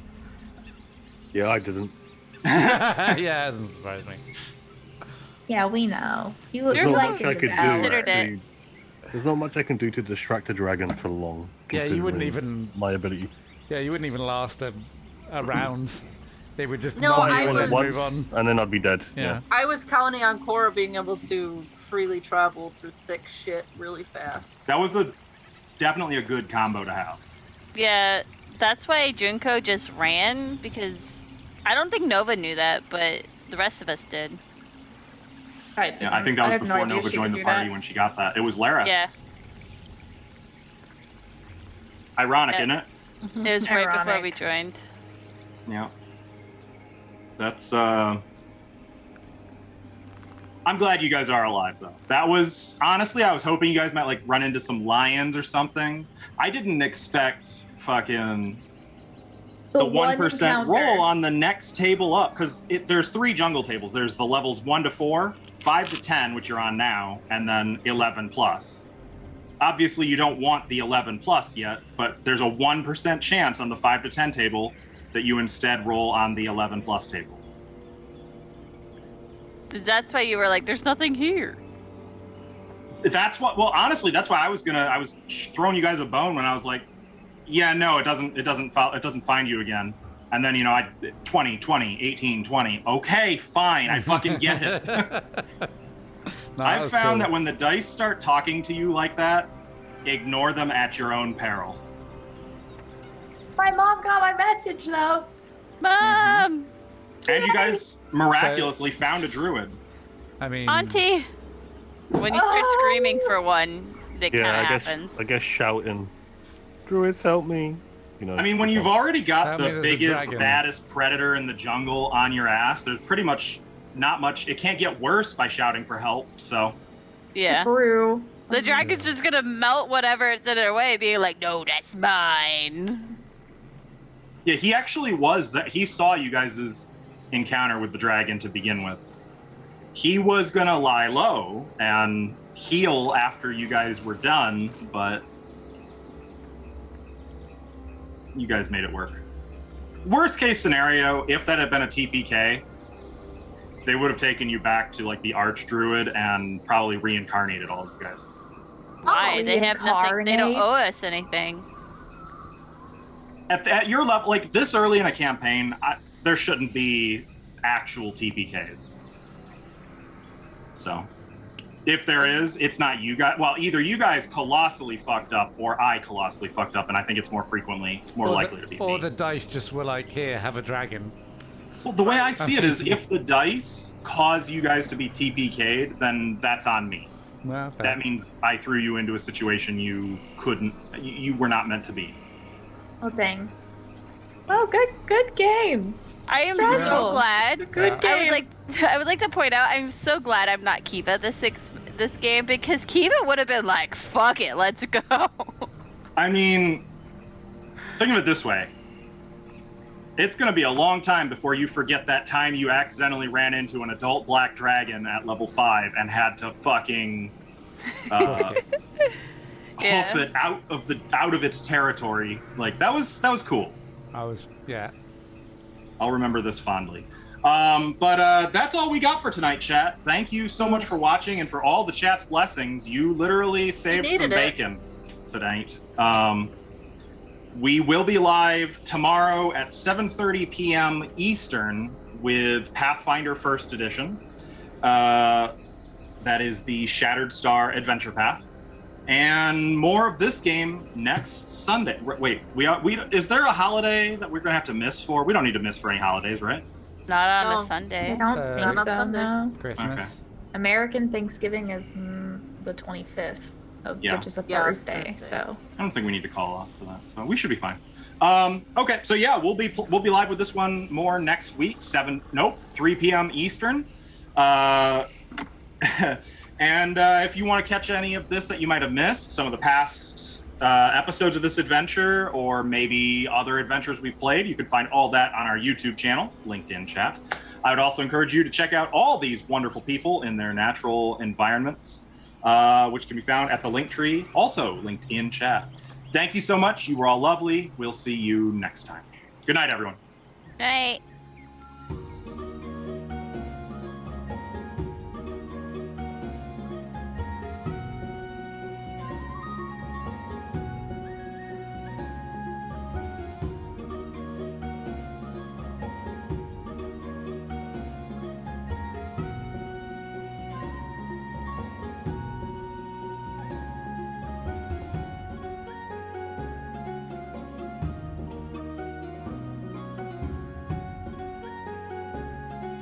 Speaker 4: Yeah, I didn't.
Speaker 1: Yeah, it doesn't surprise me.
Speaker 6: Yeah, we know. You
Speaker 4: There's
Speaker 3: You're
Speaker 6: you
Speaker 4: not
Speaker 3: right.
Speaker 6: like
Speaker 4: much I
Speaker 6: it
Speaker 4: could
Speaker 6: about-
Speaker 4: do.
Speaker 3: Considered it.
Speaker 4: to- There's not much I can do to distract a dragon for long.
Speaker 1: Yeah, you wouldn't
Speaker 4: considering
Speaker 1: even.
Speaker 4: my ability.
Speaker 1: Yeah, you wouldn't even last a round. They would just
Speaker 5: No,
Speaker 1: knock
Speaker 5: I
Speaker 1: you and then
Speaker 5: was-
Speaker 1: move on.
Speaker 4: And then I'd be dead.
Speaker 1: Yeah.
Speaker 5: I was counting on Cora being able to freely travel through thick shit really fast.
Speaker 2: That was definitely a good combo to have.
Speaker 3: Yeah, that's why Junko just ran, because I don't think Nova knew that, but the rest of us did.
Speaker 6: Right.
Speaker 2: Yeah, I think that was
Speaker 6: have no
Speaker 2: before
Speaker 6: idea
Speaker 2: Nova
Speaker 6: she
Speaker 2: joined
Speaker 6: could
Speaker 2: the
Speaker 6: do
Speaker 2: party
Speaker 6: that.
Speaker 2: when she got that. It was Lara.
Speaker 3: Yeah.
Speaker 2: Ironic,
Speaker 3: Yeah.
Speaker 2: isn't it?
Speaker 3: It was right before
Speaker 6: Ironic.
Speaker 3: we joined.
Speaker 2: Yeah. That's I'm glad you guys are alive though. That was honestly, I was hoping you guys might like run into some lions or something. I didn't expect fucking the
Speaker 6: one
Speaker 2: 1%
Speaker 6: encounter.
Speaker 2: roll on the next table up, because there's 3 jungle tables. There's the levels 1 to 4, 5 to 10, which you're on now, and then 11 plus. Obviously, you don't want the 11 plus yet, but there's a 1% chance on the 5 to 10 table that you instead roll on the 11 plus table.
Speaker 3: That's why you were like, "There's nothing here."
Speaker 2: That's what. Well, honestly, that's why I was throwing you guys a bone when I was like, yeah, no, it doesn't find you again. And then, I 20, 20, 18, 20. Okay, fine. I fucking get it.
Speaker 1: No,
Speaker 2: I've
Speaker 1: was
Speaker 2: found
Speaker 1: cool.
Speaker 2: that when the dice start talking to you like that, ignore them at your own peril.
Speaker 6: My mom got my message though.
Speaker 3: Mom,
Speaker 2: And you guys miraculously found a druid.
Speaker 1: I mean,
Speaker 3: Auntie. When you start screaming for one, it kind
Speaker 4: Yeah,
Speaker 3: of
Speaker 4: I guess
Speaker 3: happens.
Speaker 4: I guess shouting, "Druids help me!"
Speaker 2: I mean, when you've already got
Speaker 1: Tell me
Speaker 2: the
Speaker 1: there's a
Speaker 2: biggest,
Speaker 1: dragon.
Speaker 2: baddest predator in the jungle on your ass, there's pretty much not much. It can't get worse by shouting for help. So
Speaker 3: Yeah.
Speaker 6: Brew.
Speaker 3: The dragon's just gonna melt whatever it's in their way, being like, no, that's mine.
Speaker 2: Yeah, he actually was that. He saw you guys' encounter with the dragon to begin with. He was gonna lie low and heal after you guys were done, but you guys made it work. Worst case scenario, if that had been a TPK, they would have taken you back to like the Archdruid and probably reincarnated all of you guys.
Speaker 3: Why? They have nothing. They don't owe us anything.
Speaker 2: At your level, like this early in a campaign, there shouldn't be actual TPKs. So, if there is, it's not you guys. Well, either you guys colossally fucked up, or I colossally fucked up, and I think it's more likely to be me.
Speaker 1: Or the dice just were like, here, have a dragon.
Speaker 2: Well, the way I see it is, if the dice cause you guys to be TPK'd, then that's on me.
Speaker 1: Well,
Speaker 2: that means I threw you into a situation you were not meant to be.
Speaker 6: Oh, dang. Oh, good games.
Speaker 3: I am so glad.
Speaker 6: Good game.
Speaker 3: I would like to point out, I'm so glad I'm not Kiva this game, because Kiva would have been like, fuck it, let's go.
Speaker 2: I mean, think of it this way. It's going to be a long time before you forget that time you accidentally ran into an adult black dragon at level 5 and had to fucking hoof it out of its territory. Like that was cool. I'll remember this fondly. But that's all we got for tonight, chat. Thank you so much for watching and for all the chat's blessings. You literally saved some bacon tonight. We will be live tomorrow at 7:30 p.m. Eastern with Pathfinder First Edition. That is the Shattered Star Adventure Path. And more of this game next Sunday. Wait, is there a holiday that we're going to have to miss for? We don't need to miss for any holidays, right?
Speaker 3: Not on a Sunday.
Speaker 6: I don't think
Speaker 5: not
Speaker 6: so,
Speaker 5: Sunday.
Speaker 6: no.
Speaker 1: Christmas.
Speaker 2: Okay.
Speaker 6: American Thanksgiving is the 25th, which is a Thursday. So
Speaker 2: I don't think we need to call off for that, so we should be fine. Okay, so yeah, we'll be live with this one more next week, 3 p.m. Eastern. And if you want to catch any of this that you might have missed, some of the past episodes of this adventure, or maybe other adventures we've played, you can find all that on our YouTube channel, linked in chat. I would also encourage you to check out all these wonderful people in their natural environments, which can be found at the link tree, also linked in chat. Thank you so much. You were all lovely. We'll see you next time. Good night, everyone.
Speaker 3: Night.